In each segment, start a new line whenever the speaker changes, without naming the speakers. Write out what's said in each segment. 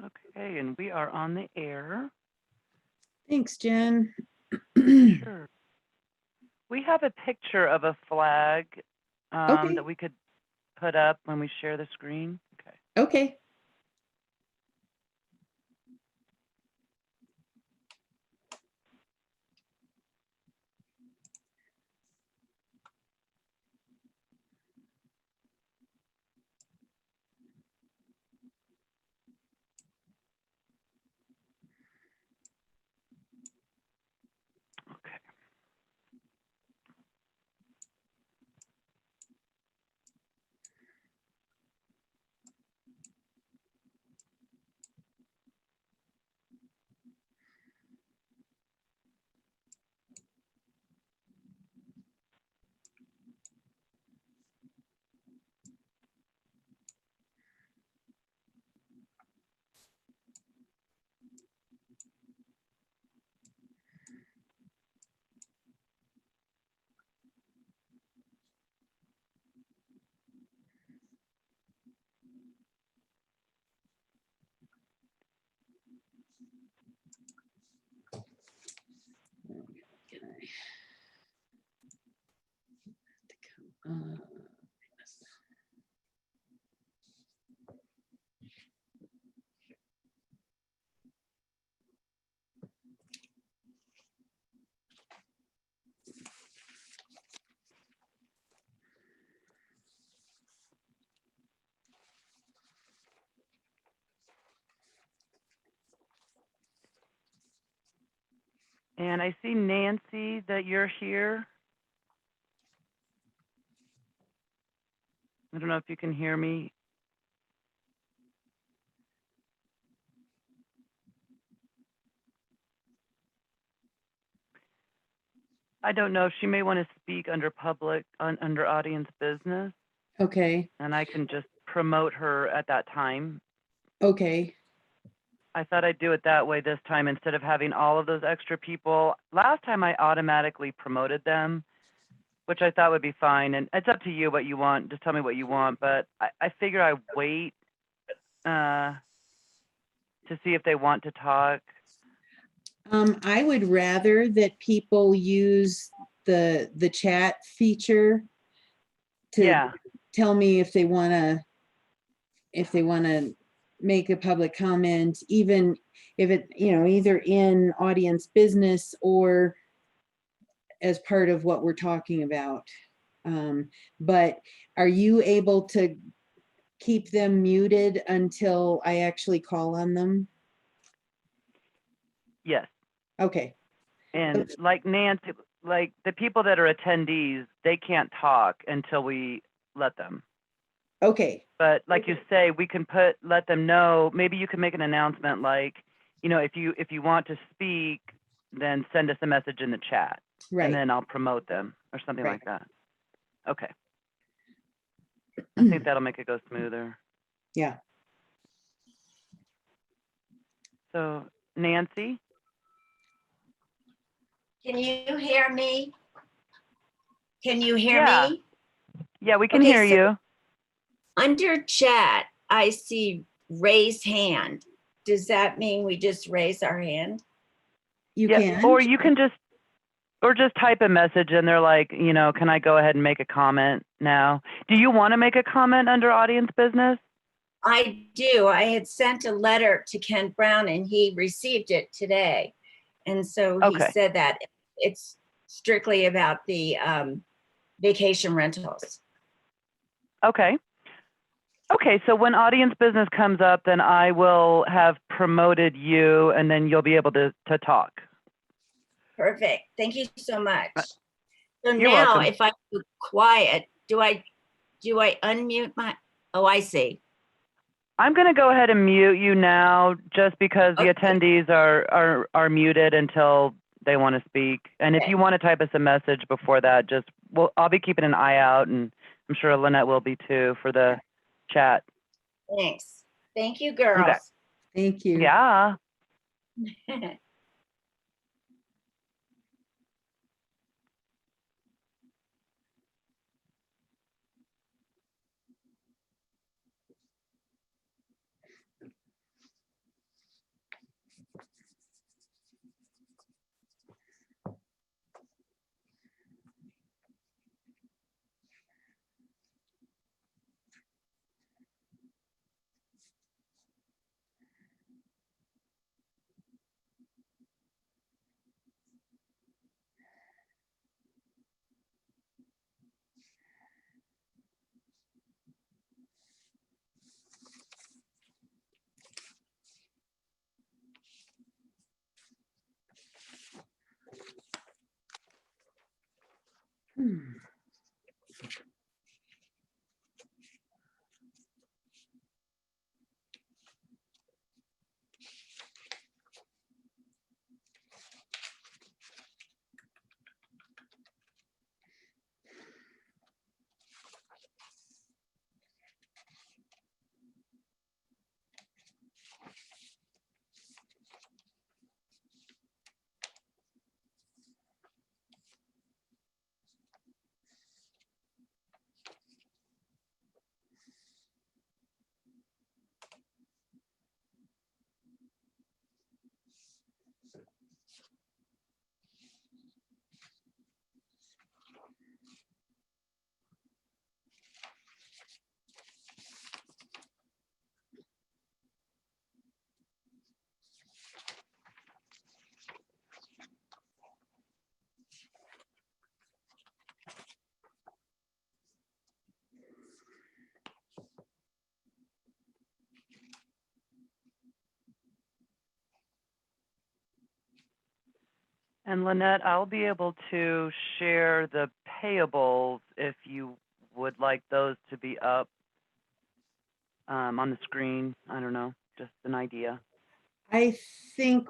Okay, and we are on the air.
Thanks, Jen.
Sure. We have a picture of a flag
Okay.
that we could put up when we share the screen. Okay.
Okay.
Okay. And I see, Nancy, that you're here. I don't know if you can hear me. I don't know. She may want to speak under under audience business,
Okay.
and I can just promote her at that time.
Okay.
I thought I'd do it that way this time instead of having all of those extra people. Last time I automatically promoted them, which I thought would be fine. And it's up to you what you want. Just tell me what you want. But I figure I wait to see if they want to talk.
I would rather that people use the chat feature to tell me if they want to make a public comment, even if it, either in audience business or as part of what we're talking about. But are you able to keep them muted until I actually call on them?
Yes.
Okay.
And like Nancy, like the people that are attendees, they can't talk until we let them.
Okay.
But like you say, we can let them know. Maybe you can make an announcement like, if you want to speak, then send us a message in the chat.
Right.
And then I'll promote them or something
Right.
like that. Okay. I think that'll make it go smoother.
Yeah.
So Nancy?
Can you hear me? Can you hear me?
Yeah, we can hear you.
Under chat, I see raise hand. Does that mean we just raise our hand?
You can.
Or you can just type a message and they're like, can I go ahead and make a comment now? Do you want to make a comment under audience business?
I do. I had sent a letter to Ken Brown and he received it today. And so he said that it's strictly about the vacation rentals.
Okay. Okay, so when audience business comes up, then I will have promoted you and then you'll be able to talk.
Perfect. Thank you so much. So
You're
now
welcome.
if I go quiet, do I unmute my, oh, I see.
I'm going to go ahead and mute you now just because the attendees are muted until they want to speak. And if you want to type us a message before that, I'll be keeping an eye out, and I'm sure Lynette will be too for the chat.
Thanks. Thank you, girls.
Okay.
Thank you.
Yeah. And Lynette, I'll be able to share the payables if you would like those to be up on the screen. I don't know, just an idea.
I think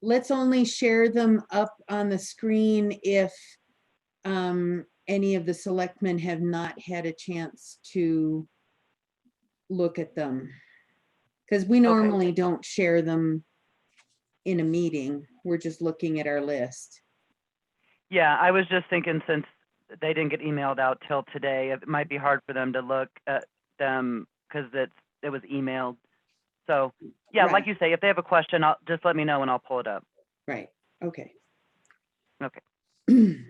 let's only share them up on the screen if any of the selectmen have not had a chance to look at them. Because we normally don't share them in a meeting. We're just looking at our list.
Yeah, I was just thinking since they didn't get emailed out till today, it might be hard for them to look at them because it was emailed. So yeah,
Right.
like you say, if they have a question, just let me know and I'll pull it up.
Right, okay.
Okay.
Let me see here.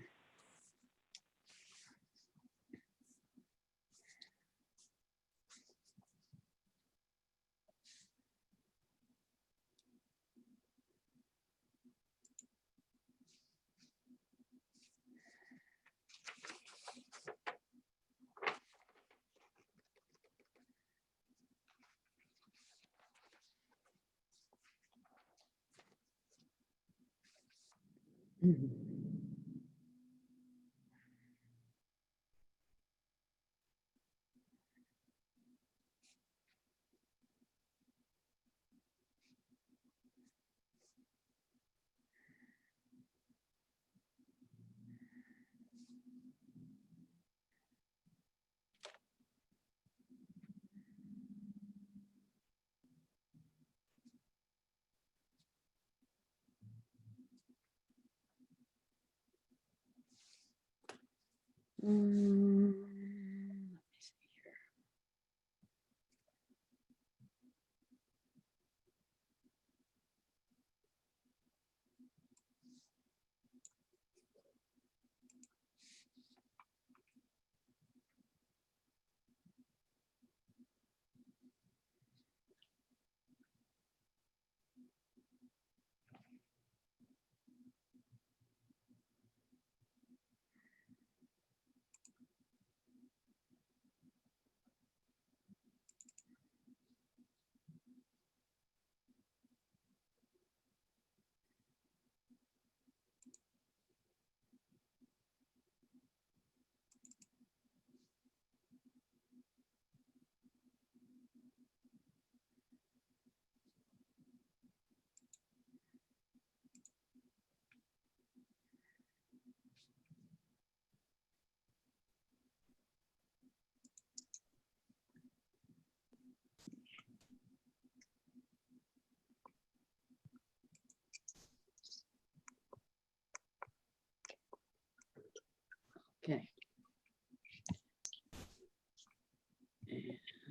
Okay.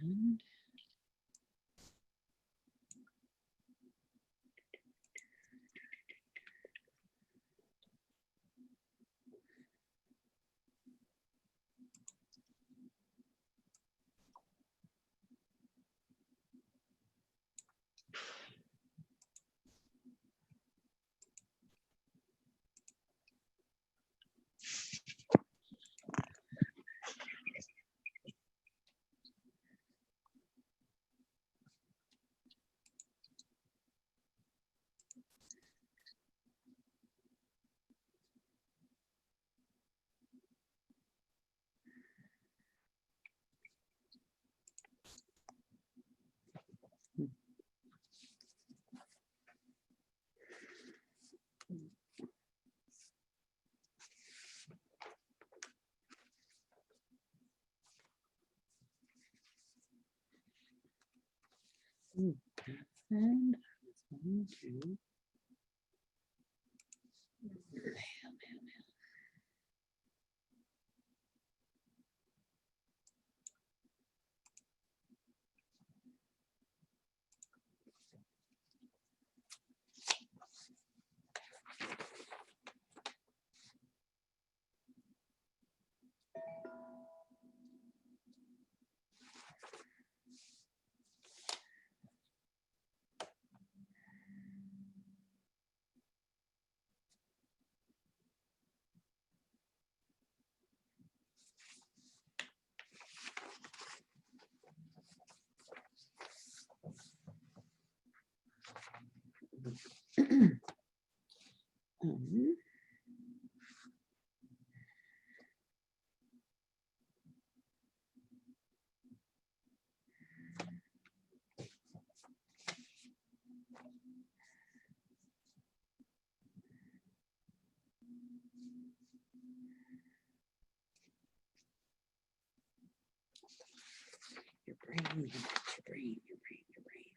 And And one, two. Um, your brain, your brain, your brain, your brain.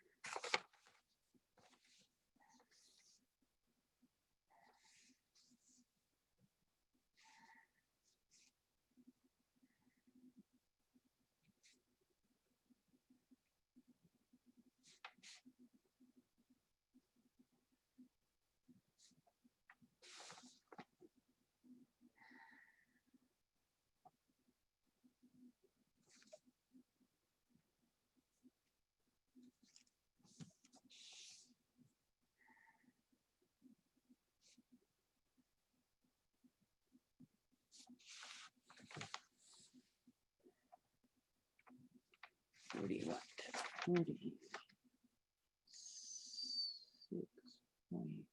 What do you want? 46 point.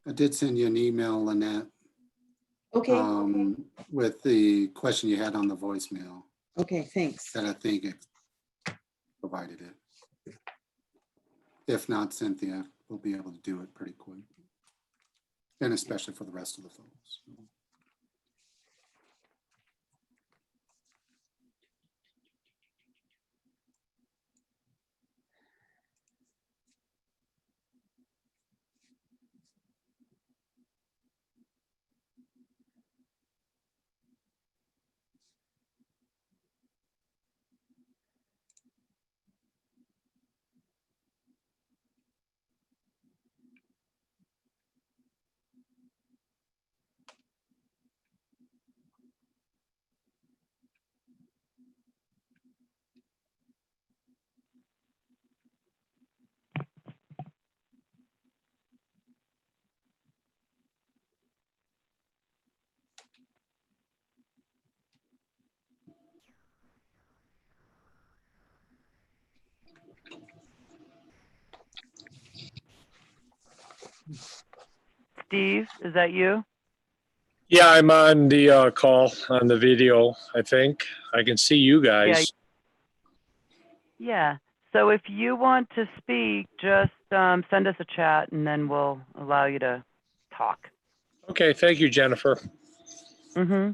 I did send you an email, Lynette,
Okay,
with the question you had on the voicemail,
okay, thanks.
that I think it provided it. If not, Cynthia will be able to do it pretty quick. And especially for the rest of the folks.
Steve, is that you?
Yeah, I'm on the call on the video, I think. I can see you
Yeah.
guys.
Yeah. So if you want to speak, just send us a chat and then we'll allow you to talk.
Okay, thank you, Jennifer.
Mm-hmm.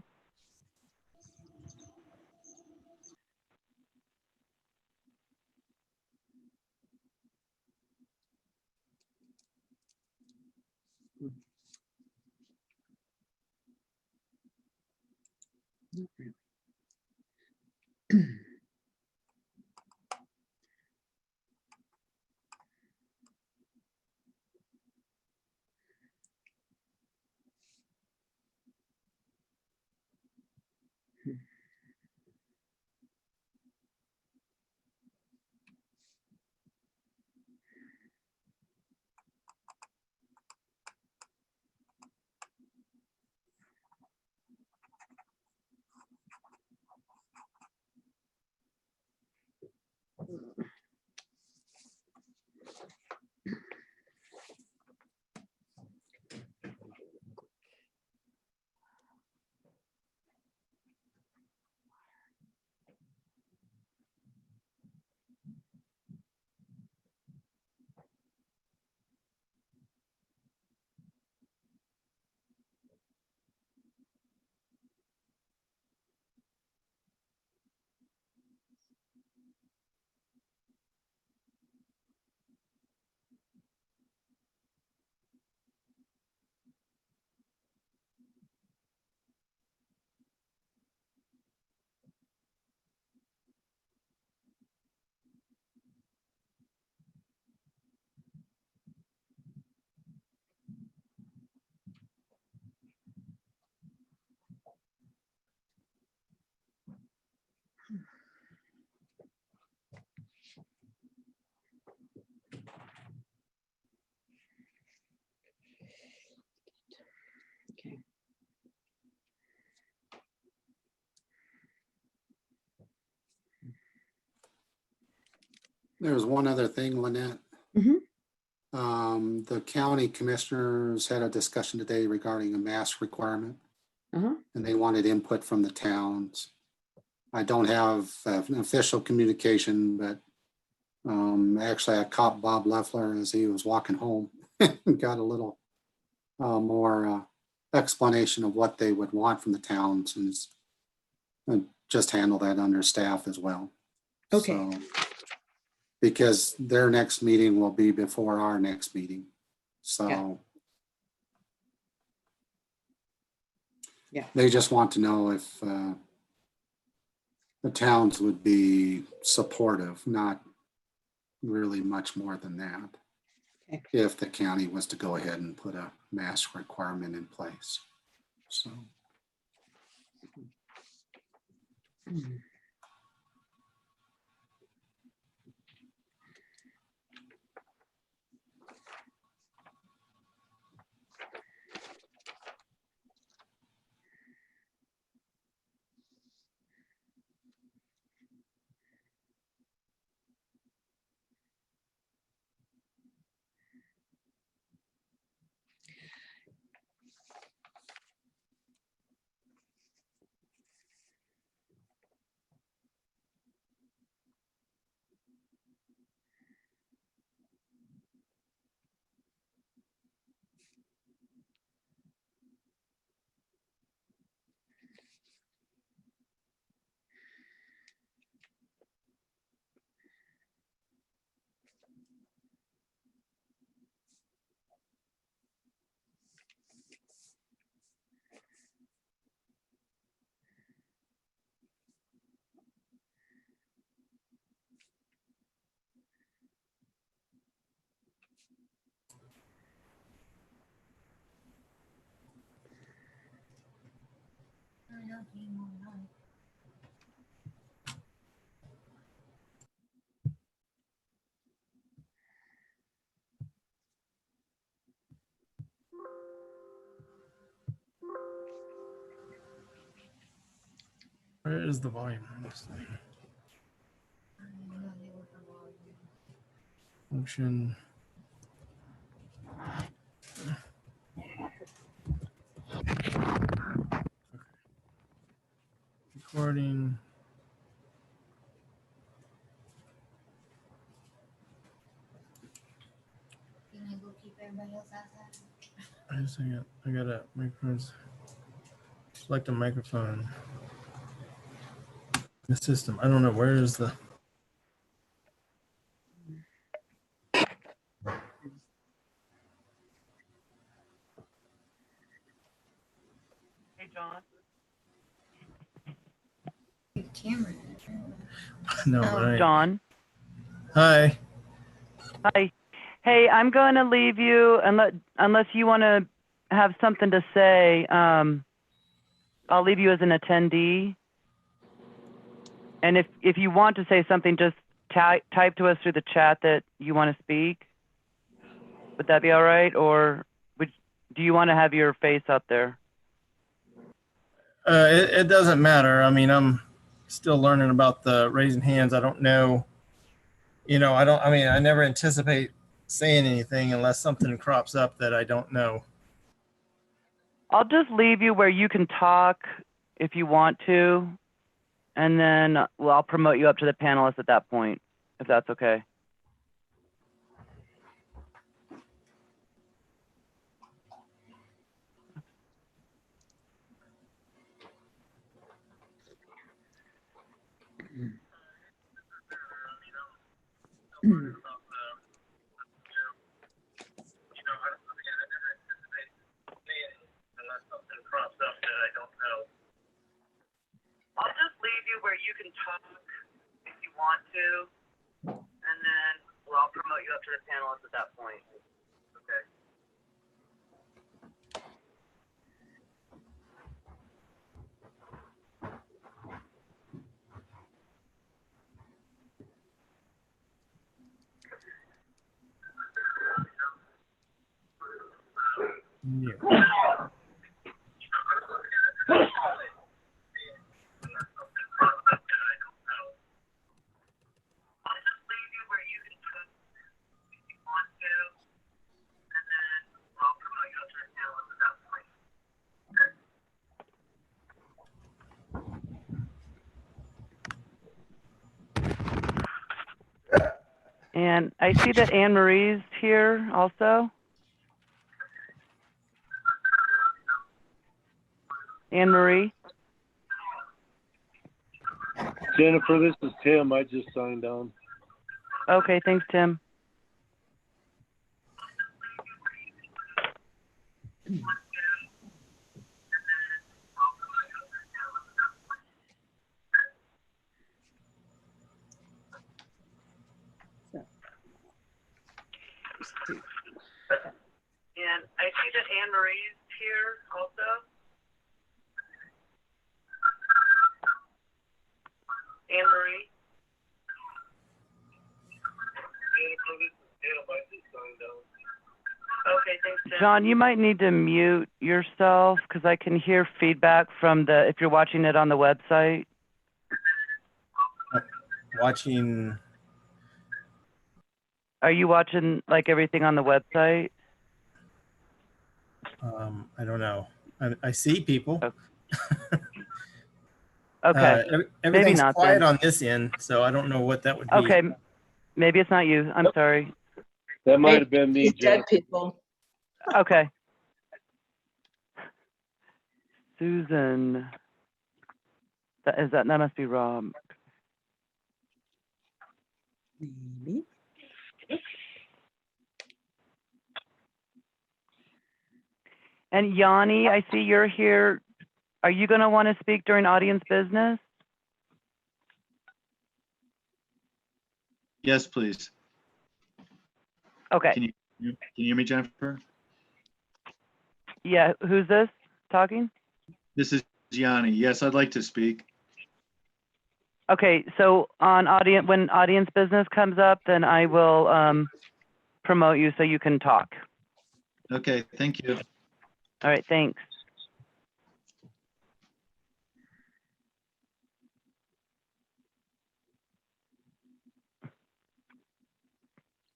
Okay.
There's one other thing, Lynette.
Mhm.
The county commissioners had a discussion today regarding a mask requirement,
Uh-huh.
and they wanted input from the towns. I don't have an official communication, but actually I caught Bob Leffler as he was walking home and got a little more explanation of what they would want from the towns, and just handle that under staff as well.
Okay.
So, because their next meeting will be before our next meeting. So
Yeah.
they just want to know if the towns would be supportive, not really much more than that.
Okay.
If the county was to go ahead and put a mask requirement in place. So.
Mhm.
Where is the volume on this thing? Function. Okay. Recording. Wait a second. I got a microphones. Select a microphone. The system. I don't know. Where is the.
Hey, John.
Camera.
No,
Oh.
right.
John.
Hi.
Hi. Hey, I'm going to leave you unless you want to have something to say. I'll leave you as an attendee. And if you want to say something, just type to us through the chat that you want to speak. Would that be all right? Or do you want to have your face up there?
It doesn't matter. I mean, I'm still learning about the raising hands. I don't know. I never anticipate saying anything unless something crops up that I don't know.
I'll just leave you where you can talk if you want to. And then I'll promote you up to the panelist at that point, if that's okay. I'll just leave you where you can talk if you want to, and then I'll promote you up to the panelist at that point. Okay.
Yeah.
And I see that Anne Marie's here also. Anne Marie.
Jennifer, this is Tim. I just signed on.
Okay, thanks, Tim. And I see that Anne Marie's here also. Anne Marie.
Jennifer, this is Tim. I just signed on.
Okay, thanks, Tim. John, you might need to mute yourself because I can hear feedback from if you're watching it on the website.
Watching.
Are you watching like everything on the website?
I don't know. I see people.
Okay.
Everything's
not
quiet
then.
on this end, so I don't know what that would be.
Okay. Maybe it's not you. I'm sorry.
That might have been me,
Dead
Jennifer.
people.
Okay. Susan. That must be Rob.
Maybe.
And Yanni, I see you're here. Are you going to want to speak during audience business?
Yes, please.
Okay.
Can you hear me, Jennifer?
Yeah. Who's this talking?
This is Gianni. Yes, I'd like to speak.
Okay. So when audience business comes up, then I will promote you so you can talk.
Okay, thank you.
All right. Thanks.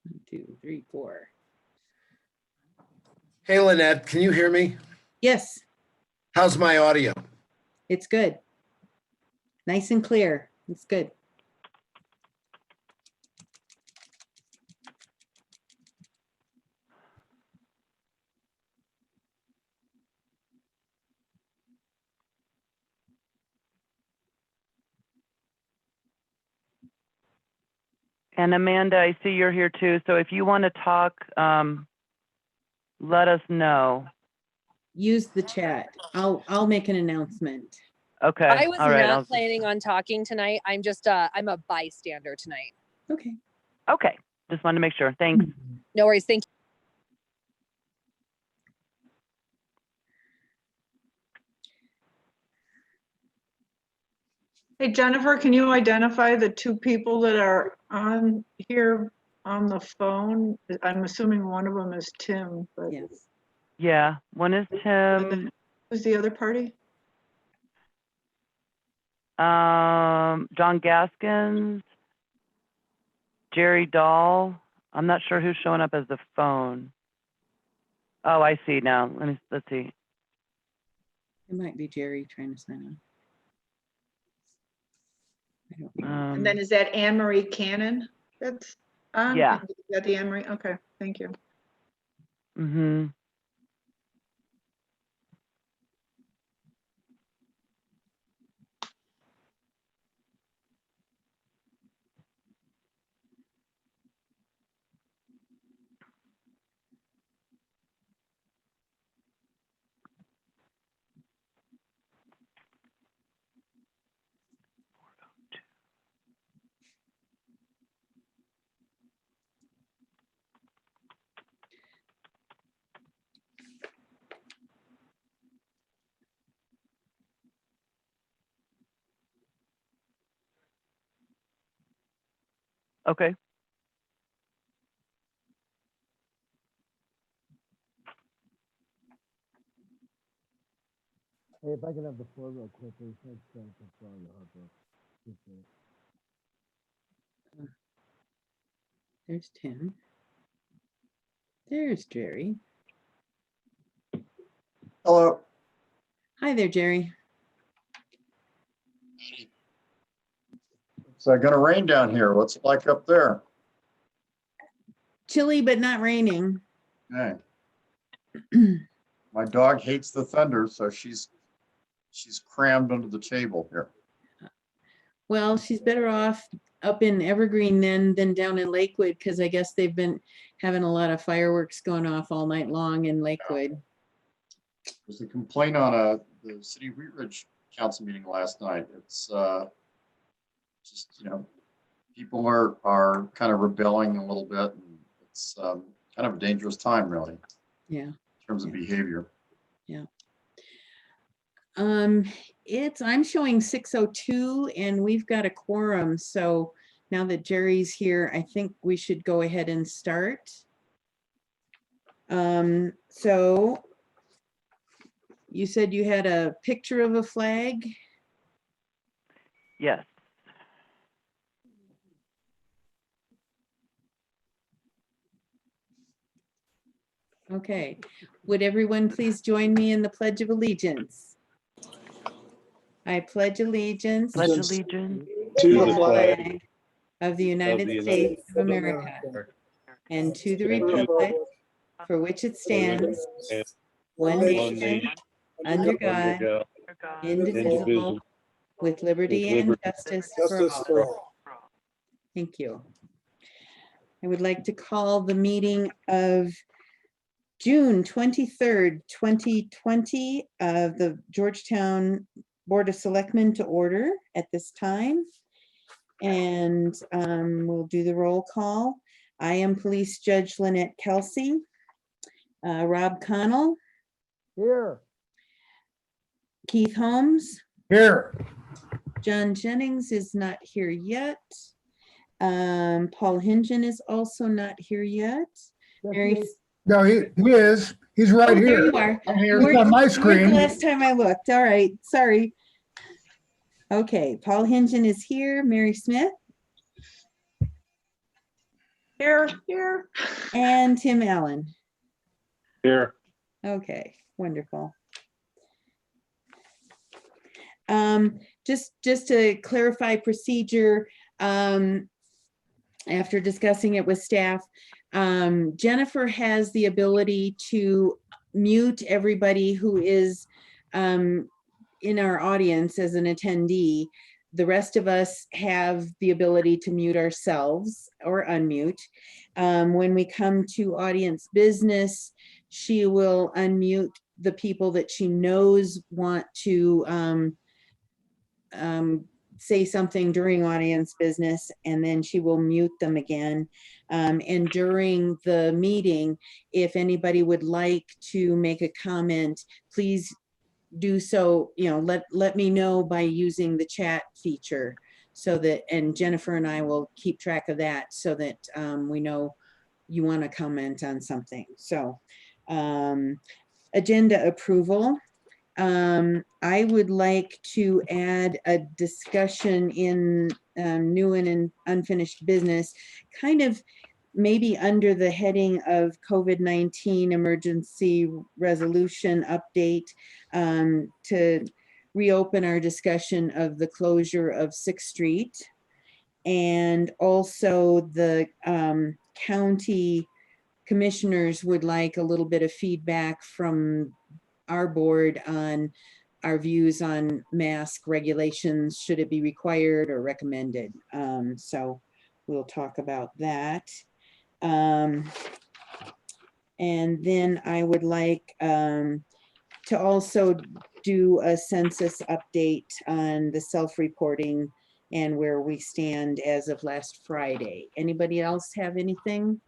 One, 2, 3, 4.
Hey, Lynette, can you hear me?
Yes,
How's my audio?
it's good. Nice and clear. It's good.
And Amanda, I see you're here too. So if you want to talk, let us know.
Use the chat. I'll make an announcement.
Okay.
I was
All right.
not planning on talking tonight. I'm just, I'm a bystander tonight.
Okay.
Okay. Just wanted to make sure. Thanks.
No worries. Thank you.
Hey, Jennifer, can you identify the two people that are on here on the phone? I'm assuming one of them is Tim, but
Yes.
Yeah. One is Tim.
who's the other party?
John Gaskins, Jerry Dahl. I'm not sure who's showing up as the phone. Oh, I see now. Let's see.
It might be Jerry trying to sign on. I don't know.
And then is that Anne Marie Cannon? That's on?
Yeah.
Is that the Anne Marie? Okay, thank you.
Mm-hmm. Okay.
Hey, if I can have the floor real quickly.
There's Tim. There's Jerry.
Hello.
Hi there, Jerry.
It's gonna rain down here. What's it like up there?
Chilly, but not raining.
Hey. My dog hates the thunder, so she's crammed under the table here.
Well, she's better off up in Evergreen than down in Lakewood, because I guess they've been having a lot of fireworks going off all night long in Lakewood.
There's a complaint on the City of Wheat Ridge council meeting last night. It's just, people are kind of rebelling a little bit. And it's kind of a dangerous time, really.
Yeah.
In terms of behavior.
Yeah. I'm showing 6:02 and we've got a quorum. So now that Jerry's here, I think we should go ahead and start. So you said you had a picture of a flag?
Yes.
Okay. Would everyone please join me in the Pledge of Allegiance? I pledge allegiance
Pledge allegiance
To the flag
of the United States of America and to the republic for which it stands, one nation, under God, indivisible, with liberty and justice for all. Thank you. I would like to call the meeting of June 23rd, 2020 of the Georgetown Board of Selectmen to order at this time. And we'll do the roll call. I am Police Judge Lynette Kelsey. Rob Connell.
Here.
Keith Holmes.
Here.
John Jennings is not here yet. Paul Hingen is also not here yet. Mary.
No, he is. He's right here.
There you are.
I'm here.
He's on my
You weren't
screen.
the last time I looked. All right, sorry. Okay, Paul Hingen is here. Mary Smith.
Here.
And Tim Allen.
Here.
Okay, wonderful. Just to clarify procedure, after discussing it with staff, Jennifer has the ability to mute everybody who is in our audience as an attendee. the rest of us have the ability to mute ourselves or unmute. When we come to audience business, she will unmute the people that she knows want to say something during audience business, and then she will mute them again. And during the meeting, if anybody would like to make a comment, please do so, let me know by using the chat feature, so that, and Jennifer and I will keep track of that, so that we know you want to comment on something. So agenda approval. I would like to add a discussion in new and unfinished business, kind of maybe under the heading of COVID-19 emergency resolution update, to reopen our discussion of the closure of 6th Street. And also the county commissioners would like a little bit of feedback from our board on our views on mask regulations, should it be required or recommended. So we'll talk about that. And then I would like to also do a census update on the self-reporting and where we stand as of last Friday. Anybody else have anything?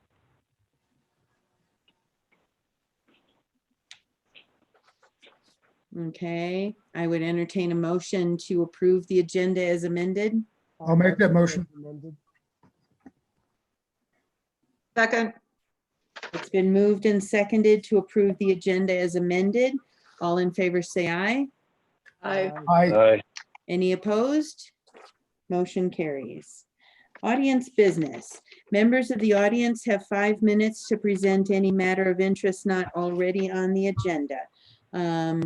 Okay, I would entertain a motion to approve the agenda as amended.
I'll make that motion.
Second,
It's been moved and seconded to approve the agenda as amended. All in favor, say aye.
I,
Aye.
Any opposed? Motion carries. Audience business. Members of the audience have 5 minutes to present any matter of interest not already on the agenda.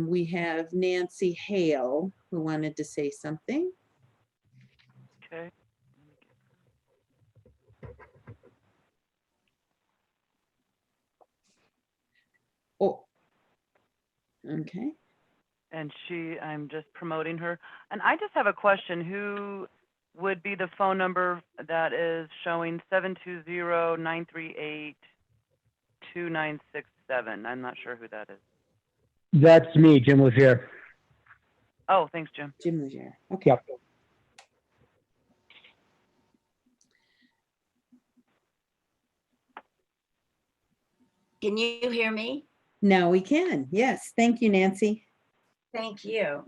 We have Nancy Hale, who wanted to say something.
Okay.
Oh, okay.
And I'm just promoting her. And I just have a question. Who would be the phone number that is showing 720-938-2967? I'm not sure who that is.
That's me, Jim was here.
Oh, thanks, Jim.
Jim Leger. Okay.
Yep.
Can you hear me?
Now we can. Yes. Thank you, Nancy.
Thank you.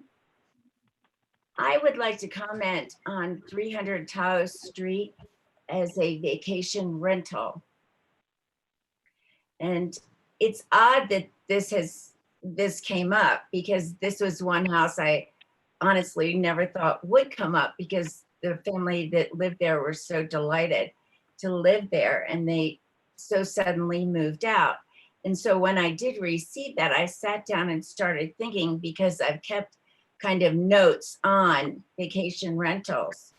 I would like to comment on 300 Taos Street as a vacation rental. And it's odd that this came up, because this was one house I honestly never thought would come up, because the family that lived there were so delighted to live there, and they so suddenly moved out. And so when I did receive that, I sat down and started thinking, because I've kept kind of notes on vacation rentals.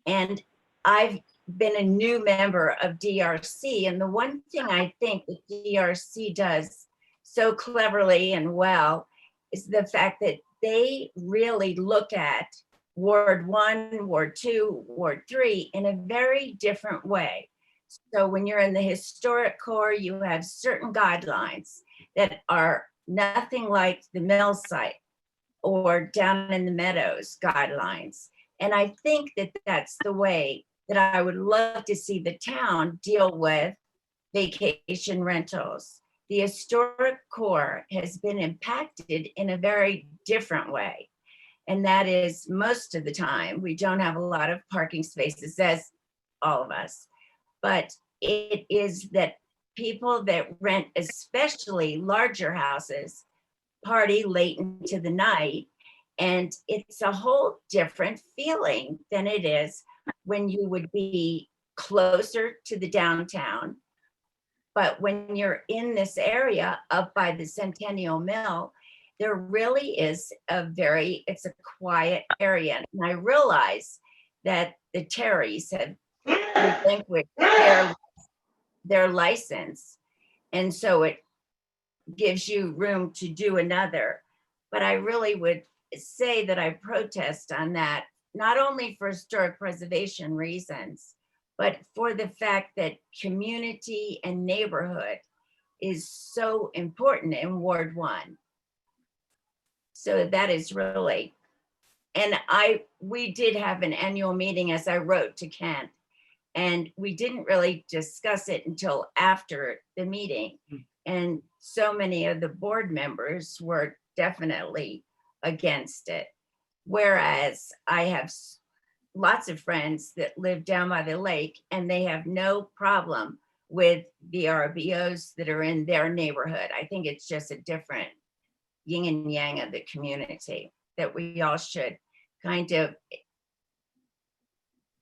And I've been a new member of DRC. And the one thing I think that DRC does so cleverly and well is the fact that they really look at Ward 1, Ward 2, Ward 3 in a very different way. So when you're in the historic core, you have certain guidelines that are nothing like the mill site or down in the meadows guidelines. And I think that that's the way that I would love to see the town deal with vacation rentals. The historic core has been impacted in a very different way. And that is, most of the time, we don't have a lot of parking spaces, as all of us. But it is that people that rent, especially larger houses, party late into the night. And it's a whole different feeling than it is when you would be closer to the downtown. But when you're in this area up by the Centennial Mill, there really is it's a quiet area. And I realize that the Terrys have relinquished their license. And so it gives you room to do another. But I really would say that I protest on that not only for historic preservation reasons, but for the fact that community and neighborhood is so important in Ward 1. So that is really, and we did have an annual meeting, as I wrote to Kent, and we didn't really discuss it until after the meeting. And so many of the board members were definitely against it. Whereas I have lots of friends that live down by the lake and they have no problem with the RBOs that are in their neighborhood. I think it's just a different yin and yang of the community that we all should kind of,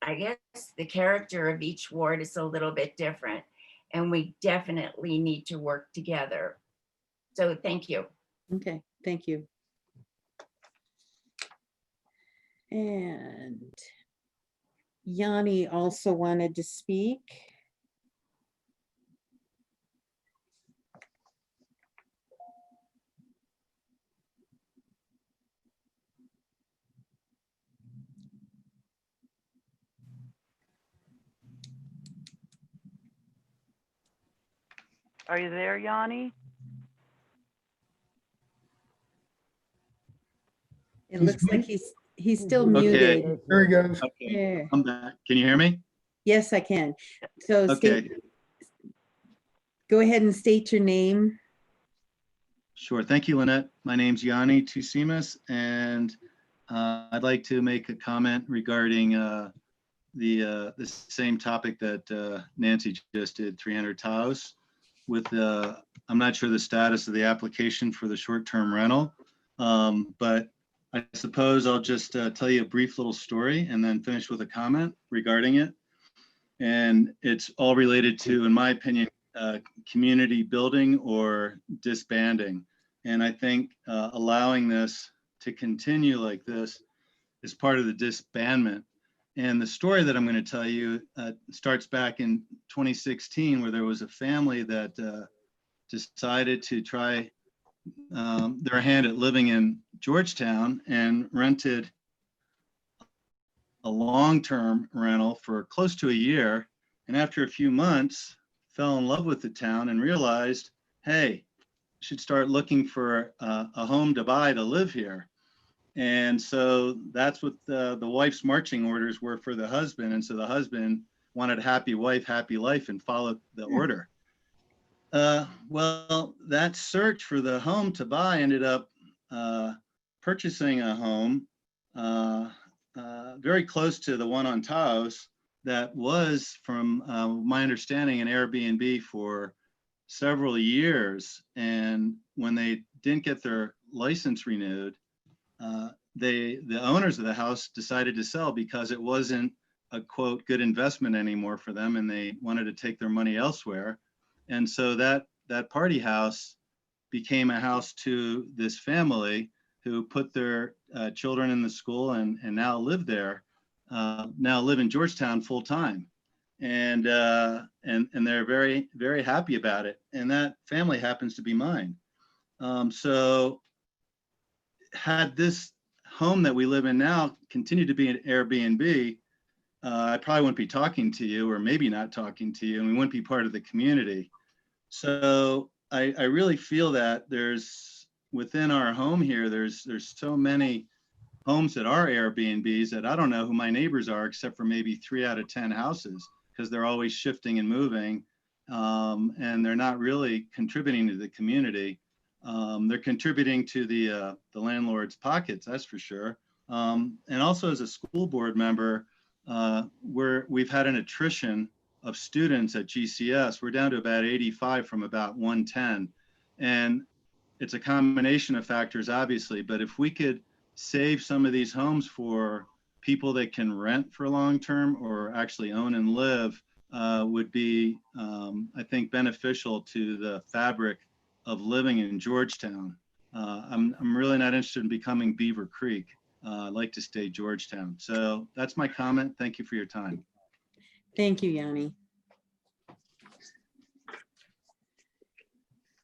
I guess the character of each ward is a little bit different and we definitely need to work together. So thank you.
Okay, thank you. And Yanni also wanted to speak.
Are you there, Yanni?
It looks like he's still muted.
There he goes.
Okay,
There.
I'm back. Can you hear me?
Yes, I can. So
Okay,
go ahead and state your name.
sure. Thank you, Lynette. My name's Yanni Tusimas, and I'd like to make a comment regarding the same topic that Nancy just did, 300 Taos. With I'm not sure the status of the application for the short-term rental, but I suppose I'll just tell you a brief little story and then finish with a comment regarding it. And it's all related to, in my opinion, community building or disbanding. And I think allowing this to continue like this is part of the disbandment. And the story that I'm going to tell you starts back in 2016, where there was a family that decided to try their hand at living in Georgetown and rented a long-term rental for close to a year. And after a few months, fell in love with the town and realized, hey, should start looking for a home to buy to live here. And so that's what the wife's marching orders were for the husband. And so the husband wanted a happy wife, happy life, and followed the order. Well, that search for the home to buy ended up purchasing a home very close to the one on Taos that was, from my understanding, an Airbnb for several years. And when they didn't get their license renewed, the owners of the house decided to sell because it wasn't a quote good investment anymore for them, and they wanted to take their money elsewhere. And so that party house became a house to this family who put their children in the school and now live there, now live in Georgetown full time. And they're very, very happy about it. And that family happens to be mine. So had this home that we live in now continued to be an Airbnb, I probably wouldn't be talking to you, or maybe not talking to you, and we wouldn't be part of the community. So I really feel that there's, within our home here, there's so many homes that are Airbnbs that I don't know who my neighbors are, except for maybe 3 out of 10 houses, because they're always shifting and moving, and they're not really contributing to the community. They're contributing to the landlord's pockets, that's for sure. And also, as a school board member, we've had an attrition of students at GCS. We're down to about 85 from about 110. And it's a combination of factors, obviously, but if we could save some of these homes for people that can rent for long-term or actually own and live, would be, I think, beneficial to the fabric of living in Georgetown. I'm really not interested in becoming Beaver Creek. I'd like to stay Georgetown. So that's my comment. Thank you for your time.
Thank you, Yanni.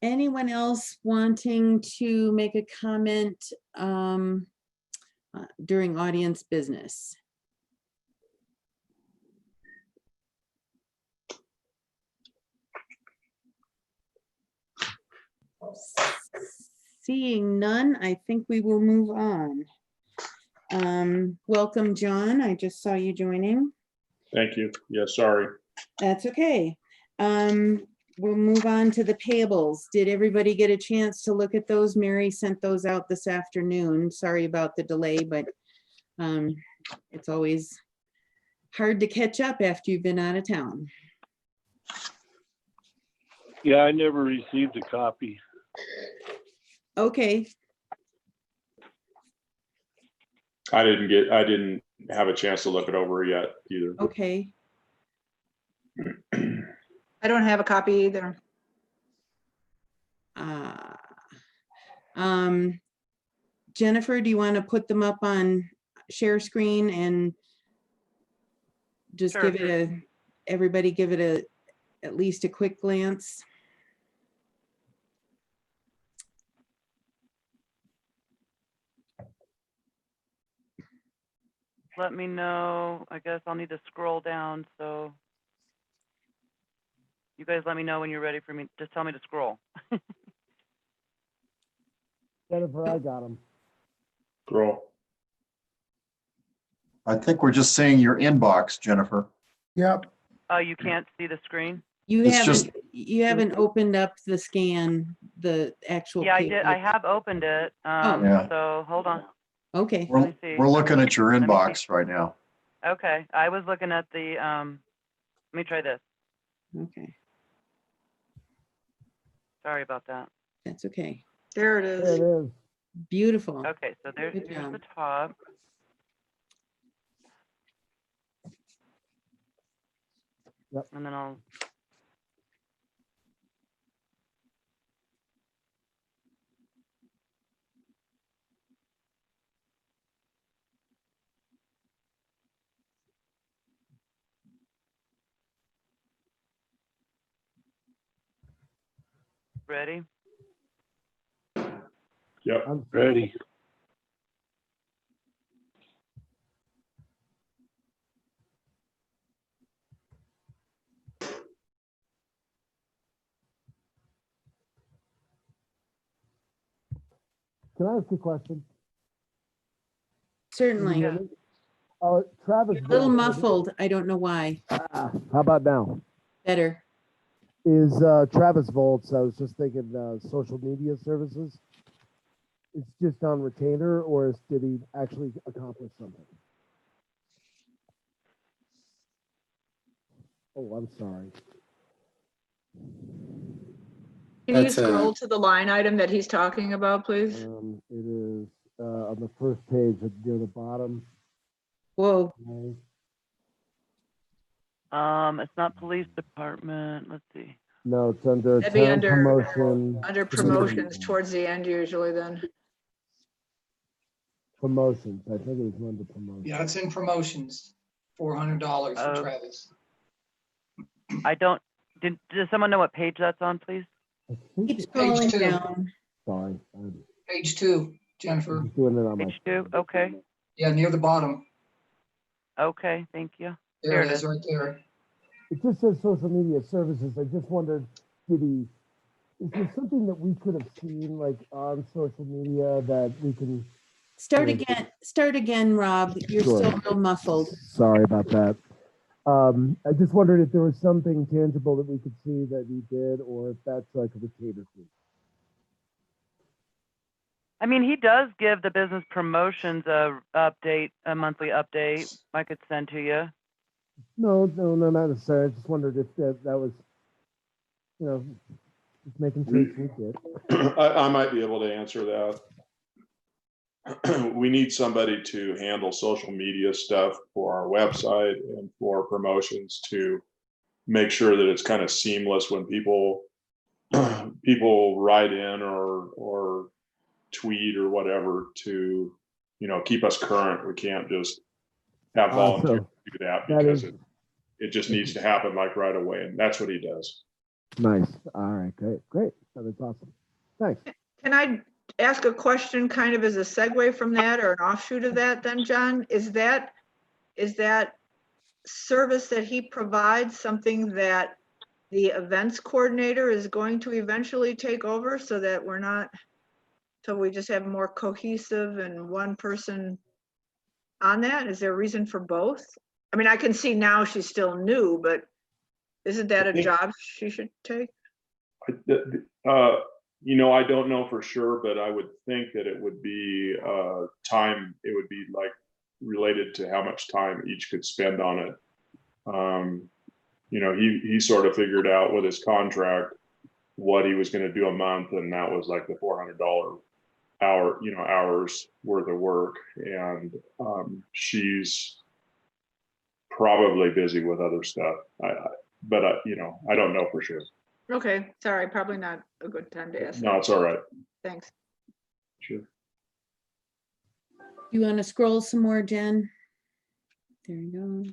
Anyone else wanting to make a comment during audience business? Seeing none, I think we will move on. Welcome, John. I just saw you joining.
Thank you. Yeah, sorry.
That's okay. We'll move on to the payables. Did everybody get a chance to look at those? Mary sent those out this afternoon. Sorry about the delay, but it's always hard to catch up after you've been out of town.
Yeah, I never received a copy.
Okay,
I didn't have a chance to look it over yet either.
okay.
I don't have a copy either.
Jennifer, do you want to put them up on share screen and just
Sure.
give it everybody give it at least a quick glance?
Let me know. I guess I'll need to scroll down, so you guys let me know when you're ready for me. Just tell me to scroll.
Jennifer, I got them.
Scroll.
I think we're just seeing your inbox, Jennifer.
Yep.
Oh, you can't see the screen?
You haven't opened up the scan, the actual.
Yeah, I did. I
paper.
have opened it.
Yeah.
So hold on.
Okay.
We're,
me see.
we're looking at your
me see.
inbox right now.
Okay, I was looking at the, let me try this.
Okay,
Sorry about that.
that's okay.
There it
There
is.
it is.
Beautiful.
Okay, so
Good
here's
job.
the top.
Yep.
And then I'll. Ready?
Yep.
I'm
Ready.
Can I ask you a question?
Certainly.
Yeah.
Travis.
You're a little
Volz,
muffled. I don't know why.
How about now?
Better.
Is Travis Volts, I was just thinking social media services. It's just on retainer, or did he actually accomplish something? Oh, I'm sorry.
Can you
That's a-
scroll to the line item that he's talking about, please?
It is on the first page near the bottom.
Whoa.
Okay.
It's not police department. Let's see.
No, it's under
That'd be
town
under-
promotion.
Under promotions towards the end usually then.
Promotions. I think it was under promotions.
Yeah, it's in promotions, $400 for
Oh.
Travis.
I don't, does someone know what page that's on, please?
I think
Keep
it's,
scrolling
two.
down.
sorry, I'm
Page 2, Jennifer.
just doing it on my.
Page 2, okay.
Yeah, near the bottom.
Okay, thank you.
There
There
it
it
is,
is.
right there.
It just says social media services. I just wondered, is there something that we could have seen like on social media that we can?
Start again, Rob. You're
Sure.
still real muffled.
Sorry about that. I just wondered if there was something tangible that we could see that he did, or if that's like a retainer fee.
I mean, he does give the business promotions a monthly update I could send to you.
No, not necessarily. I just wondered if that was, just making sure it's legit.
I might be able to answer that. We need somebody to handle social media stuff for our website and for promotions to make sure that it's kind of seamless when people write in or tweet or whatever to, keep us current. We can't just have volunteers do that because it just needs to happen like right away. And that's what he does.
Nice. All right, great. That's awesome. Thanks.
Can I ask a question kind of as a segue from that or an offshoot of that then, John? Is that service that he provides something that the events coordinator is going to eventually take over so that we're not So we just have more cohesive and one person on that? Is there a reason for both? I mean, I can see now she's still new, but isn't that a job she should take?
I don't know for sure, but I would think that it would be time. It would be like related to how much time each could spend on it. He sort of figured out with his contract what he was going to do a month, and that was like the $400 hours worth of work. And she's probably busy with other stuff. But I don't know for sure.
Okay, sorry, probably not a good time to ask.
No, it's all right.
Thanks.
Sure.
You want to scroll some more, Jen? There you go.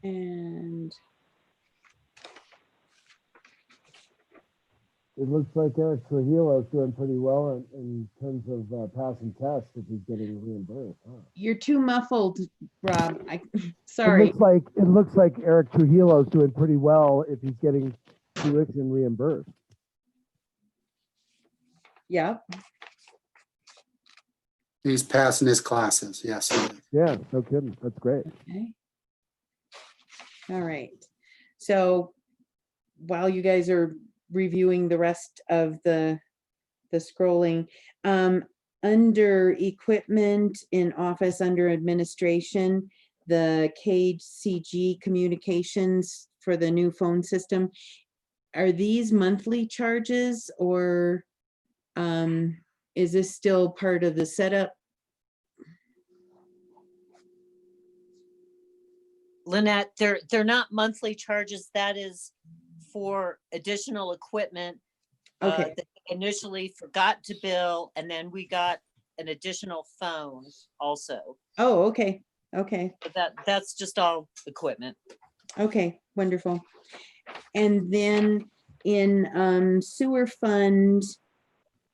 And
it looks like Eric Trujillo is doing pretty well in terms of passing tests if he's getting reimbursed. Huh?
you're too muffled, Rob. Sorry.
It looks like Eric Trujillo is doing pretty well if he's getting tuition reimbursed.
Yeah.
He's passing his classes. Yes. He is.
Yeah, no kidding. That's great.
Okay. All right. So while you guys are reviewing the rest of the scrolling, under equipment in office, under administration, the KCG communications for the new phone system, are these monthly charges, or is this still part of the setup?
Lynette, they're not monthly charges. That is for additional equipment.
Okay.
That they initially forgot to bill, and then we got an additional phone also.
Oh, okay. Okay.
But that's just all equipment.
Okay, wonderful. And then in sewer fund,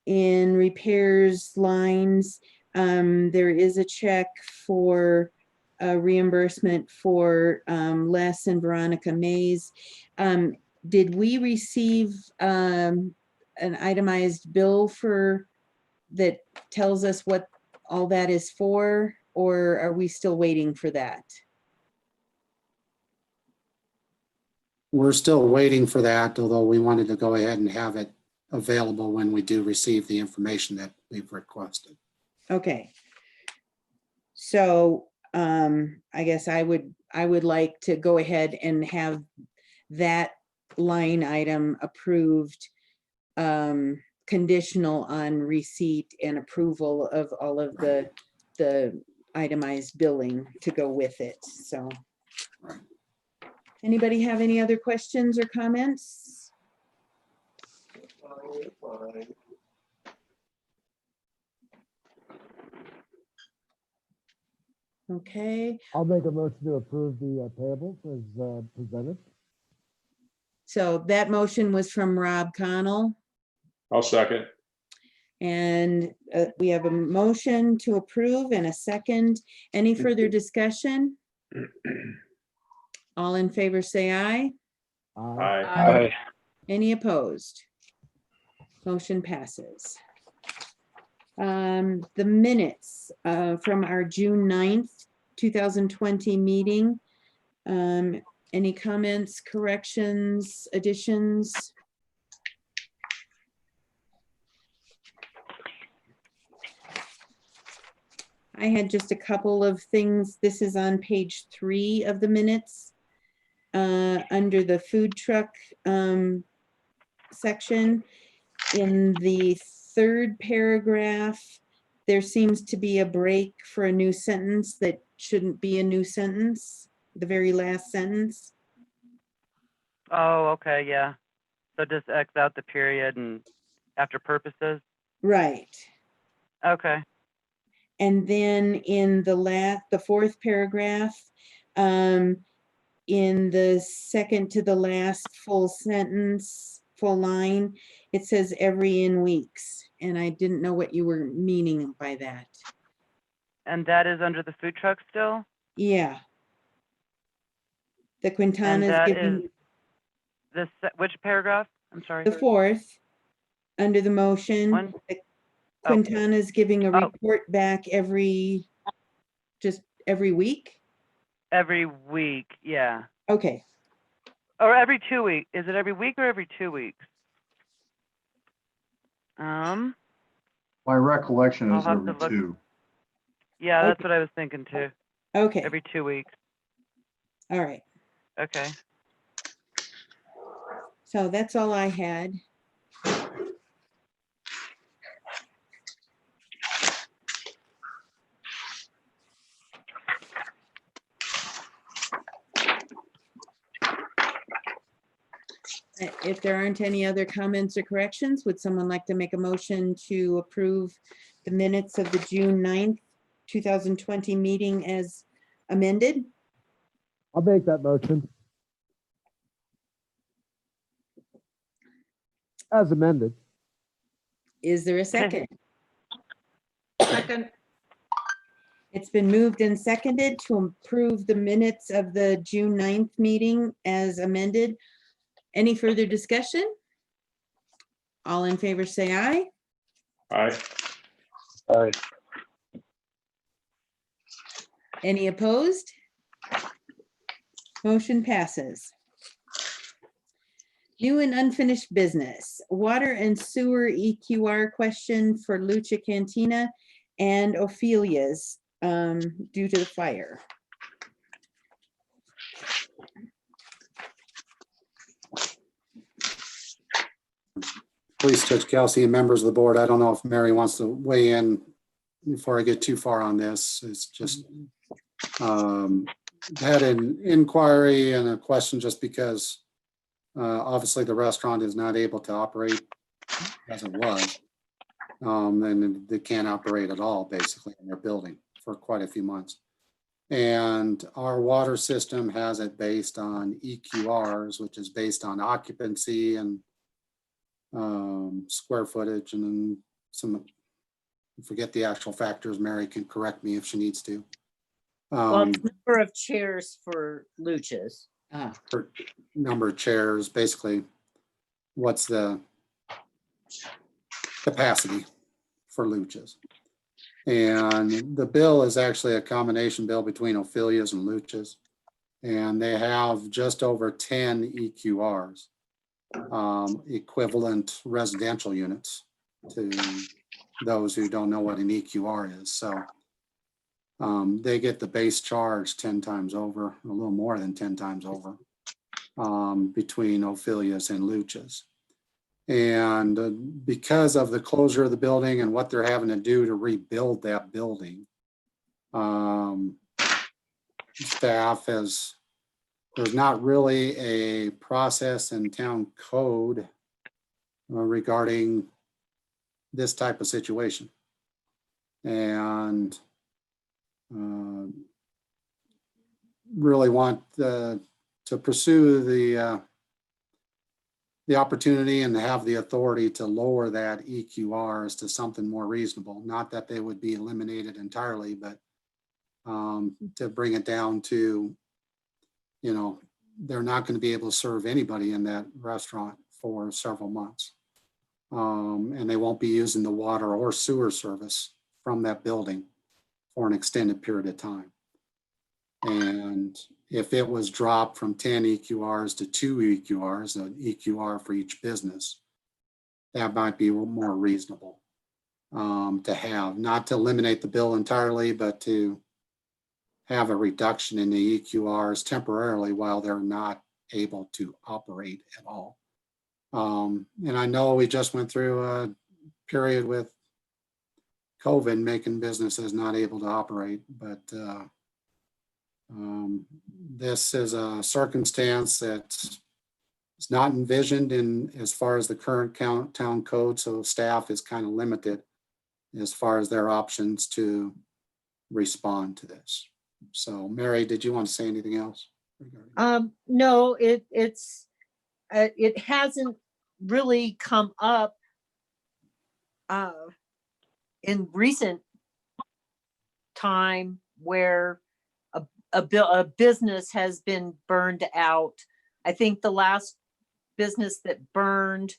in repairs lines, there is a check for a reimbursement for Les and Veronica Mays. Did we receive an itemized bill for that tells us what all that is for, or are we still waiting for that?
We're still waiting for that, although we wanted to go ahead and have it available when we do receive the information that we've requested.
Okay. So I guess I would like to go ahead and have that line item approved, conditional on receipt and approval of all of the itemized billing to go with it. So anybody have any other questions or comments? Okay.
I'll make a motion to approve the payables as presented.
So that motion was from Rob Connell.
I'll second.
And we have a motion to approve and a second. Any further discussion? All in favor, say aye.
Aye.
Aye.
Any opposed? Motion passes. The minutes from our June 9th, 2020 meeting. Any comments, corrections, additions? I had just a couple of things. This is on page 3 of the minutes. Under the food truck section, in the 3rd paragraph, there seems to be a break for a new sentence that shouldn't be a new sentence, the very last sentence.
Oh, okay, yeah. So just X out the period and after purposes?
Right.
Okay.
And then in the 4th paragraph, in the second to the last full sentence, full line, it says every in weeks, and I didn't know what you were meaning by that.
And that is under the food truck still?
Yeah. The
And
Quintana's
that is
giving
which paragraph? I'm sorry.
the fourth, under the motion,
One?
the
Oh.
Quintana's giving a
Oh.
report back just every week?
Every week, yeah.
Okay,
Or every 2 weeks. Is it every week or every 2 weeks?
My recollection
I'll
is
have
every
to look.
two.
Yeah, that's
Okay.
what I was thinking too.
okay,
Every 2 weeks.
all right.
Okay.
So that's all I had. If there aren't any other comments or corrections, would someone like to make a motion to approve the minutes of the June 9th, 2020 meeting as amended?
I'll make that motion. As amended.
Is there a second?
Second,
It's been moved and seconded to approve the minutes of the June 9th meeting as amended. Any further discussion? All in favor, say aye.
Aye.
Aye.
Any opposed? Motion passes. New and unfinished business, water and sewer EQR question for Lucha Cantina and Ophelia's due to the fire.
Police Judge Kelsey and members of the board, I don't know if Mary wants to weigh in before I get too far on this. It's just had an inquiry and a question just because obviously the restaurant is not able to operate as it was. And they can't operate at all basically in their building for quite a few months. And our water system has it based on EQRs, which is based on occupancy and square footage, and then some, forget the actual factors. Mary can correct me if she needs to.
Well, it's number of chairs for Luchas.
Per number of chairs, basically, what's the capacity for Luchas. And the bill is actually a combination bill between Ophelia's and Luchas. And they have just over 10 EQRs, equivalent residential units to those who don't know what an EQR is. So they get the base charge 10 times over, a little more than 10 times over, between Ophelia's and Luchas. And because of the closure of the building and what they're having to do to rebuild that building, staff has, there's not really a process in town code regarding this type of situation. And really want to pursue the opportunity and to have the authority to lower that EQRs to something more reasonable. Not that they would be eliminated entirely, but to bring it down to, you know, they're not going to be able to serve anybody in that restaurant for several months. And they won't be using the water or sewer service from that building for an extended period of time. And if it was dropped from 10 EQRs to 2 EQRs, an EQR for each business, that might be more reasonable to have, not to eliminate the bill entirely, but to have a reduction in the EQRs temporarily while they're not able to operate at all. And I know we just went through a period with COVID making businesses not able to operate, but this is a circumstance that's not envisioned in as far as the current town code, so staff is kind of limited as far as their options to respond to this. So Mary, did you want to say anything else?
No, it hasn't really come up in recent time where a business has been burned out. I think the last business that burned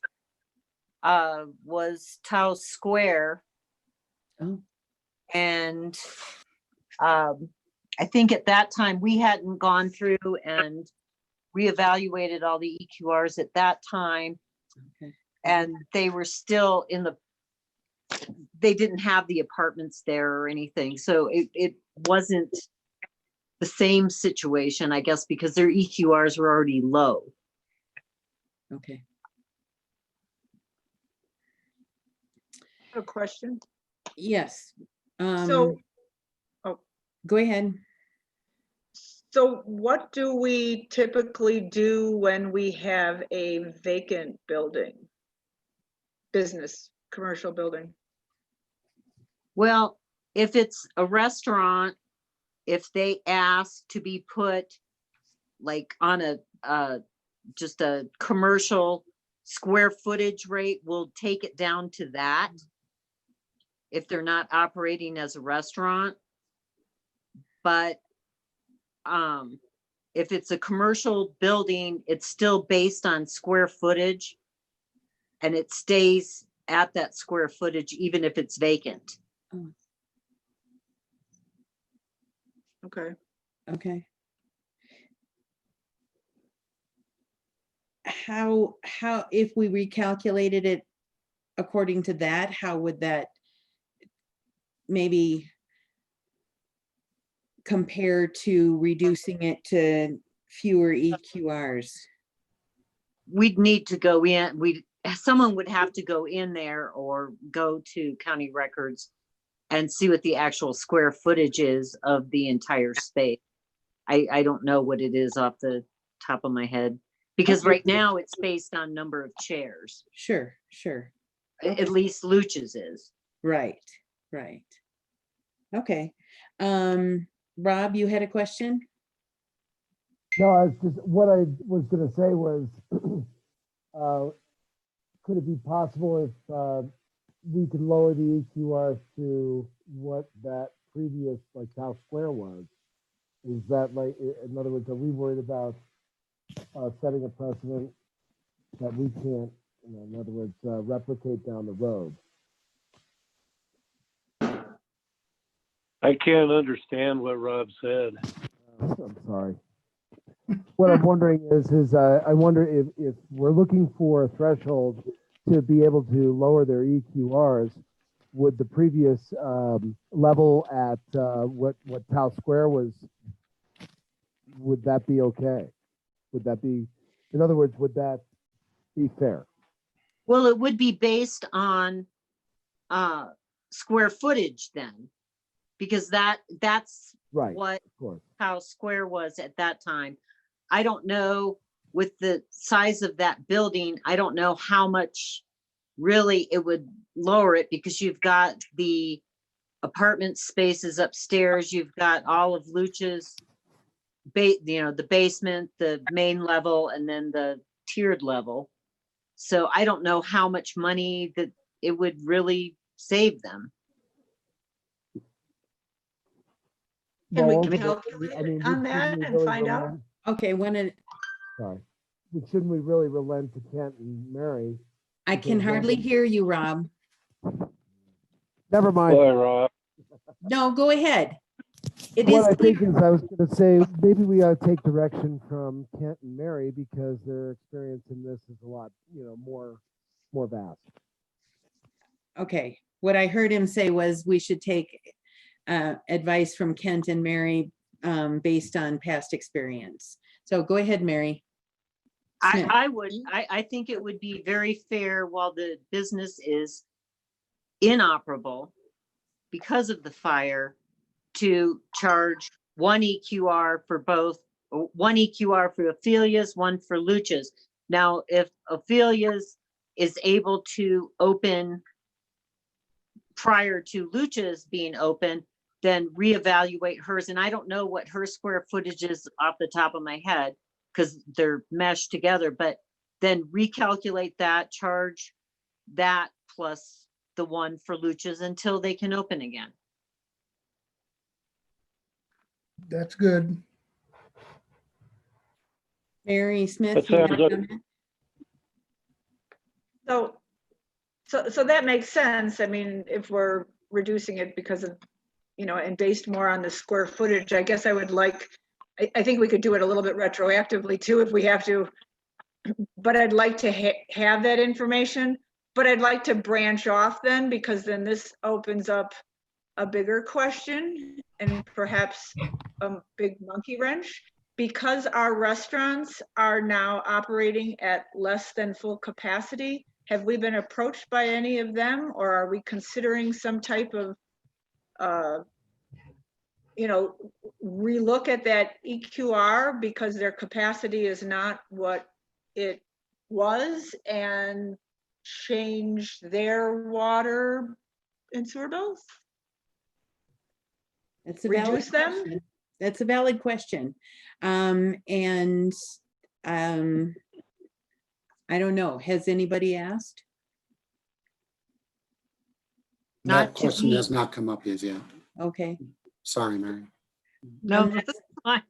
was Taos Square.
Oh.
And I think at that time we hadn't gone through and reevaluated all the EQRs at that time.
Okay.
And they were still they didn't have the apartments there or anything. So it wasn't the same situation, I guess, because their EQRs were already low.
Okay.
I have a question.
Yes.
So, oh,
Go ahead.
so what do we typically do when we have a vacant building? Business, commercial building?
Well, if it's a restaurant, if they ask to be put like on just a commercial square footage rate, we'll take it down to that. If they're not operating as a restaurant. But if it's a commercial building, it's still based on square footage and it stays at that square footage, even if it's vacant.
Okay.
Okay. How, if we recalculated it according to that, how would that maybe compare to reducing it to fewer EQRs?
We'd need to go in, someone would have to go in there or go to county records and see what the actual square footage is of the entire space. I don't know what it is off the top of my head, because right now it's based on number of chairs.
Sure, sure.
At least Luch's is.
Right, right. Okay. Rob, you had a question?
No, I was just, what I was gonna say was, could it be possible if we could lower the EQR to what that previous, like South Square was? Is that like, in other words, are we worried about setting a precedent that we can't, in other words, replicate down the road?
I can't understand what Rob said.
I'm sorry. What I'm wondering is I wonder if we're looking for a threshold to be able to lower their EQRs, would the previous level at what Taos Square was, would that be okay? Would that be, in other words, would that be fair?
Well, it would be based on square footage then, because that's
right,
what
of course.
House Square was at that time. I don't know with the size of that building, I don't know how much really it would lower it, because you've got the apartment spaces upstairs, you've got all of Luch's, the basement, the main level, and then the tiered level. So I don't know how much money that it would really save them.
Can we
Well,
calculate
I mean,
on that
shouldn't we
and
really
find out?
relent-
Okay,
Sorry. But shouldn't we really relent to Kent and Mary?
I can
Because
hardly
then-
hear you, Rob.
Never mind.
Boy, Rob.
No, go ahead. It
What
is
I
clear.
think is, I was going to say, maybe we ought to take direction from Kent and Mary, because their experience in this is a lot, more vast.
Okay, what I heard him say was we should take advice from Kent and Mary based on past experience. So go ahead, Mary. Smith.
I think it would be very fair while the business is inoperable because of the fire to charge one EQR for both, one EQR for Ophelia's, one for Luch's. Now, if Ophelia's is able to open prior to Luch's being open, then reevaluate hers. And I don't know what her square footage is off the top of my head, because they're meshed together, but then recalculate that, charge that plus the one for Lucha's until they can open again.
That's good.
Mary Smith.
That
you have
sounds
a
like-
comment?
So that makes sense. I mean, if we're reducing it because of, and based more on the square footage, I guess I would like, I think we could do it a little bit retroactively too if we have to, but I'd like to have that information, but I'd like to branch off then, because then this opens up a bigger question and perhaps a big monkey wrench. Because our restaurants are now operating at less than full capacity, have we been approached by any of them, or are we considering some type of, relook at that EQR because their capacity is not what it was, and change their water and sewer bills?
That's a valid
Reduce them?
question. That's a valid question. And I don't know. Has anybody asked?
Not
That
to
question
me.
has not come up yet.
Okay.
Sorry, Mary.
No,
Um,
that's fine.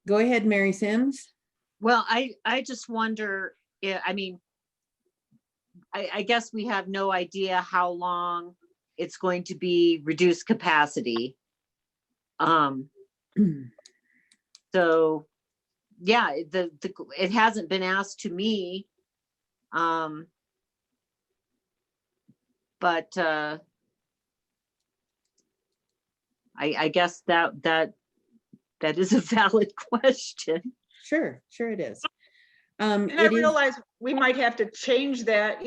Go ahead, Mary Sims.
Well, I just wonder, I mean, I guess we have no idea how long it's going to be reduced capacity. So, yeah, it hasn't been asked to me. But I guess that is a valid question.
Sure, it is.
And I realize we might have to change that,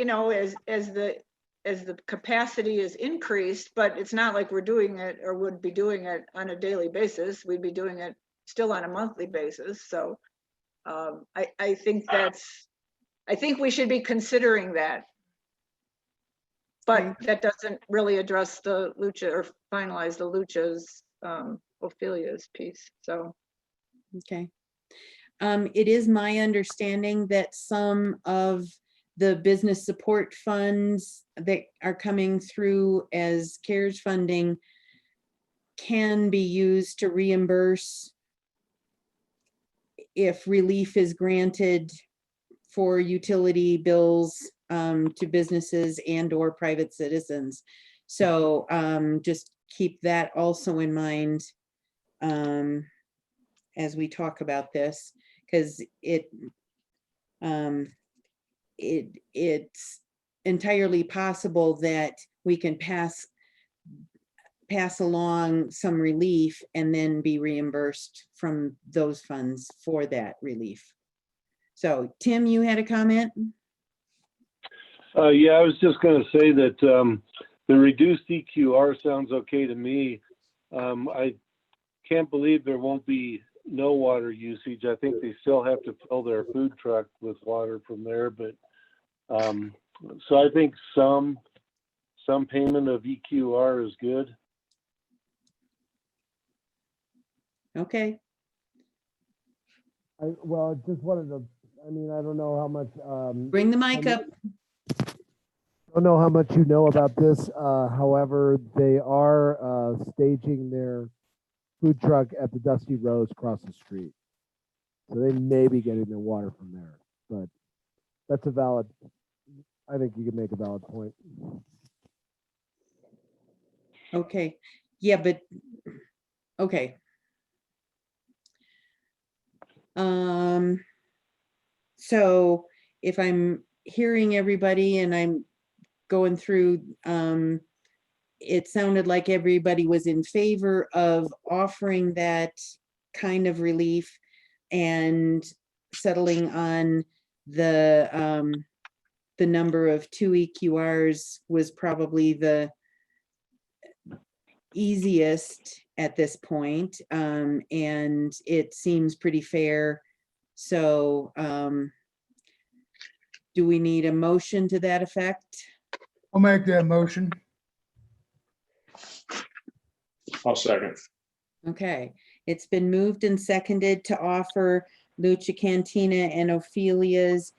as the capacity is increased, but it's not like we're doing it or would be doing it on a daily basis. We'd be doing it still on a monthly basis. So I think we should be considering that. But that doesn't really address the Lucha or finalize the Lucha's Ophelia's piece. So.
Okay. It is my understanding that some of the business support funds that are coming through as CARES funding can be used to reimburse if relief is granted for utility bills to businesses and or private citizens. So just keep that also in mind as we talk about this, because it's entirely possible that we can pass along some relief and then be reimbursed from those funds for that relief. So Tim, you had a comment?
Yeah, I was just going to say that the reduced EQR sounds okay to me. I can't believe there won't be no water usage. I think they still have to fill their food truck with water from there, but so I think some payment of EQR is good.
Okay.
I just wanted to, I mean, I don't know how much.
Bring the mic up.
I don't know how much you know about this. However, they are staging their food truck at the Dusty Rose across the street. So they may be getting their water from there, but that's I think you can make a valid point.
Okay. Yeah, but okay. So if I'm hearing everybody and I'm going through, it sounded like everybody was in favor of offering that kind of relief and settling on the number of 2 EQRs was probably the easiest at this point, and it seems pretty fair. So do we need a motion to that effect?
I'll make that motion.
I'll second.
Okay, it's been moved and seconded to offer Lucha Cantina and Ophelia's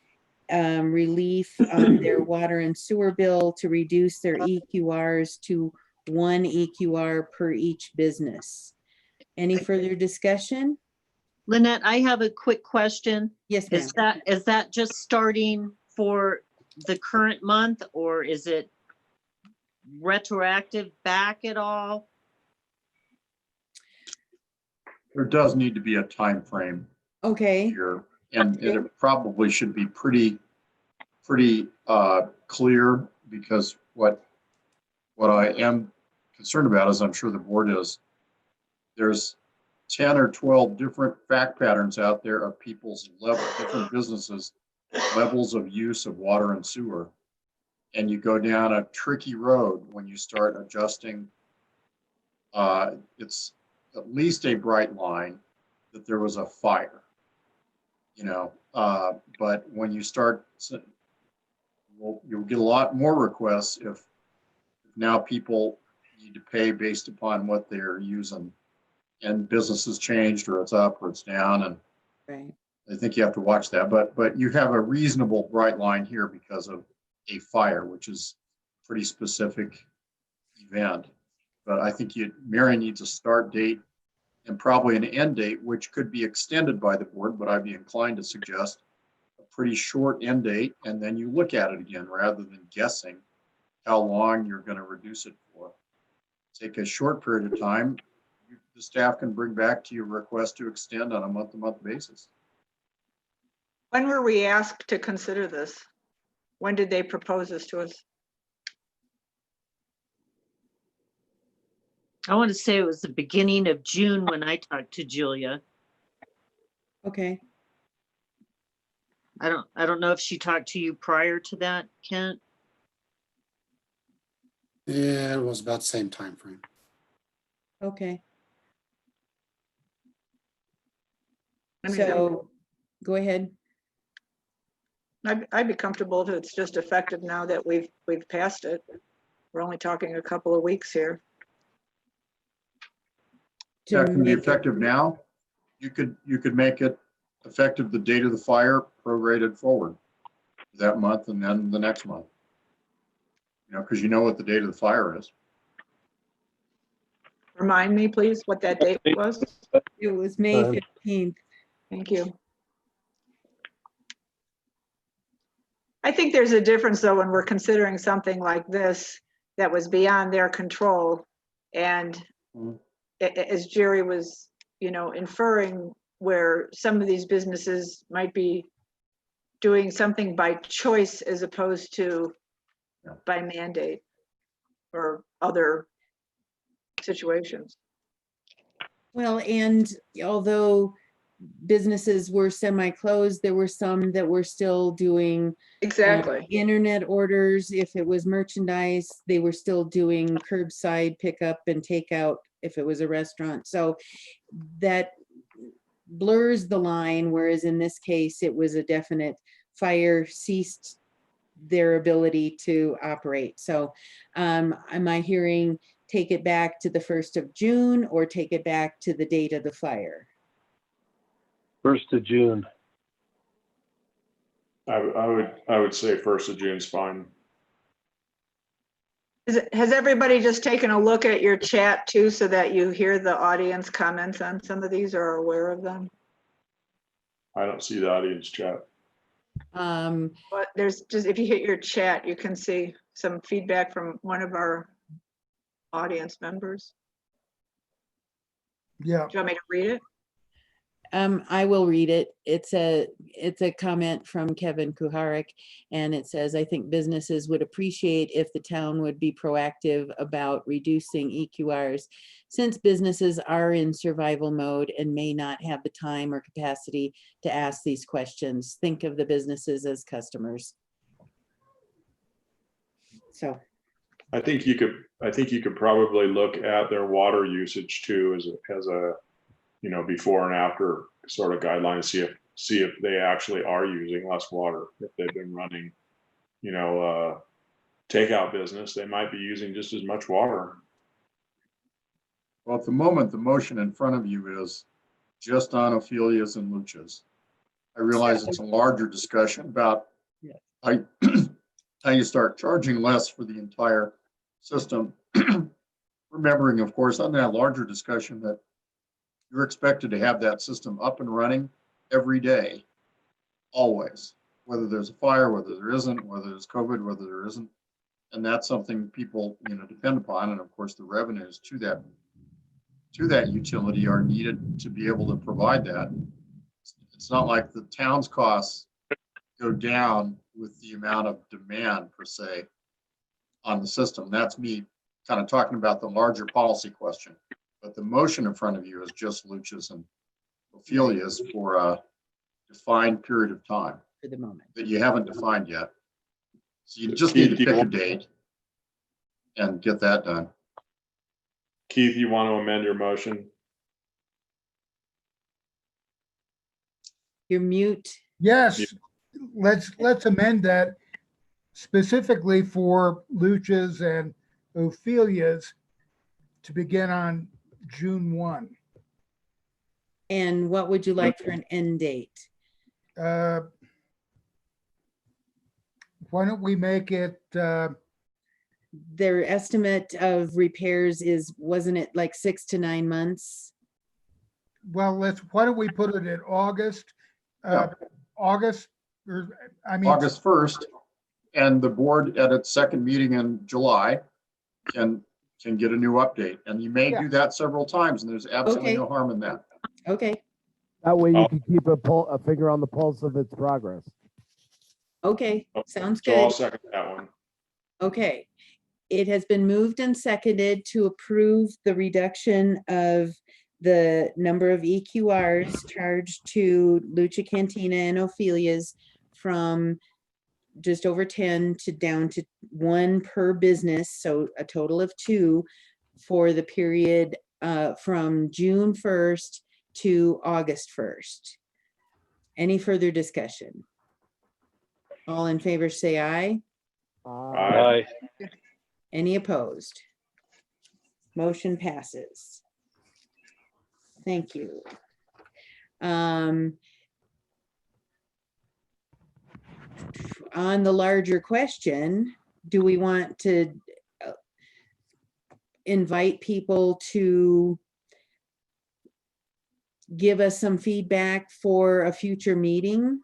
relief on their water and sewer bill to reduce their EQRs to 1 EQR per each business. Any further discussion?
Lynette, I have a quick question.
Yes, ma'am.
Is that just starting for the current month, or is it retroactive back at all?
There does need to be a time frame
Okay.
here, and it probably should be pretty clear, because what I am concerned about, as I'm sure the board is, there's 10 or 12 different fact patterns out there of people's different businesses, levels of use of water and sewer. And you go down a tricky road when you start adjusting. It's at least a bright line that there was a fire, but when you start, you'll get a lot more requests if now people need to pay based upon what they're using, and businesses changed, or it's up or it's down, and
right.
I think you have to watch that. But you have a reasonable bright line here because of a fire, which is a pretty specific event. But I think Mary needs a start date and probably an end date, which could be extended by the board, but I'd be inclined to suggest a pretty short end date, and then you look at it again rather than guessing how long you're going to reduce it for. Take a short period of time. The staff can bring back to you a request to extend on a month-to-month basis.
When were we asked to consider this? When did they propose this to us?
I want to say it was the beginning of June when I talked to Julia.
Okay.
I don't know if she talked to you prior to that, Kent.
Yeah, it was about the same time frame.
Okay.
I mean,
So go ahead.
I'd be comfortable if it's just effective now that we've passed it. We're only talking a couple of weeks here.
That can be effective now. You could make it effective the date of the fire, prorated forward that month and then the next month. Because you know what the date of the fire is.
Remind me, please, what that date was.
It was May 15th.
Thank you. I think there's a difference, though, when we're considering something like this that was beyond their control. And as Jerry was, inferring, where some of these businesses might be doing something by choice as opposed to by mandate or other situations.
Well, and although businesses were semi-closed, there were some that were still doing
exactly
internet orders. If it was merchandise, they were still doing curbside pickup and takeout if it was a restaurant. So that blurs the line, whereas in this case, it was a definite fire ceased their ability to operate. So am I hearing take it back to the 1st of June or take it back to the date of the fire?
1st of June.
I would say 1st of June's fine.
Has everybody just taken a look at your chat too, so that you hear the audience comments on some of these or are aware of them?
I don't see the audience chat.
But there's just, if you hit your chat, you can see some feedback from one of our audience members.
Yeah.
Do you want me to read it?
I will read it. It's a comment from Kevin Kuharik, and it says, I think businesses would appreciate if the town would be proactive about reducing EQRs, since businesses are in survival mode and may not have the time or capacity to ask these questions. Think of the businesses as customers. So
I think you could probably look at their water usage too as a before and after sort of guidelines, see if they actually are using less water. If they've been running, takeout business, they might be using just as much water.
Well, at the moment, the motion in front of you is just on Ophelia's and Lucha's. I realize it's a larger discussion about I, how you start charging less for the entire system. Remembering, of course, on that larger discussion that you're expected to have that system up and running every day, always, whether there's a fire, whether there isn't, whether there's COVID, whether there isn't. And that's something people, depend upon. And of course, the revenues to that utility are needed to be able to provide that. It's not like the town's costs go down with the amount of demand per se on the system. That's me kind of talking about the larger policy question. But the motion in front of you is just Luch's and Ophelia's for a defined period of time
For the moment.
that you haven't defined yet. So you just need to pick a date and get that done.
Keith, you want to amend your motion?
You're mute.
Yes, let's amend that specifically for Lucha's and Ophelia's to begin on June 1.
And what would you like for an end date?
Why don't we make it,
Their estimate of repairs wasn't it like 6 to 9 months?
well, why don't we put it in August? August, or, I mean.
August 1st, and the board at its second meeting in July can get a new update. And you may do that several times, and there's absolutely no harm in that.
Okay.
That way you can keep a finger on the pulse of its progress.
Okay, sounds
So I'll
good.
second that one.
Okay. It has been moved and seconded to approve the reduction of the number of EQRs charged to Lucha Cantina and Ophelia's from just over 10 to down to 1 per business, so a total of 2 for the period from June 1st to August 1st. Any further discussion? All in favor say aye.
Aye.
Any opposed? Motion passes. Thank you. On the larger question, do we want to invite people to give us some feedback for a future meeting?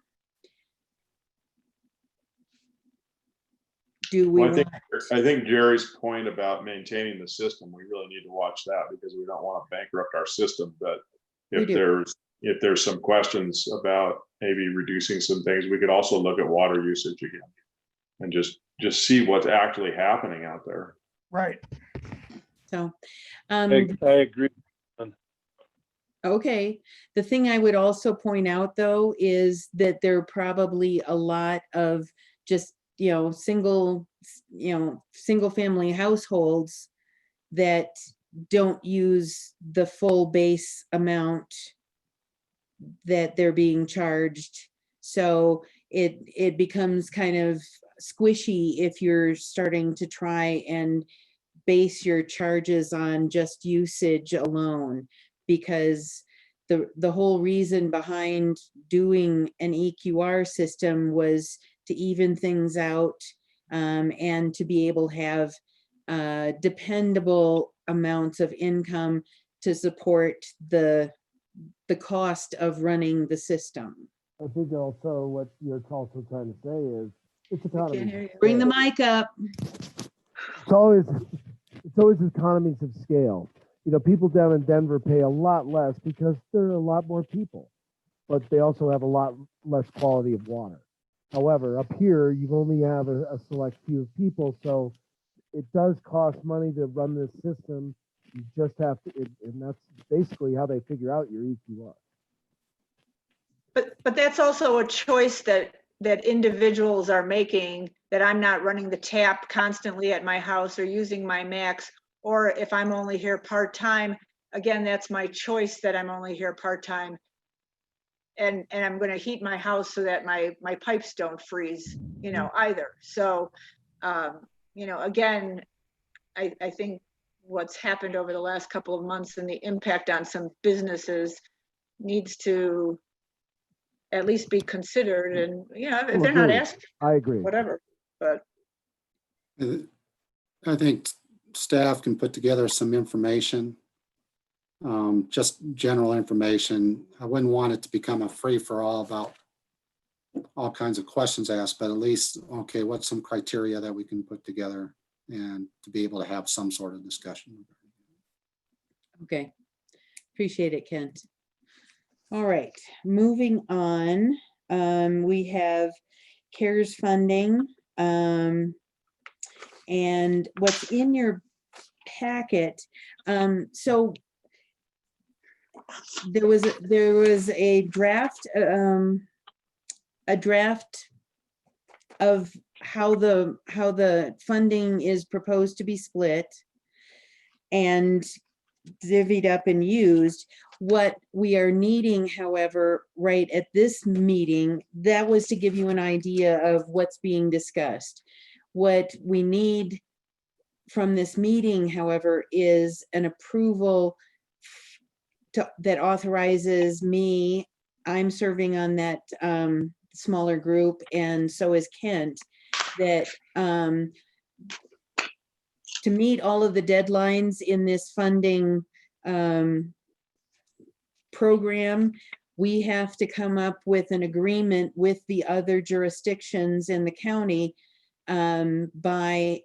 Do we
Well,
want?
I think Jerry's point about maintaining the system, we really need to watch that because we don't want to bankrupt our system. But if there's some questions about maybe reducing some things, we could also look at water usage again and just see what's actually happening out there.
Right.
So,
I agree.
okay. The thing I would also point out though, is that there are probably a lot of just, single family households that don't use the full base amount that they're being charged. So it becomes kind of squishy if you're starting to try and base your charges on just usage alone, because the whole reason behind doing an EQR system was to even things out and to be able to have dependable amounts of income to support the cost of running the system.
I think also what you're also trying to say is it's economy.
Bring the mic up.
It's always economies of scale. People down in Denver pay a lot less because there are a lot more people, but they also have a lot less quality of water. However, up here, you only have a select few of people, so it does cost money to run this system. You just have to, and that's basically how they figure out your EQR.
But that's also a choice that individuals are making, that I'm not running the tap constantly at my house or using my max, or if I'm only here part-time, again, that's my choice that I'm only here part-time. And I'm going to heat my house so that my pipes don't freeze, either. So, again, I think what's happened over the last couple of months and the impact on some businesses needs to at least be considered, and, yeah, if
Well,
they're not
agreed.
asking,
I agree.
whatever, but.
I think staff can put together some information, just general information. I wouldn't want it to become a free-for-all about all kinds of questions asked, but at least, okay, what's some criteria that we can put together and to be able to have some sort of discussion.
Okay, appreciate it, Kent. All right, moving on. We have CARES funding. And what's in your packet. So there was a draft of how the funding is proposed to be split and divvied up and used. What we are needing, however, right at this meeting, that was to give you an idea of what's being discussed. What we need from this meeting, however, is an approval that authorizes me. I'm serving on that smaller group, and so is Kent, that to meet all of the deadlines in this funding program, we have to come up with an agreement with the other jurisdictions in the county by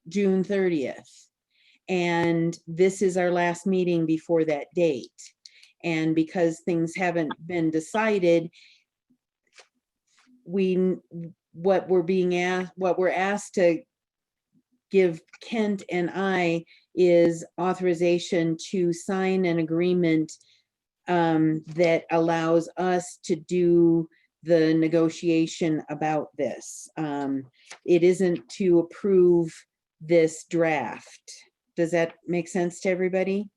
June 30th. And this is our last meeting before that date. And because things haven't been decided, what we're asked to give Kent and I is authorization to sign an agreement that allows us to do the negotiation about this. It isn't to approve this draft. Does that make sense to everybody?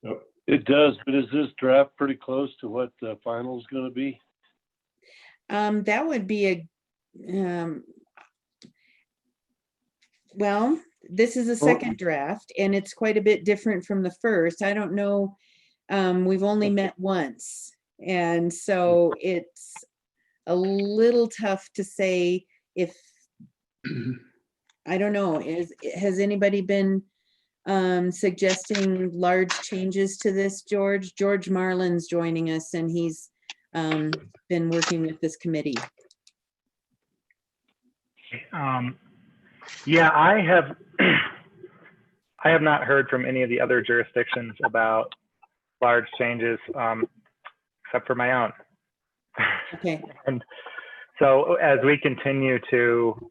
Yep.
It does, but is this draft pretty close to what the final is going to be?
That would be well, this is a second draft, and it's quite a bit different from the first. I don't know. We've only met once, and so it's a little tough to say if, I don't know, has anybody been suggesting large changes to this, George? George Marlin's joining us, and he's been working with this committee.
Yeah, I have not heard from any of the other jurisdictions about large changes, except for my own.
Okay.
And so as we continue to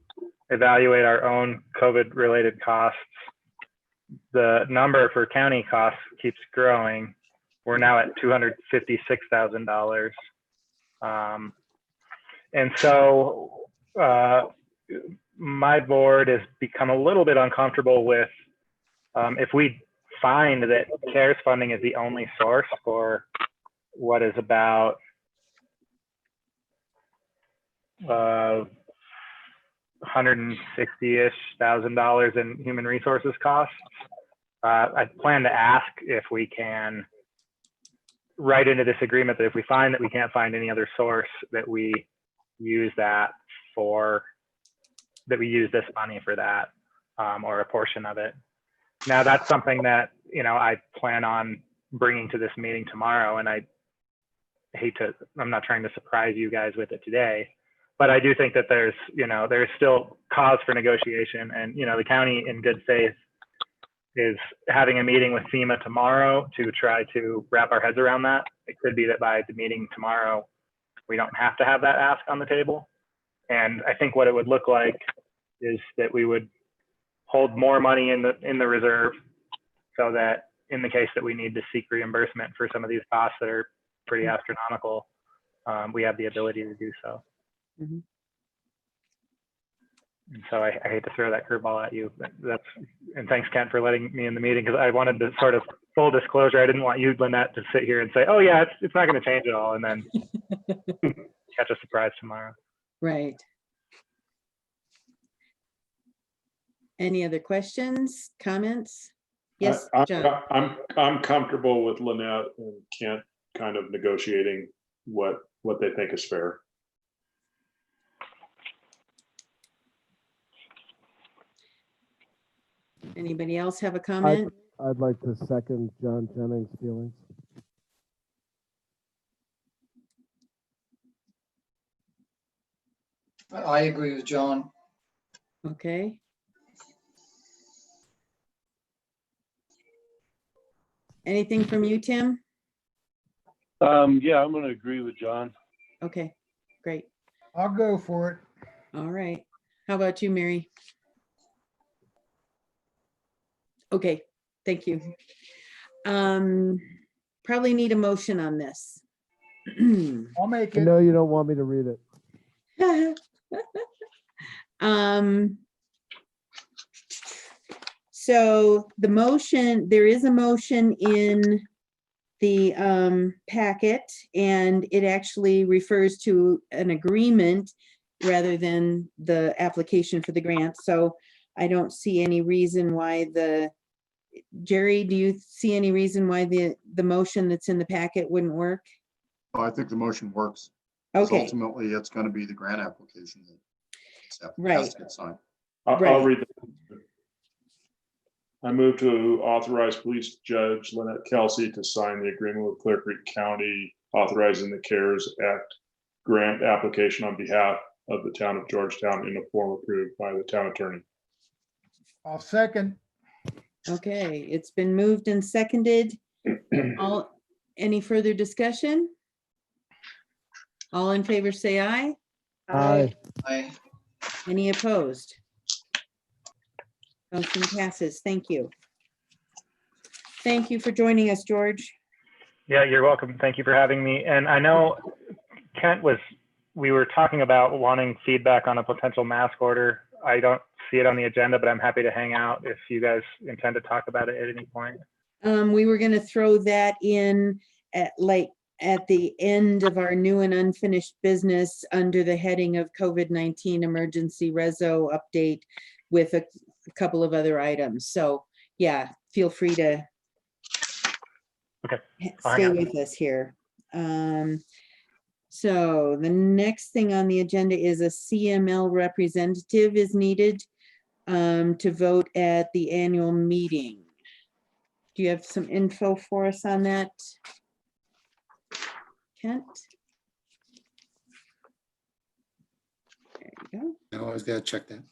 evaluate our own COVID-related costs, the number for county costs keeps growing. We're now at $256,000. And so my board has become a little bit uncomfortable with if we find that CARES funding is the only source for what is about $160-ish thousand in human resources costs. I plan to ask if we can write into this agreement that if we find that we can't find any other source, that we use that for, that we use this money for that, or a portion of it. Now that's something that, you know, I plan on bringing to this meeting tomorrow, and I hate to, I'm not trying to surprise you guys with it today, but I do think that there's, you know, there's still cause for negotiation, and, you know, the county in good faith is having a meeting with FEMA tomorrow to try to wrap our heads around that. It could be that by the meeting tomorrow, we don't have to have that ask on the table. And I think what it would look like is that we would hold more money in the reserve, so that in the case that we need to seek reimbursement for some of these costs that are pretty astronomical, we have the ability to do so.
Mm-hmm.
And so I hate to throw that curveball at you, but and thanks, Kent, for letting me in the meeting, because I wanted to sort of full disclosure. I didn't want you, Lynette, to sit here and say, oh yeah, it's not going to change at all, and then catch a surprise tomorrow.
Right. Any other questions, comments? Yes, John.
I'm comfortable with Lynette and Kent kind of negotiating what what they think is fair.
Anybody else have a comment?
I'd like to second John Jennings' feelings.
I agree with John.
Okay. Anything from you, Tim?
Yeah, I'm gonna agree with John.
Okay, great.
I'll go for it.
All right. How about you, Mary? Okay, thank you. Probably need a motion on this.
I'll make
I
it.
know you don't want me to read it.
So the motion, there is a motion in the packet, and it actually refers to an agreement rather than the application for the grant. So I don't see any reason why Jerry, do you see any reason why the motion that's in the packet wouldn't work?
Oh, I think the motion works. 'Cause
Okay,
ultimately, it's going to be the grant application that
Right.
has to get signed.
I'll
Right.
read the. I move to authorize Police Judge Lynette Kelsey to sign the agreement with Clear Creek County authorizing the CARES Act grant application on behalf of the town of Georgetown in a form approved by the town attorney.
I'll second.
okay, it's been moved and seconded. Any further discussion? All in favor, say aye.
Aye.
I,
Any opposed? Motion passes. Thank you. Thank you for joining us, George.
Yeah, you're welcome. Thank you for having me. And I know we were talking about wanting feedback on a potential mask order. I don't see it on the agenda, but I'm happy to hang out if you guys intend to talk about it at any point.
We were going to throw that in at the end of our new and unfinished business under the heading of COVID-19 emergency reso update with a couple of other items. So yeah, feel free to stay with us here. So the next thing on the agenda is a CML representative is needed to vote at the annual meeting. Do you have some info for us on that, Kent? There you go.
I always gotta check that.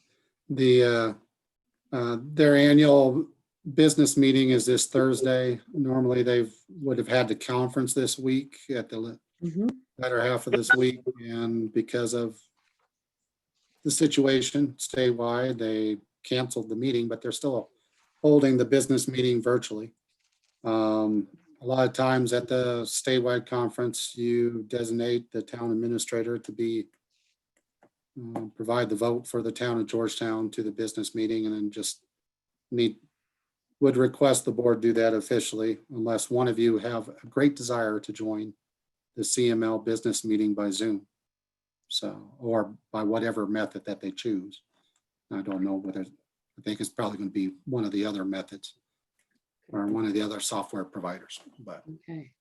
Their annual business meeting is this Thursday. Normally they would have had the conference this week at the latter half of this week. And because of the situation statewide, they canceled the meeting, but they're still holding the business meeting virtually. A lot of times at the statewide conference, you designate the town administrator to be provide the vote for the town of Georgetown to the business meeting, and then just would request the board do that officially unless one of you have a great desire to join the CML business meeting by Zoom. So, or by whatever method that they choose. I don't know whether, I think it's probably going to be one of the other methods or one of the other software providers, but.
Okay.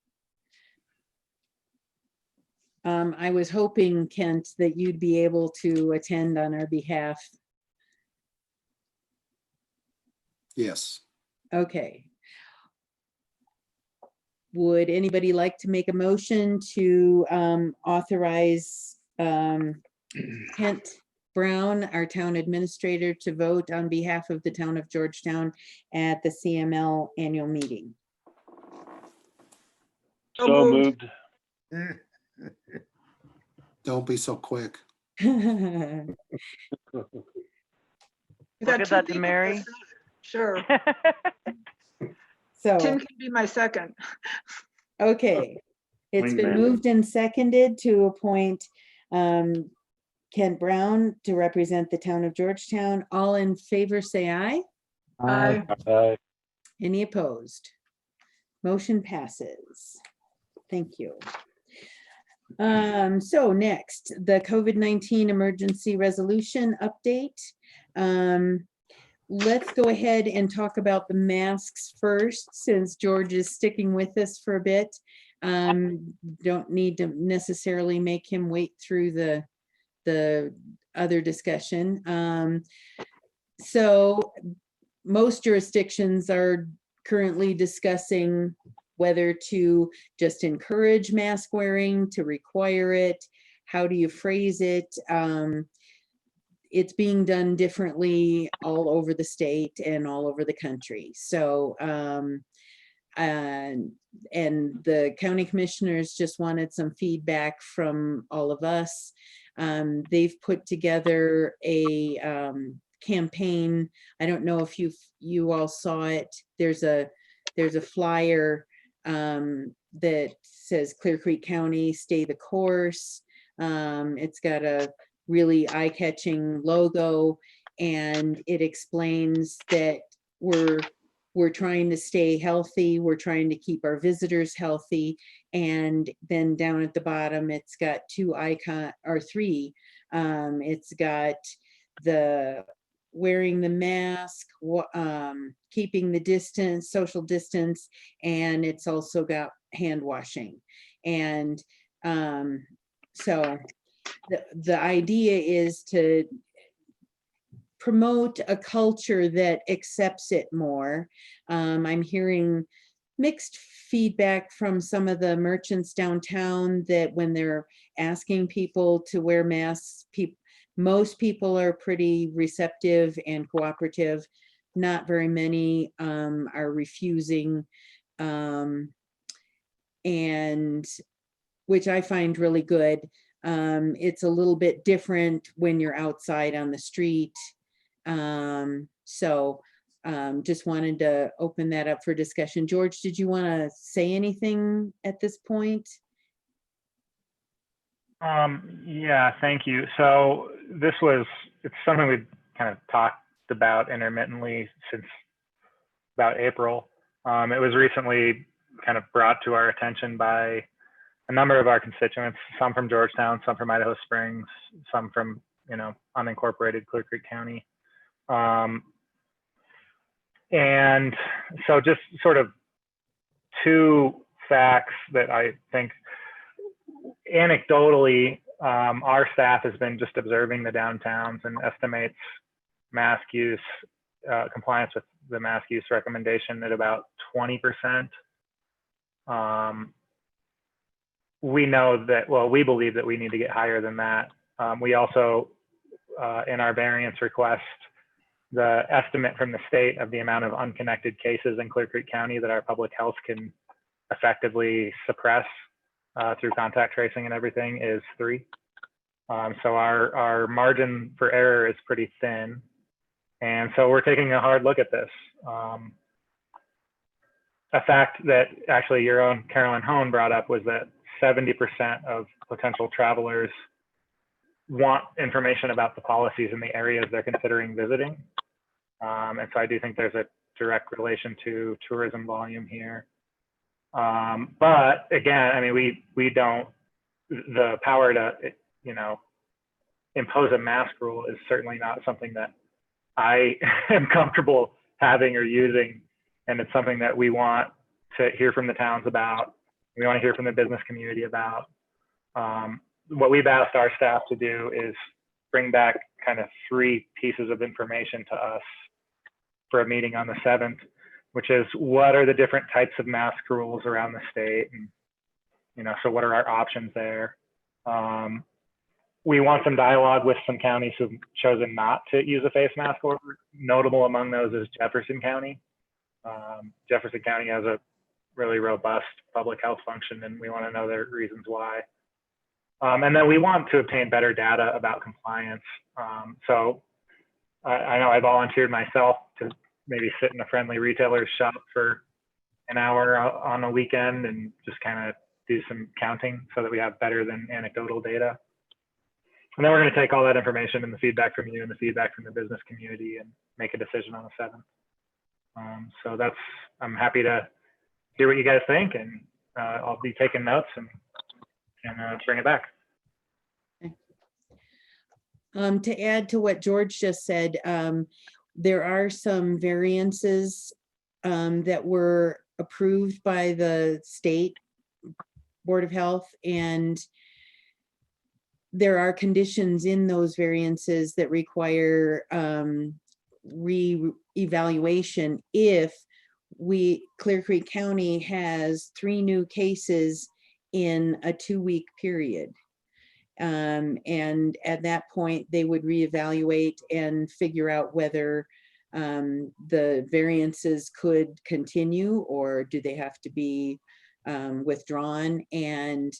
I was hoping, Kent, that you'd be able to attend on our behalf.
Yes.
Okay. Would anybody like to make a motion to authorize Kent Brown, our town administrator, to vote on behalf of the town of Georgetown at the CML annual meeting?
So moved.
Don't be so quick.
You got
Give
two
that to
people
Mary.
that- Sure.
So,
Tim can be my second.
okay, it's been
Wingman.
moved and seconded to appoint Kent Brown to represent the town of Georgetown. All in favor, say aye.
Aye.
Aye.
Any opposed? Motion passes. Thank you. So next, the COVID-19 emergency resolution update. Let's go ahead and talk about the masks first, since George is sticking with us for a bit. Don't need to necessarily make him wait through the other discussion. So most jurisdictions are currently discussing whether to just encourage mask wearing, to require it. How do you phrase it? It's being done differently all over the state and all over the country. So, and the county commissioners just wanted some feedback from all of us. They've put together a campaign. I don't know if you all saw it. There's a flyer that says Clear Creek County, stay the course. It's got a really eye-catching logo, and it explains that we're trying to stay healthy, we're trying to keep our visitors healthy, and then down at the bottom it's got three. It's got the wearing the mask, keeping the distance, social distance, and it's also got hand washing. And so the idea is to promote a culture that accepts it more. I'm hearing mixed feedback from some of the merchants downtown that when they're asking people to wear masks, most people are pretty receptive and cooperative. Not very many are refusing, and which I find really good. It's a little bit different when you're outside on the street. Just wanted to open that up for discussion. George, did you want to say anything at this point?
Yeah, thank you. So it's something we've kind of talked about intermittently since about April. It was recently kind of brought to our attention by a number of our constituents, some from Georgetown, some from Idaho Springs, some from, unincorporated Clear Creek County. And so just sort of two facts that I think anecdotally, our staff has been just observing the downtowns and estimates mask use, compliance with the mask use recommendation at about 20%. We know that, we believe that we need to get higher than that. We also, in our variance request, the estimate from the state of the amount of unconnected cases in Clear Creek County that our public health can effectively suppress through contact tracing and everything is 3. So our margin for error is pretty thin. And so we're taking a hard look at this. A fact that actually your own Carolyn Hone brought up was that 70% of potential travelers want information about the policies in the areas they're considering visiting. And so I do think there's a direct relation to tourism volume here. But again, I mean, we don't, the power to, impose a mask rule is certainly not something that I am comfortable having or using. And it's something that we want to hear from the towns about. We want to hear from the business community about. What we've asked our staff to do is bring back kind of 3 pieces of information to us for a meeting on the 7th, which is what are the different types of mask rules around the state? And, so what are our options there? We want some dialogue with some counties who've chosen not to use a face mask order. Notable among those is Jefferson County. Jefferson County has a really robust public health function, and we want to know their reasons why. And then we want to obtain better data about compliance. So I know I volunteered myself to maybe sit in a friendly retailer's shop for an hour on a weekend and just kind of do some counting so that we have better than anecdotal data. And then we're going to take all that information and the feedback from you and the feedback from the business community and make a decision on the 7th. So I'm happy to hear what you guys think, and I'll be taking notes and bring it back.
To add to what George just said, there are some variances that were approved by the state Board of Health, and there are conditions in those variances that require re-evaluation if Clear Creek County has 3 new cases in a 2-week period. And at that point, they would reevaluate and figure out whether the variances could continue or do they have to be withdrawn. And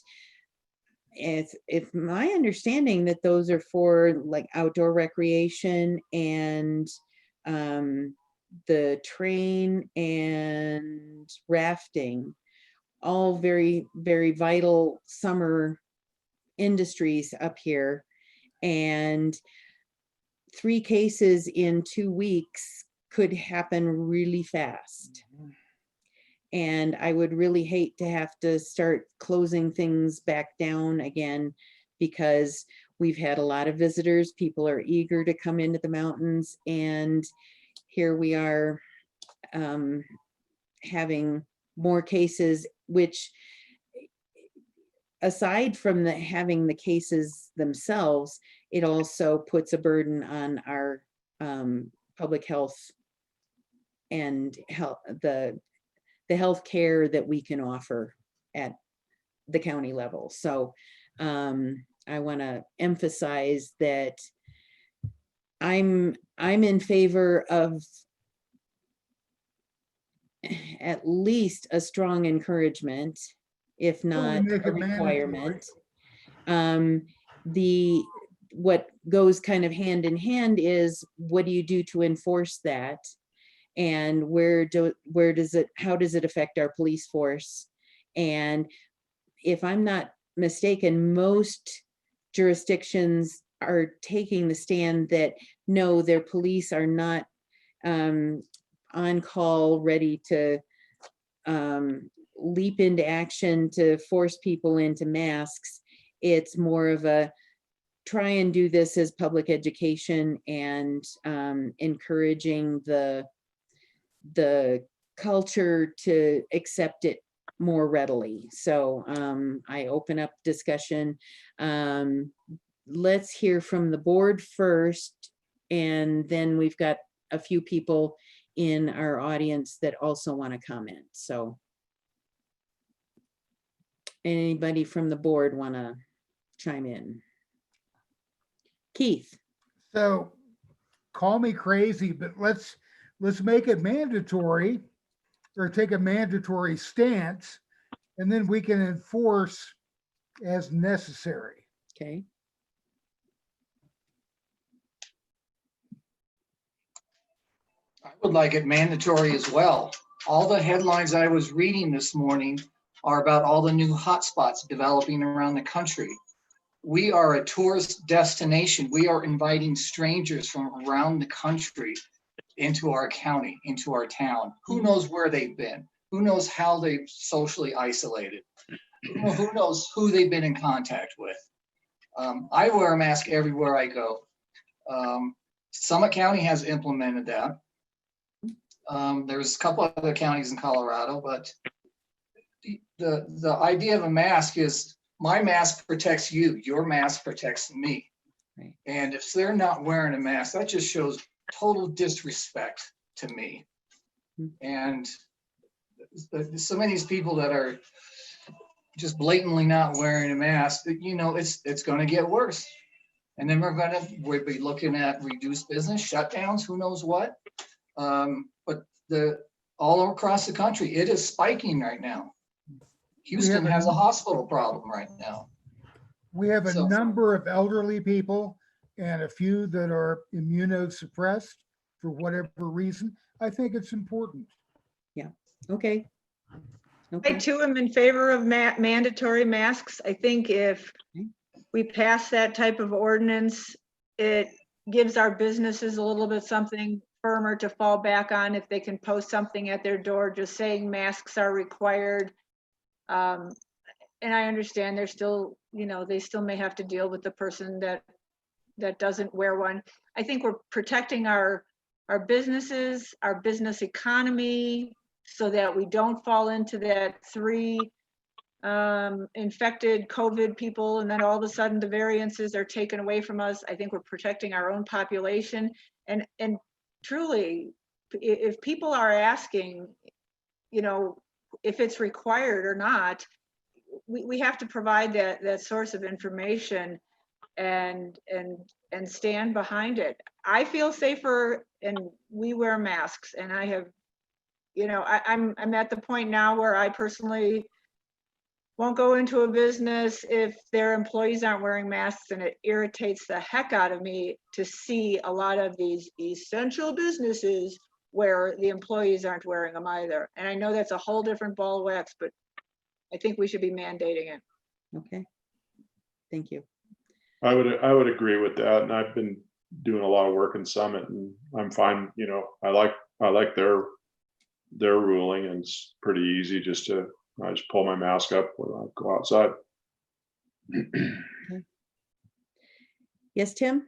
if my understanding that those are for like outdoor recreation and the train and rafting, all very, very vital summer industries up here, and 3 cases in 2 weeks could happen really fast. And I would really hate to have to start closing things back down again, because we've had a lot of visitors. People are eager to come into the mountains, and here we are having more cases, which aside from having the cases themselves, it also puts a burden on our public health and the health care that we can offer at the county level. So I want to emphasize that I'm in favor of at least a strong encouragement, if not a requirement. What goes kind of hand in hand is, what do you do to enforce that? And how does it affect our police force? And if I'm not mistaken, most jurisdictions are taking the stand that no, their police are not on call, ready to leap into action to force people into masks. It's more of a try and do this as public education and encouraging the culture to accept it more readily. So I open up discussion. Let's hear from the board first, and then we've got a few people in our audience that also want to comment. So anybody from the board want to chime in? Keith.
So call me crazy, but let's make it mandatory, or take a mandatory stance, and then we can enforce as necessary.
Okay.
I would like it mandatory as well. All the headlines I was reading this morning are about all the new hotspots developing around the country. We are a tourist destination. We are inviting strangers from around the country into our county, into our town. Who knows where they've been? Who knows how they've socially isolated? Who knows who they've been in contact with? I wear a mask everywhere I go. Summit County has implemented that. There's a couple other counties in Colorado, but the idea of a mask is, my mask protects you, your mask protects me.
Right.
And if they're not wearing a mask, that just shows total disrespect to me. And so many of these people that are just blatantly not wearing a mask, you know, it's going to get worse. And then we'll be looking at reduced business, shutdowns, who knows what. But all across the country, it is spiking right now. Houston has a hospital problem right now.
We have a number of elderly people and a few that are immunosuppressed for whatever reason. I think it's important.
Yeah. Okay.
I too am in favor of mandatory masks. I think if we pass that type of ordinance, it gives our businesses a little bit something firmer to fall back on if they can post something at their door just saying masks are required. And I understand they're still, you know, they still may have to deal with the person that doesn't wear one. I think we're protecting our businesses, our business economy, so that we don't fall into that 3 infected COVID people, and then all of a sudden the variances are taken away from us. I think we're protecting our own population. And truly, if people are asking, you know, if it's required or not, we have to provide that source of information and stand behind it. I feel safer and we wear masks, and I have, you know, I'm at the point now where I personally won't go into a business if their employees aren't wearing masks, and it irritates the heck out of me to see a lot of these essential businesses where the employees aren't wearing them either. And I know that's a whole different ball of wax, but I think we should be mandating it.
Okay. Thank you.
I would agree with that. And I've been doing a lot of work in Summit, and I'm fine. You know, I like their ruling, and it's pretty easy I just pull my mask up when I go outside.
Okay. Yes, Tim?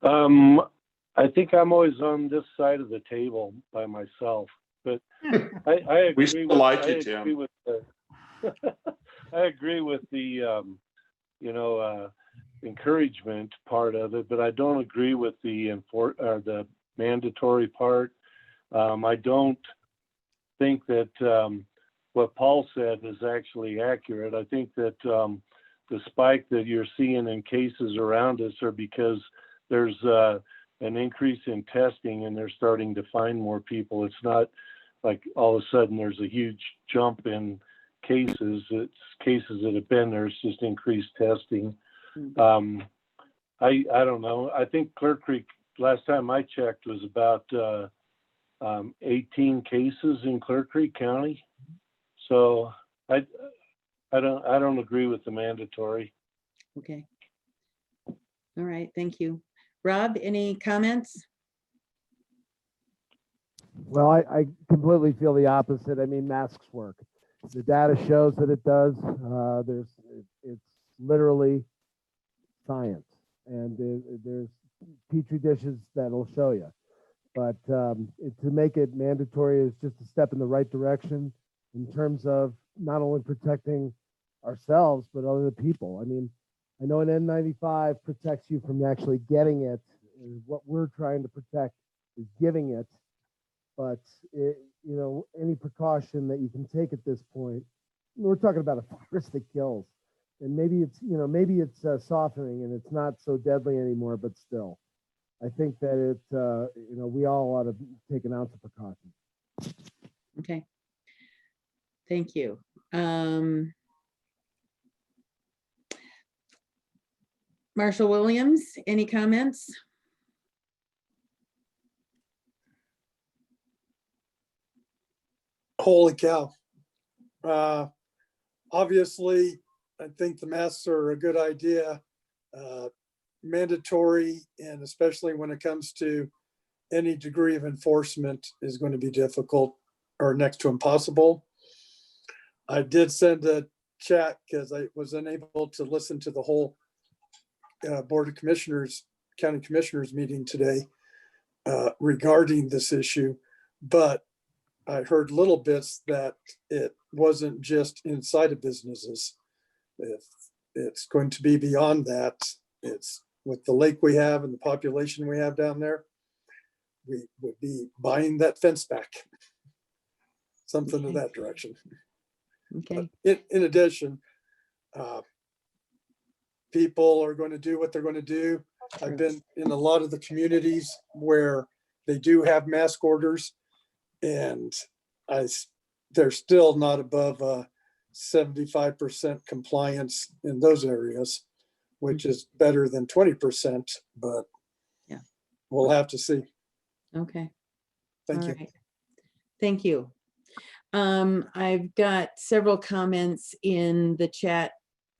I think I'm always on this side of the table by myself, but I agree.
We still like you, Tim.
I agree with the, encouragement part of it, but I don't agree with the mandatory part. I don't think that what Paul said is actually accurate. I think that the spike that you're seeing in cases around us are because there's an increase in testing and they're starting to find more people. It's not like all of a sudden there's a huge jump in cases. It's cases that have been there. It's just increased testing. I don't know. I think Clear Creek, last time I checked, was about 18 cases in Clear Creek County. So I don't agree with the mandatory.
Okay. All right. Thank you. Rob, any comments?
Well, I completely feel the opposite. I mean, masks work. The data shows that it does. It's literally science, and there's petri dishes that'll show you. But to make it mandatory is just a step in the right direction in terms of not only protecting ourselves, but other people. I mean, I know an N95 protects you from actually getting it. What we're trying to protect is giving it. But, any precaution that you can take at this point, we're talking about a virus that kills. And maybe it's softening and it's not so deadly anymore, but still. I think that we all ought to take an ounce of precaution.
Okay. Thank you. Marshall Williams, any comments?
Holy cow. Obviously, I think the masks are a good idea. Mandatory, and especially when it comes to any degree of enforcement, is going to be difficult or next to impossible. I did send a chat because I was unable to listen to the whole Board of Commissioners, County Commissioners meeting today regarding this issue, but I heard little bits that it wasn't just inside of businesses. If it's going to be beyond that, it's with the lake we have and the population we have down there, we would be buying that fence back. Something in that direction.
Okay.
In addition, people are going to do what they're going to do. I've been in a lot of the communities where they do have mask orders, and they're still not above 75% compliance in those areas, which is better than 20%, but
yeah,
we'll have to see.
Okay.
Thank
All
you.
right. Thank you. I've got several comments in the chat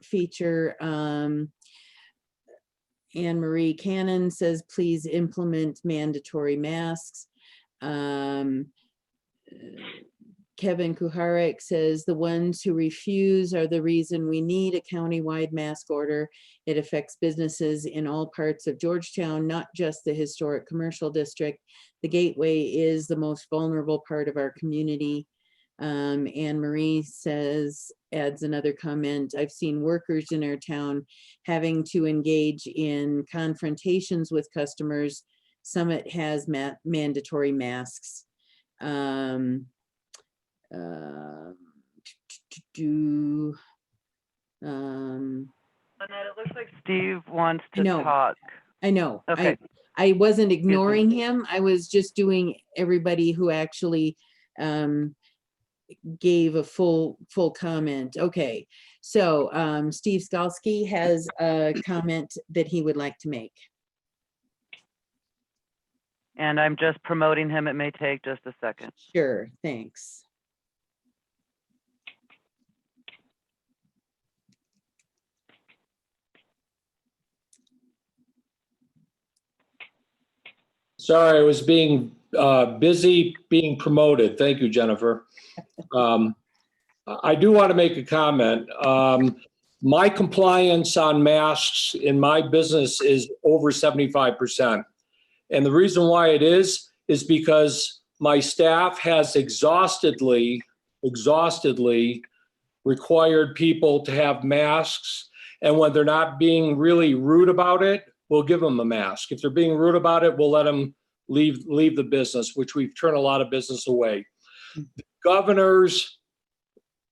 feature. Anne Marie Cannon says, please implement mandatory masks. Kevin Kuharek says, the ones who refuse are the reason we need a countywide mask order. It affects businesses in all parts of Georgetown, not just the historic commercial district. The Gateway is the most vulnerable part of our community. Anne Marie adds another comment. I've seen workers in our town having to engage in confrontations with customers. Summit has mandatory masks. Um,
Lynette, it looks like Steve wants
I
to
know.
talk.
I know.
Okay.
I wasn't
me.
ignoring him. I was just doing everybody who actually gave a full comment. Okay. So Steve Skalsky has a comment that he would like to make.
And I'm just promoting him. It may take just a second.
Sure, thanks.
Sorry, I was being busy being promoted. Thank you, Jennifer. I do want to make a comment. My compliance on masks in my business is over 75%. And the reason why it is because my staff has exhaustedly required people to have masks. And when they're not being really rude about it, we'll give them a mask. If they're being rude about it, we'll let them leave the business, which we've turned a lot of business away. The governor's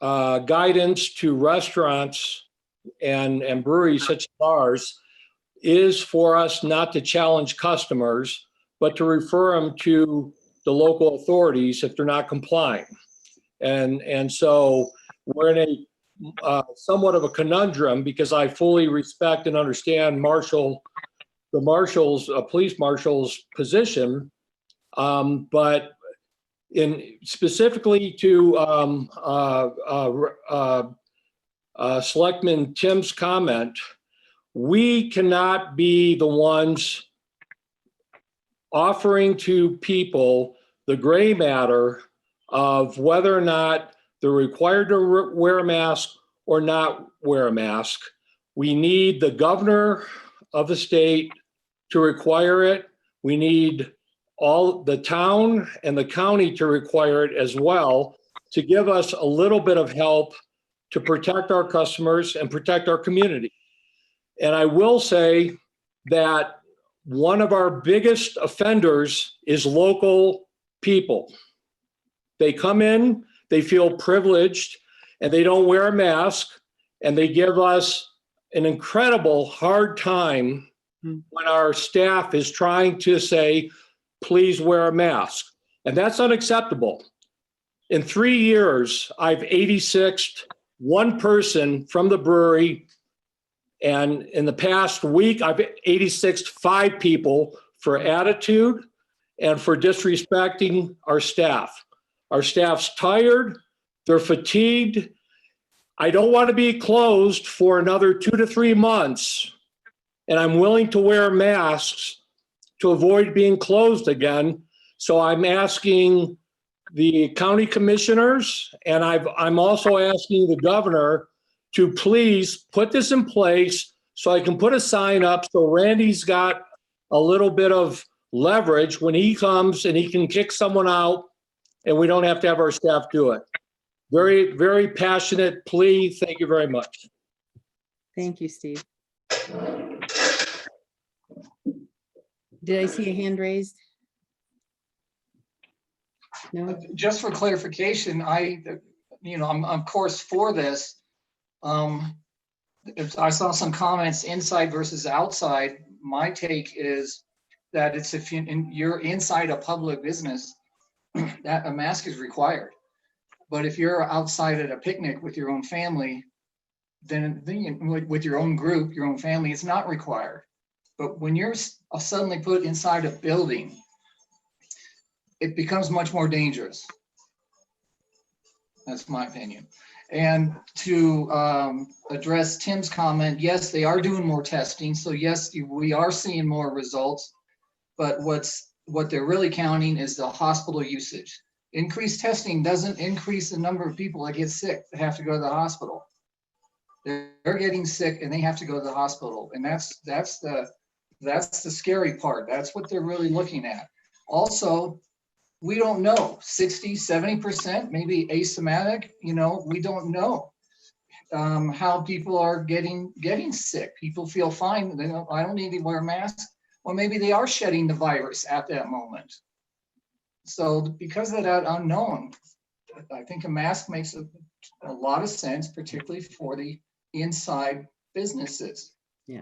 guidance to restaurants and breweries such as ours is for us not to challenge customers, but to refer them to the local authorities if they're not complying. And so we're in a somewhat of a conundrum because I fully respect and understand police marshal's position, but in specifically to Selectman Tim's comment, we cannot be the ones offering to people the gray matter of whether or not they're required to wear a mask or not wear a mask. We need the governor of the state to require it. We need all the town and the county to require it as well to give us a little bit of help to protect our customers and protect our community. And I will say that one of our biggest offenders is local people. They come in, they feel privileged, and they don't wear a mask, and they give us an incredible hard time when our staff is trying to say, please wear a mask. And that's unacceptable. In 3 years, I've 86'd one person from the brewery. And in the past week, I've 86'd 5 people for attitude and for disrespecting our staff. Our staff's tired, they're fatigued. I don't want to be closed for another 2 to 3 months. And I'm willing to wear masks to avoid being closed again. So I'm asking the county commissioners, and I'm also asking the governor to please put this in place so I can put a sign up so Randy's got a little bit of leverage when he comes and he can kick someone out and we don't have to have our staff do it. Very, very passionate plea. Thank you very much.
Thank you, Steve. Did I see a hand raised? No.
Just for clarification, I'm of course for this. If I saw some comments inside versus outside, my take is that it's if you're inside a public business, that a mask is required. But if you're outside at a picnic with your own family, then with your own group, your own family, it's not required. But when you're suddenly put inside a building, it becomes much more dangerous. That's my opinion. And to address Tim's comment, yes, they are doing more testing. So yes, we are seeing more results. But what they're really counting is the hospital usage. Increased testing doesn't increase the number of people that get sick that have to go to the hospital. They're getting sick and they have to go to the hospital. And that's the scary part. That's what they're really looking at. Also, We don't know, 60, 70%, maybe asymptomatic, we don't know how people are getting sick. People feel fine. They don't, I don't need to wear a mask. Or maybe they are shedding the virus at that moment. So because of that unknown, I think a mask makes a lot of sense, particularly for the inside businesses,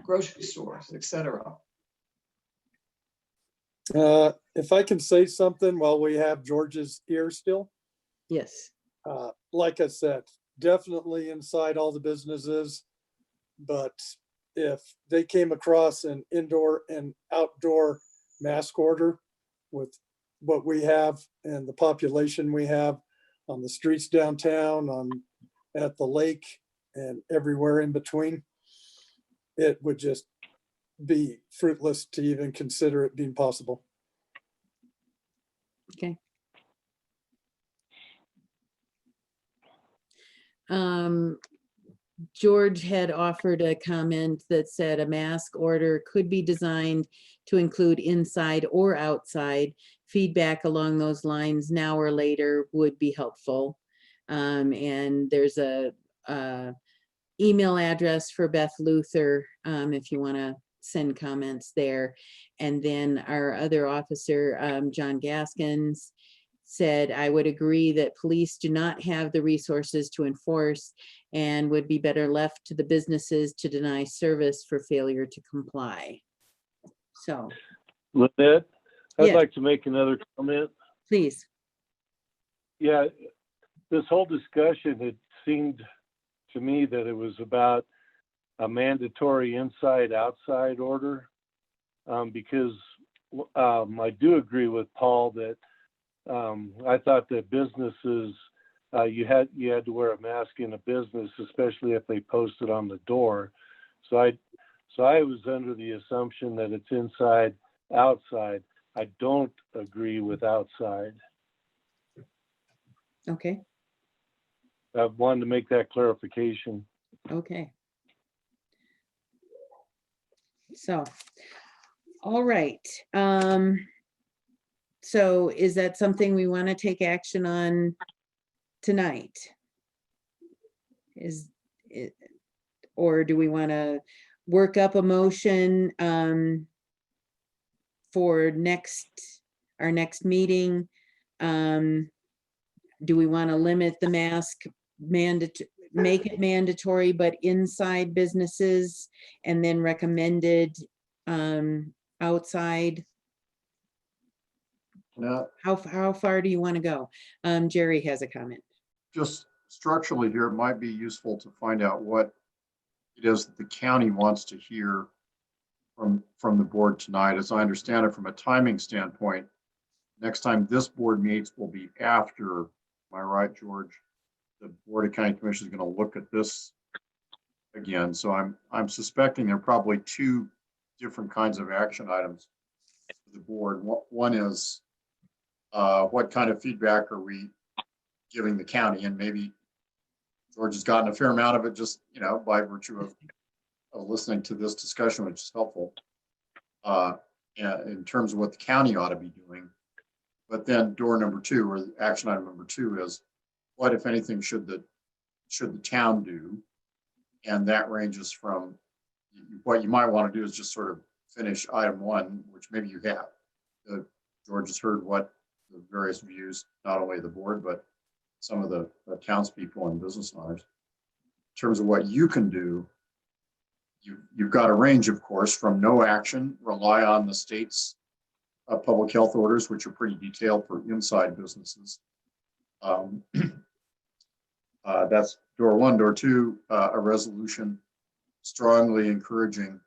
grocery stores, etc.
If I can say something while we have George's ear still.
Yes.
Like I said, definitely inside all the businesses, but if they came across an indoor and outdoor mask order with what we have and the population we have on the streets downtown, at the lake and everywhere in between, it would just be fruitless to even consider it being possible.
Okay. George had offered a comment that said a mask order could be designed to include inside or outside. Feedback along those lines now or later would be helpful. And there's a email address for Beth Luther if you want to send comments there. And then our other officer, John Gaskins, said, I would agree that police do not have the resources to enforce and would be better left to the businesses to deny service for failure to comply. So.
Lynette, I'd
Yes.
like to make another comment.
Please.
Yeah, this whole discussion, it seemed to me that it was about a mandatory inside-outside order, because I do agree with Paul that I thought that businesses, you had to wear a mask in a business, especially if they posted on the door. So I was under the assumption that it's inside, outside. I don't agree with outside.
Okay.
I wanted to make that clarification.
Okay. So, all right. So is that something we want to take action on tonight? Is it, or do we want to work up a motion for our next meeting? Do we want to limit the mask make it mandatory, but inside businesses, and then recommended outside?
Now,
How far do you want to go? Jerry has a comment.
just structurally here, it might be useful to find out what it is that the county wants to hear from the board tonight. As I understand it, from a timing standpoint, next time this board meets will be after, am I right, George? The Board of County Commissioners is going to look at this again. So I'm suspecting there are probably two different kinds of action items for the board. One is what kind of feedback are we giving the county? And maybe George has gotten a fair amount of it just, by virtue of listening to this discussion, which is helpful in terms of what the county ought to be doing. But then door number two, or action item number two, is what, if anything, should the town do? And that ranges from what you might want to do is just sort of finish item one, which maybe you have. George has heard what the various views, not only the board, but some of the townspeople and business owners. In terms of what you can do, you've got a range, of course, from no action, rely on the state's public health orders, which are pretty detailed for inside businesses. That's door one. Door two, a resolution strongly encouraging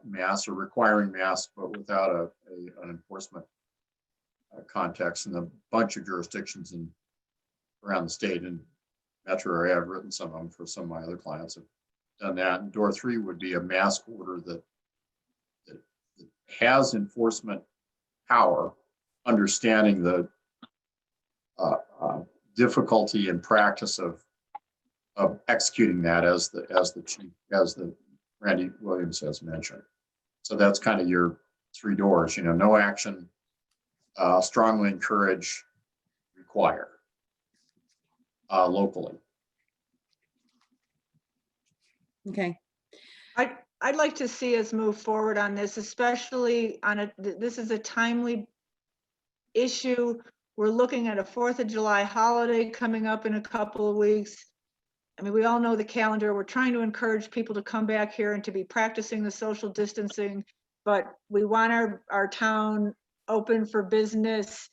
masks or requiring masks, but without an enforcement context in a bunch of jurisdictions around the state. And metro area, I've written some of them for some of my other clients have done that. And door three would be a mask order that has enforcement power, understanding the difficulty and practice of executing that, as the Randy Williams has mentioned. So that's kind of your three doors, no action, strongly encourage, require locally.
Okay.
I'd like to see us move forward on this, especially on this is a timely issue. We're looking at a 4th of July holiday coming up in a couple of weeks. I mean, we all know the calendar. We're trying to encourage people to come back here and to be practicing the social distancing, but we want our town open for business.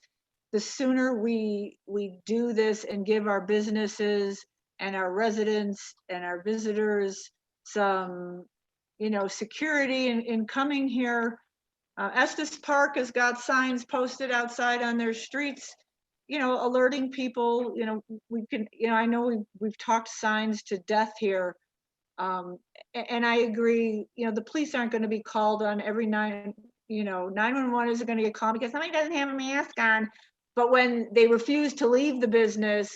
The sooner we do this and give our businesses and our residents and our visitors some, security in coming here. Estes Park has got signs posted outside on their streets, alerting people, we can, I know we've talked signs to death here. And I agree, the police aren't going to be called on every 911 isn't going to get called because somebody doesn't have a mask on. But when they refuse to leave the business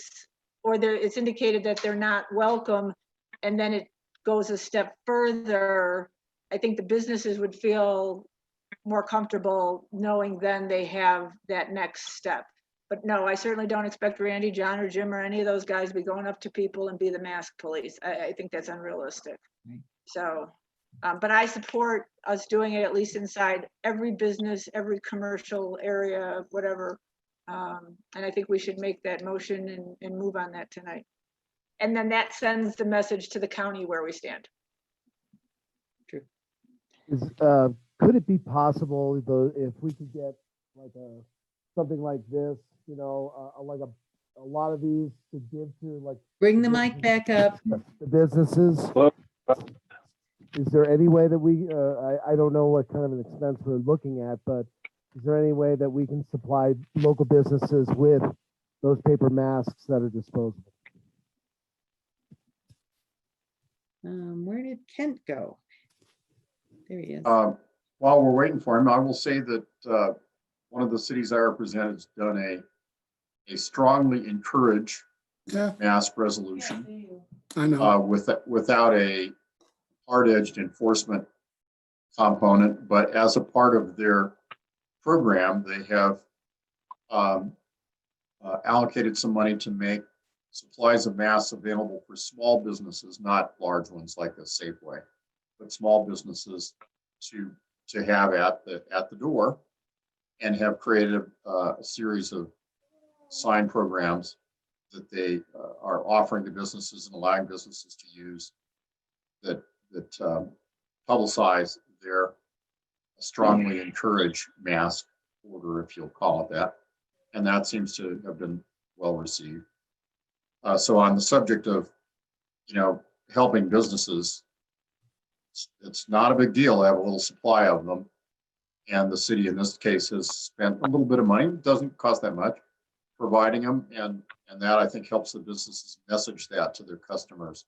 or it's indicated that they're not welcome, and then it goes a step further, I think the businesses would feel more comfortable knowing then they have that next step. But no, I certainly don't expect Randy, John, or Jim, or any of those guys to be going up to people and be the mask police. I think that's unrealistic. So, but I support us doing it at least inside every business, every commercial area, whatever. And I think we should make that motion and move on that tonight. And then that sends the message to the county where we stand.
Could it be possible though, if we could get like something like this, like a lot of these to give to like.
Bring the mic back up.
The businesses. Is there any way that we, I don't know what kind of an expense we're looking at, but is there any way that we can supply local businesses with those paper masks that are disposable?
Where did Kent go? There he is.
While we're waiting for him, I will say that one of the cities I represent has done a strongly encourage mask resolution.
I know.
Without a hard-edged enforcement component, but as a part of their program, they have allocated some money to make supplies of masks available for small businesses, not large ones like a Safeway, but small businesses to have at the door, and have created a series of sign programs that they are offering to businesses and allowing businesses to use that publicize their strongly encourage mask order, if you'll call it that. And that seems to have been well received. So on the subject of, helping businesses, it's not a big deal to have a little supply of them. And the city in this case has spent a little bit of money, it doesn't cost that much, providing them. And that I think helps the businesses message that to their customers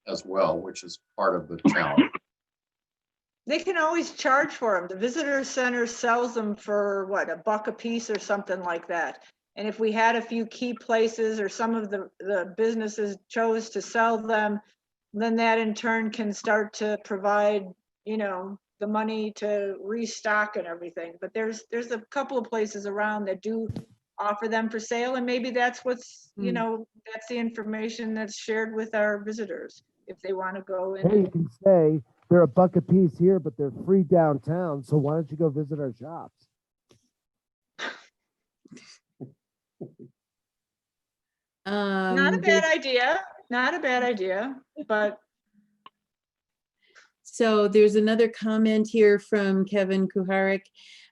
as well, which is part of the challenge.
They can always charge for them. The visitor center sells them for what, $1 a piece or something like that. And if we had a few key places or some of the businesses chose to sell them, then that in turn can start to provide, the money to restock and everything. But there's a couple of places around that do offer them for sale. And maybe that's what's, that's the information that's shared with our visitors if they want to go in.
Hey, you can say they're $1 a piece here, but they're free downtown. So why don't you go visit our shops?
Not a bad idea. Not a bad idea, but.
So there's another comment here from Kevin Kuharik.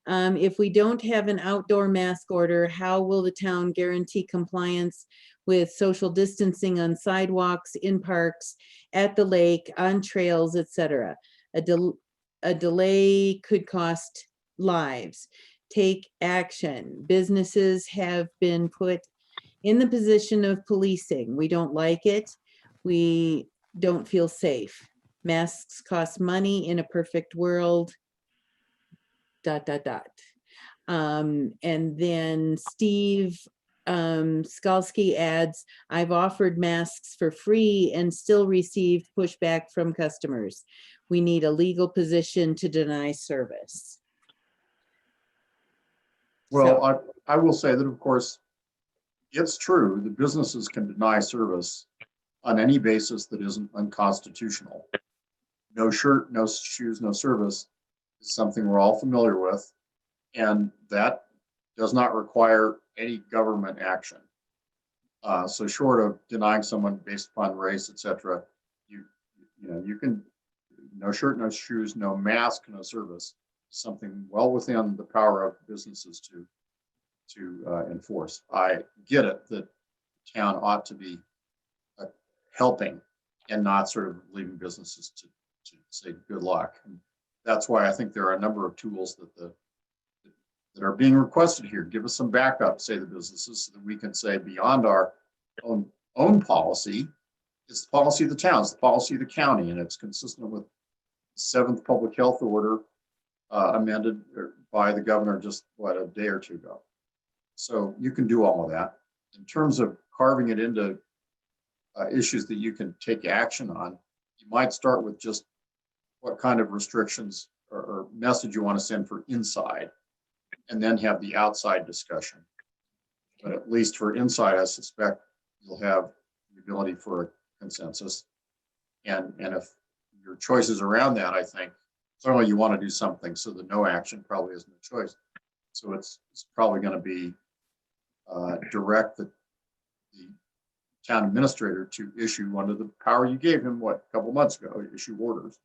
If we don't have an outdoor mask order, how will the town guarantee compliance with social distancing on sidewalks, in parks, at the lake, on trails, etc.? A delay could cost lives. Take action. Businesses have been put in the position of policing. We don't like it. We don't feel safe. Masks cost money in a perfect world, ... And then Steve Skalski adds, I've offered masks for free and still received pushback from customers. We need a legal position to deny service.
Well, I will say that, of course, it's true that businesses can deny service on any basis that isn't unconstitutional. No shirt, no shoes, no service is something we're all familiar with, and that does not require any government action. So short of denying someone based upon race, etc., you can, no shirt, no shoes, no mask, no service, something well within the power of businesses to enforce. I get it that town ought to be helping and not sort of leaving businesses to say good luck. And that's why I think there are a number of tools that are being requested here. Give us some backup, say the businesses, so that we can say beyond our own policy, it's the policy of the town, it's the policy of the county, and it's consistent with the 7th public health order amended by the governor just a day or two ago. So you can do all of that. In terms of carving it into issues that you can take action on, you might start with just what kind of restrictions or message you want to send for inside, and then have the outside discussion. But at least for inside, I suspect you'll have the ability for a consensus. And if your choices around that, I think, certainly you want to do something so that no action probably isn't a choice. So it's probably going to be direct the town administrator to issue under the power you gave him, a couple months ago, issue orders.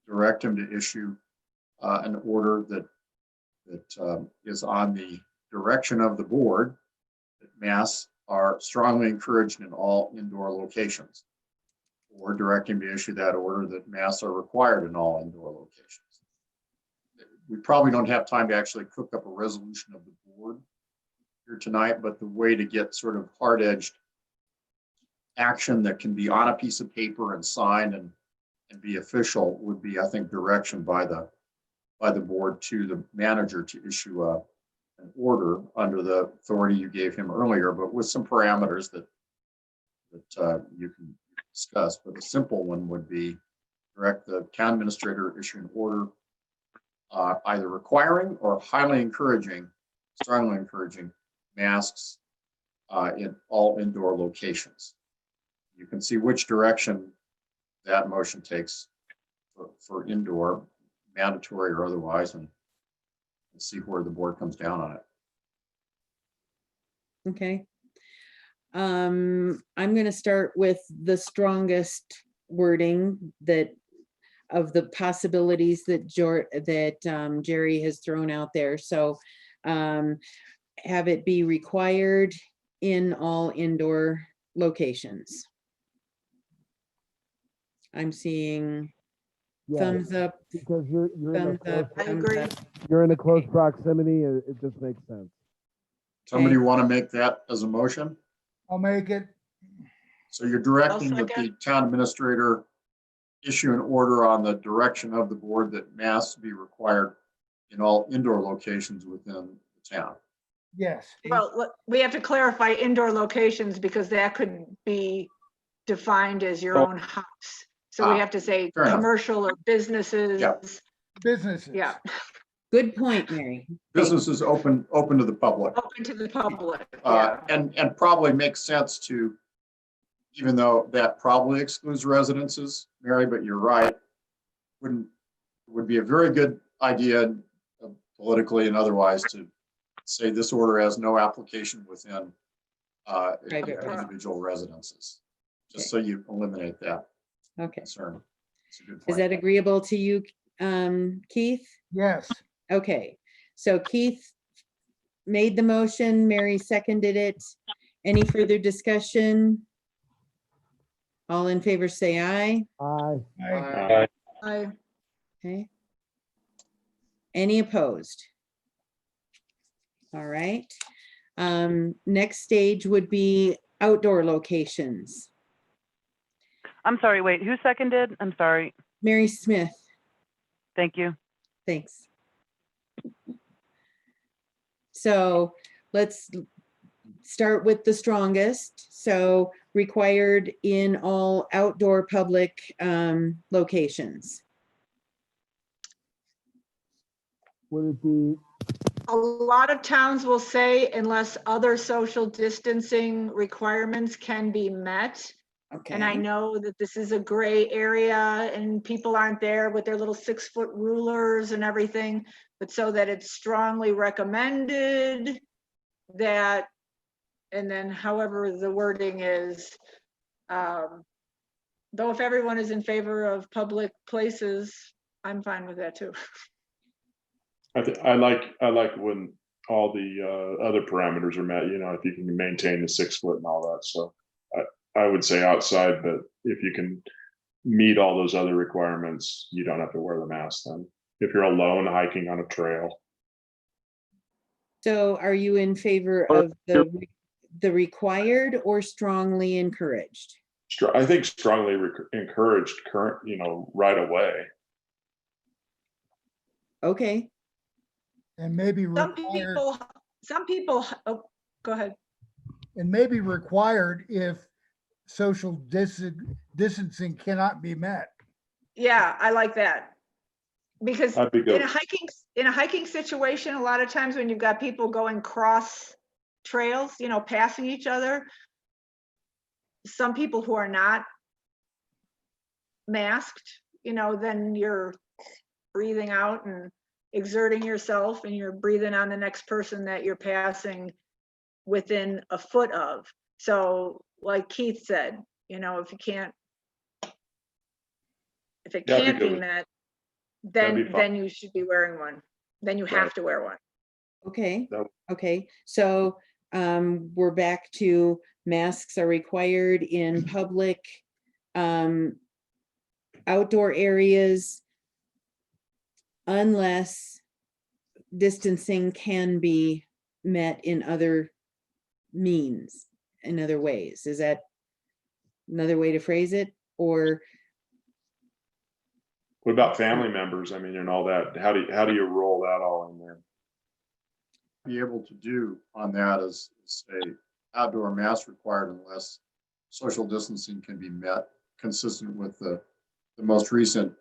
Direct him to issue an order that is on the direction of the board that masks are strongly encouraged in all indoor locations, or direct him to issue that order that masks are required in all indoor locations. We probably don't have time to actually cook up a resolution of the board here tonight, but the way to get sort of hard-edged action that can be on a piece of paper and signed and be official would be, I think, direction by the board to the manager to issue an order under the authority you gave him earlier, but with some parameters that you can discuss. But a simple one would be direct the town administrator issue an order either requiring or highly encouraging, strongly encouraging masks in all indoor locations. You can see which direction that motion takes for indoor, mandatory or otherwise, and see where the board comes down on it.
Okay. I'm going to start with the strongest wording of the possibilities that Jerry has thrown out there. So have it be required in all indoor locations. I'm seeing thumbs up.
Because you're in
agree.
You're in a close proximity, and it just makes sense.
Somebody want to make that as a motion?
I'll make it.
So you're directing that the town administrator issue an order on the direction of the board that masks be required in all indoor locations within the town.
Yes.
Well, we have to clarify indoor locations because that could be defined as your own house. So we have to say commercial or businesses.
Yeah.
Businesses.
Yeah.
Good point, Mary.
Businesses open to the public.
Open to the public.
And probably makes sense to, even though that probably excludes residences, Mary, but you're right, would be a very good idea politically and otherwise to say this order has no application within individual residences, just so you eliminate that concern. It's a good point.
Is that agreeable to you, Keith?
Yes.
Okay, so Keith made the motion, Mary seconded it. Any further discussion? All in favor say aye.
Aye.
Aye.
Okay. Any opposed? All right. Next stage would be outdoor locations.
I'm sorry, wait, who seconded? I'm sorry.
Mary Smith.
Thank you.
Thanks. So let's start with the strongest. So required in all outdoor public locations.
Would it be
A lot of towns will say unless other social distancing requirements can be met. And I
Okay.
know that this is a gray area and people aren't there with their little 6-foot rulers and everything, but so that it's strongly recommended that, and then however the wording is, though if everyone is in favor of public places, I'm fine with that too.
I like when all the other parameters are met, you know, if you can maintain the 6 foot and all that. So I would say outside, but if you can meet all those other requirements, you don't have to wear the mask then. If you're alone hiking on a trail.
So are you in favor of the required or strongly encouraged?
I think strongly encouraged current, you know, right away.
Okay.
And maybe
Some
required,
people, oh, go ahead.
and maybe required if social distancing cannot be met.
Yeah, I like that. Because
That'd be good.
in a hiking situation, a lot of times when you've got people going cross trails, you know, passing each other, some people who are not masked, you know, then you're breathing out and exerting yourself and you're breathing on the next person that you're passing within a foot of. So like Keith said, you know, if it can't be met, then you should be wearing one. Then you have to wear one.
Okay. Okay. So we're back to masks are required in public outdoor areas unless distancing can be met in other means, in other ways. Is that another way to phrase it? Or
what about family members? I mean, and all that. How do you roll that all in there?
Be able to do on that is a outdoor mask required unless social distancing can be met, consistent with the most recent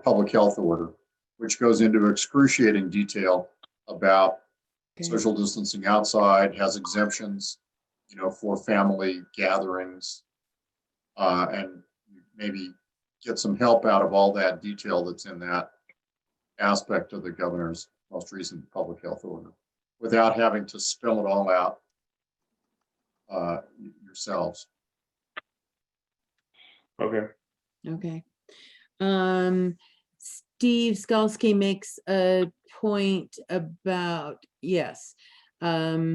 public health order, which goes into excruciating detail about social distancing outside, has exemptions, you know, for family gatherings, and maybe get some help out of all that detail that's in that aspect of the governor's most recent public health order, without having to spell it all out yourselves.
Okay.
okay. Steve Skalski makes a point about, yes, the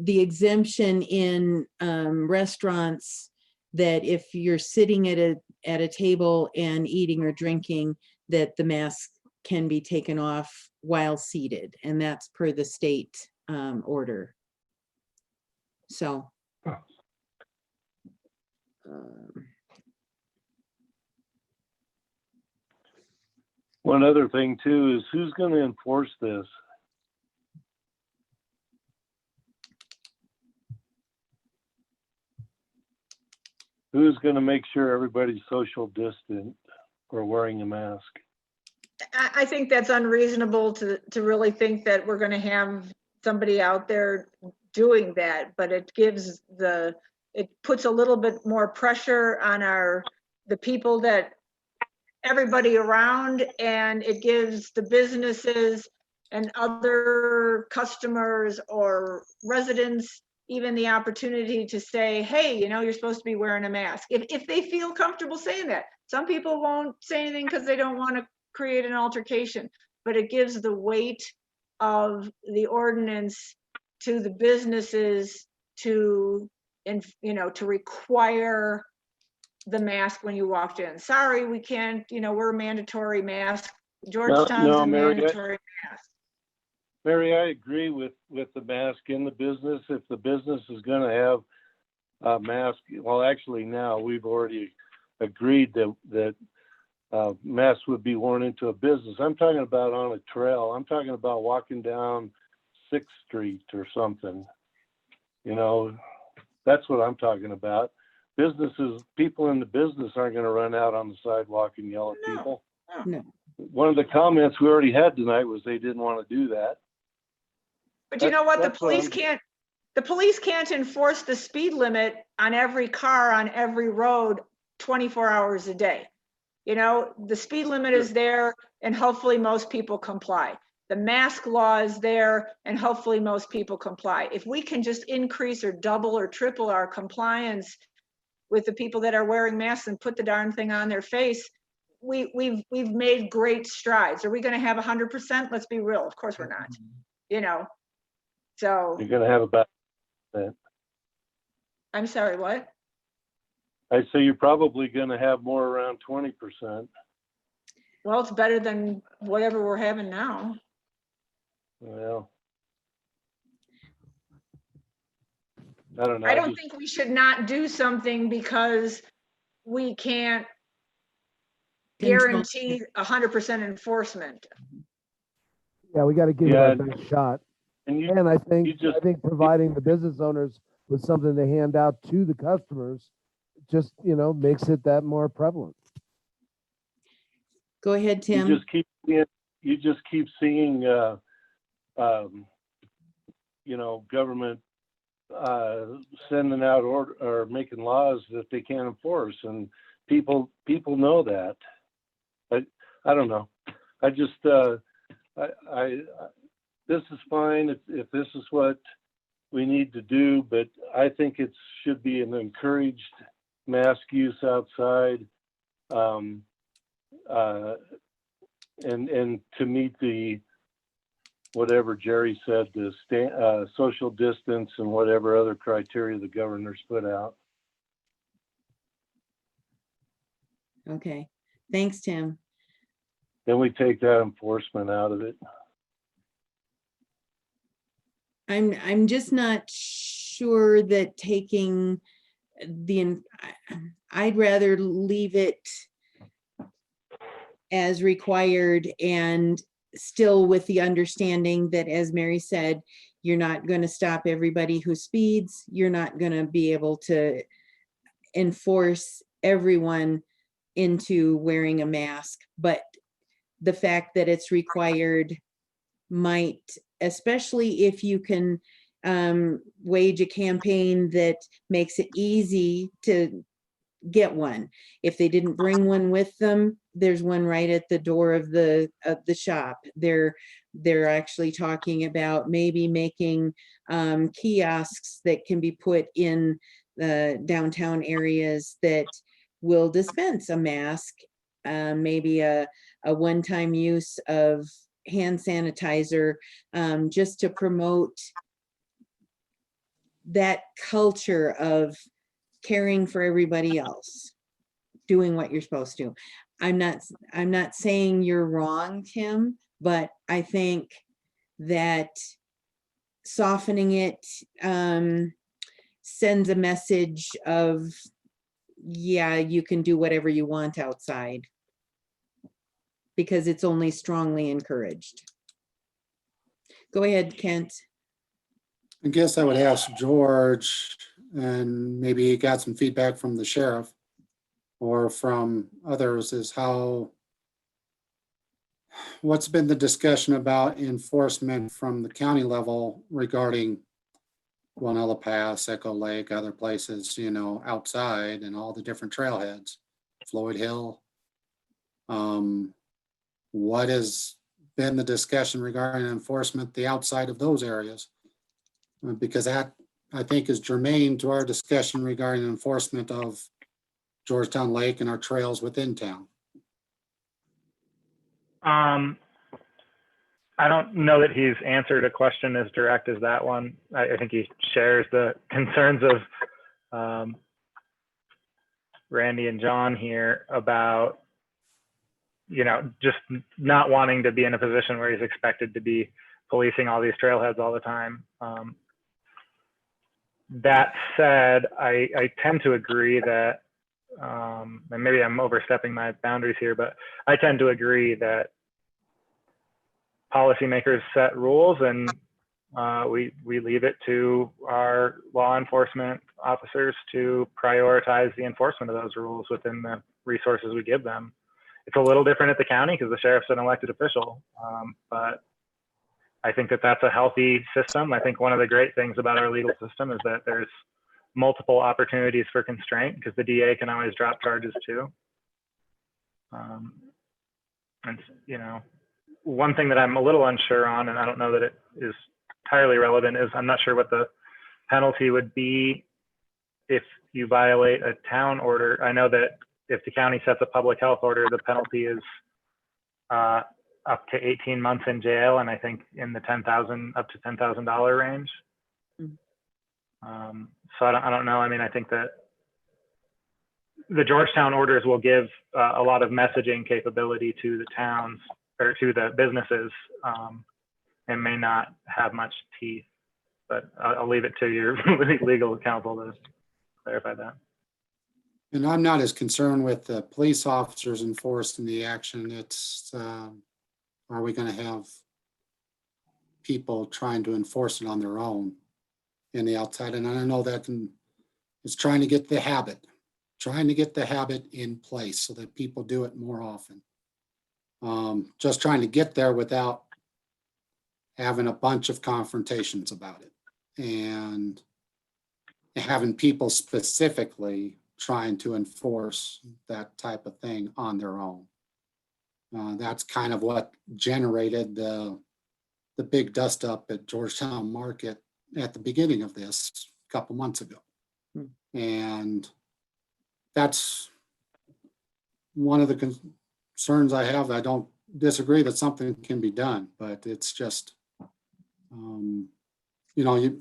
exemption in restaurants, that if you're sitting at a table and eating or drinking, that the mask can be taken off while seated, and that's per the state order. So
one other thing too is who's going to enforce this? Who's going to make sure everybody's social distant or wearing a mask?
I think that's unreasonable to really think that we're going to have somebody out there doing that, but it puts a little bit more pressure on the people that everybody around, and it gives the businesses and other customers or residents even the opportunity to say, hey, you know, you're supposed to be wearing a mask. If they feel comfortable saying that. Some people won't say anything because they don't want to create an altercation, but it gives the weight of the ordinance to the businesses to require the mask when you walked in. Sorry, we can't, you know, we're a mandatory mask. Georgetown's a mandatory mask.
Mary, I agree with the mask in the business. If the business is going to have a mask, well, actually now we've already agreed that masks would be worn into a business. I'm talking about on a trail. I'm talking about walking down 6th Street or something. You know, that's what I'm talking about. Businesses, people in the business aren't going to run out on the sidewalk and yell at people.
No.
one of the comments we already had tonight was they didn't want to do that.
But you know what? The
That's what
police can't enforce the speed limit on every car on every road 24 hours a day. You know, the speed limit is there and hopefully most people comply. The mask law is there and hopefully most people comply. If we can just increase or double or triple our compliance with the people that are wearing masks and put the darn thing on their face, we've made great strides. Are we going to have 100%? Let's be real. Of course we're not. You know, so
you're going to have about that.
I'm sorry, what?
I say you're probably going to have more around 20%.
Well, it's better than whatever we're having now.
Well, I don't know.
I don't think we should not do something because we can't guarantee 100% enforcement.
Yeah, we got to give it our best shot. And I think providing the business owners with something to hand out to the customers just, you know, makes it that more prevalent.
Go ahead, Tim.
You just keep seeing, you know, government sending out or making laws that they can't enforce, and people know that. I don't know. I just this is fine if this is what we need to do, but I think it should be an encouraged mask use outside, and to meet the whatever Jerry said, the social distance and whatever other criteria the governor's put out.
Okay, thanks, Tim.
Then we take that enforcement out of it.
I'm just not sure that taking I'd rather leave it as required, and still with the understanding that, as Mary said, you're not going to stop everybody who speeds. You're not going to be able to enforce everyone into wearing a mask, but the fact that it's required might, especially if you can wage a campaign that makes it easy to get one. If they didn't bring one with them, there's one right at the door of the shop. They're actually talking about maybe making kiosks that can be put in the downtown areas that will dispense a mask, maybe a one-time use of hand sanitizer, just to promote that culture of caring for everybody else, doing what you're supposed to. I'm not saying you're wrong, Tim, but I think that softening it sends a message of, yeah, you can do whatever you want outside, because it's only strongly encouraged. Go ahead, Kent.
I guess I would ask George, and maybe he got some feedback from the sheriff or from others, is what's been the discussion about enforcement from the county level regarding Guanella Pass, Echo Lake, other places, you know, outside, and all the different trailheads, Floyd Hill. What has been the discussion regarding enforcement the outside of those areas? Because that, I think, is germane to our discussion regarding enforcement of Georgetown Lake and our trails within town.
I don't know that he's answered a question as direct as that one. I think he shares the concerns of Randy and John here about, you know, just not wanting to be in a position where he's expected to be policing all these trailheads all the time. That said, I tend to agree that, and maybe I'm overstepping my boundaries here, but I tend to agree that policymakers set rules, and we leave it to our law enforcement officers to prioritize the enforcement of those rules within the resources we give them. It's a little different at the county because the sheriff's an elected official, but I think that that's a healthy system. I think one of the great things about our legal system is that there's multiple opportunities for constraint because the DA can always drop charges too. And you know, one thing that I'm a little unsure on, and I don't know that it is entirely relevant, is I'm not sure what the penalty would be if you violate a town order. I know that if the county sets a public health order, the penalty is up to 18 months in jail, and I think in the $10,000 up to $10,000 range. So I don't know. I mean, I think that the Georgetown orders will give a lot of messaging capability to the towns or to the businesses, and may not have much teeth. But I'll leave it to your legal counsel to clarify that.
And I'm not as concerned with the police officers enforcing the action. It's, are we going to have people trying to enforce it on their own in the outside? And I know that it's trying to get the habit in place so that people do it more often. Just trying to get there without having a bunch of confrontations about it and having people specifically trying to enforce that type of thing on their own. That's kind of what generated the big dust up at Georgetown Market at the beginning of this a couple months ago. And that's one of the concerns I have. I don't disagree that something can be done, but it's just, you know,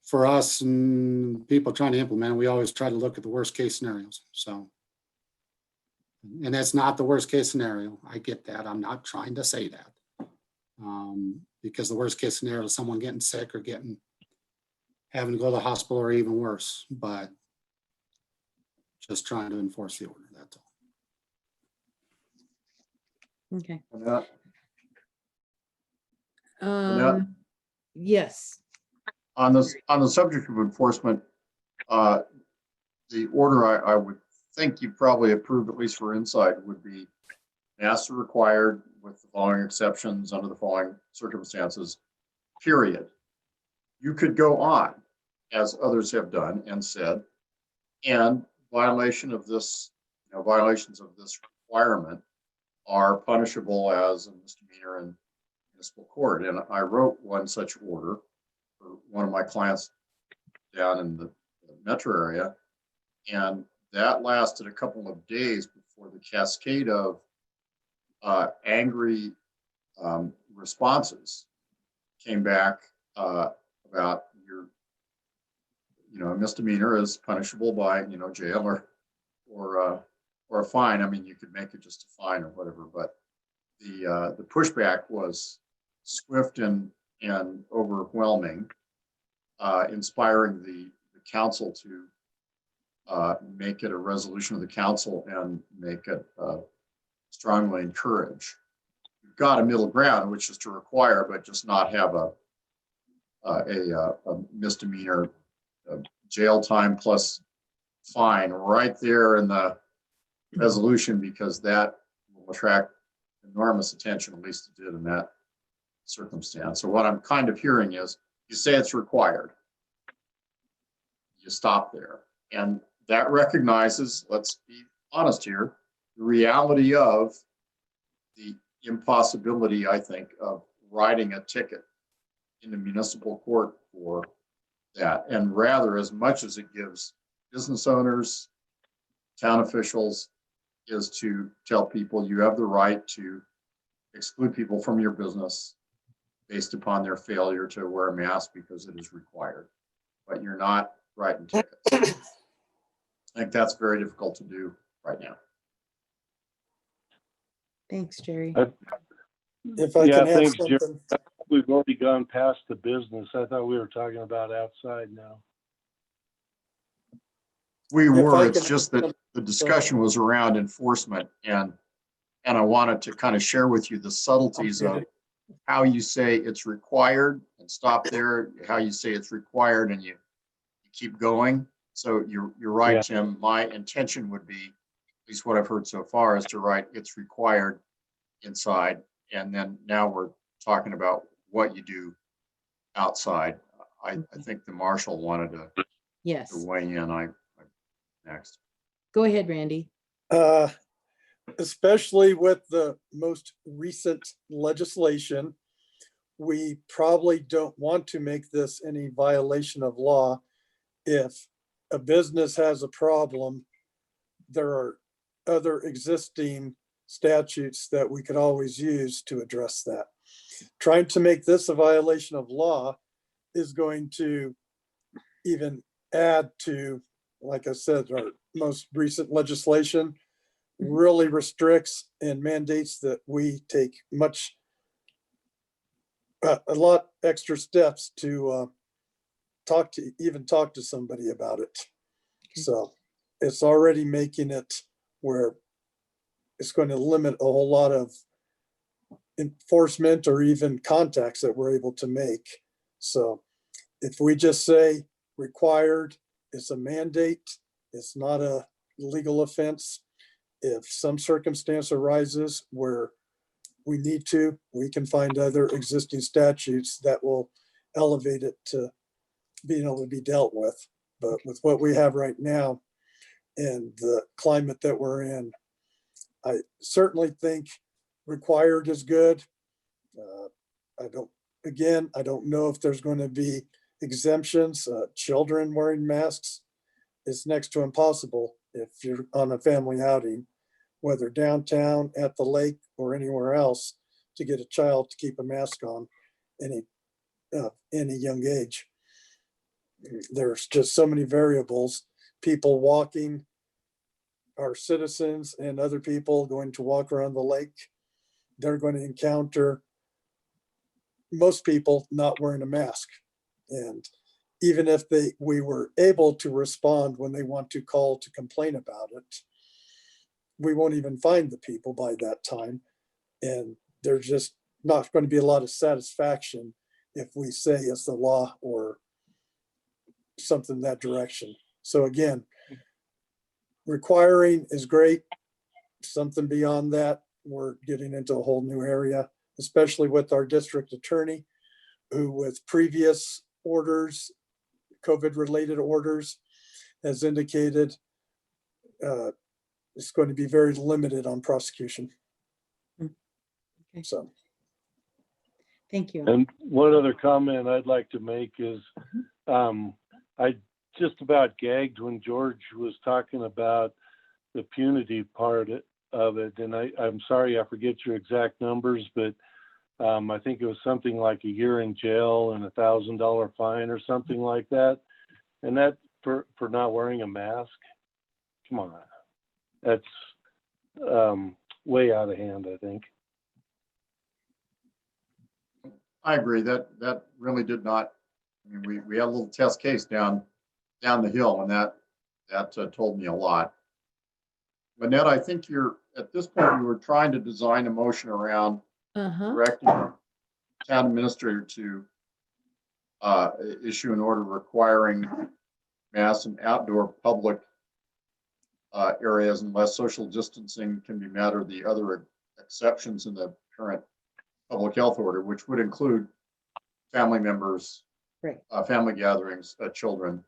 for us and people trying to implement, we always try to look at the worst case scenarios. So, and that's not the worst case scenario. I get that. I'm not trying to say that. Because the worst case scenario is someone getting sick or having to go to the hospital or even worse, but just trying to enforce the order, that's all.
Okay. Yes.
On the subject of enforcement, the order I would think you probably approved, at least for inside, would be master required with the following exceptions under the following circumstances, period. You could go on, as others have done and said, and violations of this requirement are punishable as a misdemeanor in municipal court. And I wrote one such order for one of my clients down in the metro area, and that lasted a couple of days before the cascade of angry responses came back about a misdemeanor is punishable by jail or a fine. I mean, you could make it just a fine or whatever, but the pushback was swift and overwhelming, inspiring the council to make it a resolution of the council and make it strongly encourage. You've got a middle ground, which is to require, but just not have a misdemeanor jail time plus fine right there in the resolution, because that will attract enormous attention, at least it did in that circumstance. So what I'm kind of hearing is you say it's required, you stop there, and that recognizes, let's be honest here, the reality of the impossibility, I think, of writing a ticket in the municipal court for that. And rather, as much as it gives business owners, town officials, is to tell people you have the right to exclude people from your business based upon their failure to wear a mask because it is required, but you're not writing tickets. I think that's very difficult to do right now.
Thanks, Jerry.
If I can add
thanks,
something.
Jerry. We've already gone past the business. I thought we were talking about outside now.
We
If
were,
I
it's
can-
just that the discussion was around enforcement, and I wanted to kind of share with you the subtleties of how you say it's required and stop there, how you say it's required and you keep going. So you're right,
Yeah.
Tim. My intention would be least what I've heard so far, is to write it's required inside. And then now we're talking about what you do outside. I think the marshal wanted to
Yes.
weigh in. Next.
Go ahead, Randy.
Especially with the most recent legislation, we probably don't want to make this any violation of law. If a business has a problem, there are other existing statutes that we could always use to address that. Trying to make this a violation of law is going to even add to, like I said, our most recent legislation really restricts and mandates that we take a lot extra steps to talk to somebody about it. So it's already making it where it's going to limit a whole lot of enforcement or even contacts that we're able to make. So if we just say required, it's a mandate, it's not a legal offense. If some circumstance arises where we need to, we can find other existing statutes that will elevate it to being able to be dealt with. But with what we have right now and the climate that we're in, I certainly think required is good. I don't know if there's going to be exemptions. Children wearing masks is next to impossible if you're on a family outing, whether downtown, at the lake, or anywhere else, to get a child to keep a mask on any young age. There's just so many variables. People walking, our citizens and other people going to walk around the lake, they're going to encounter most people not wearing a mask. And even if we were able to respond when they want to call to complain about it, we won't even find the people by that time. And there's just not going to be a lot of satisfaction if we say it's the law or something in that direction. So again, requiring is great. Something beyond that, we're getting into a whole new area, especially with our district attorney, who with previous orders, COVID-related orders, has indicated it's going to be very limited on prosecution.
Okay.
So.
Thank you.
And one other comment I'd like to make is I just about gagged when George was talking about the punity part of it. And I'm sorry, I forget your exact numbers, but I think it was something like a year in jail and $1,000 fine or something like that. And that for not wearing a mask. Come on. That's way out of hand, I think.
I agree that really did not. I mean, we had a little test case down the hill, and that told me a lot. But Ned, I think at this point you were trying to design a motion around directing the town administrator to issue an order requiring masks in outdoor public areas unless social distancing can be met or the other exceptions in the current public health order, which would include family members,
right.
Family gatherings, children.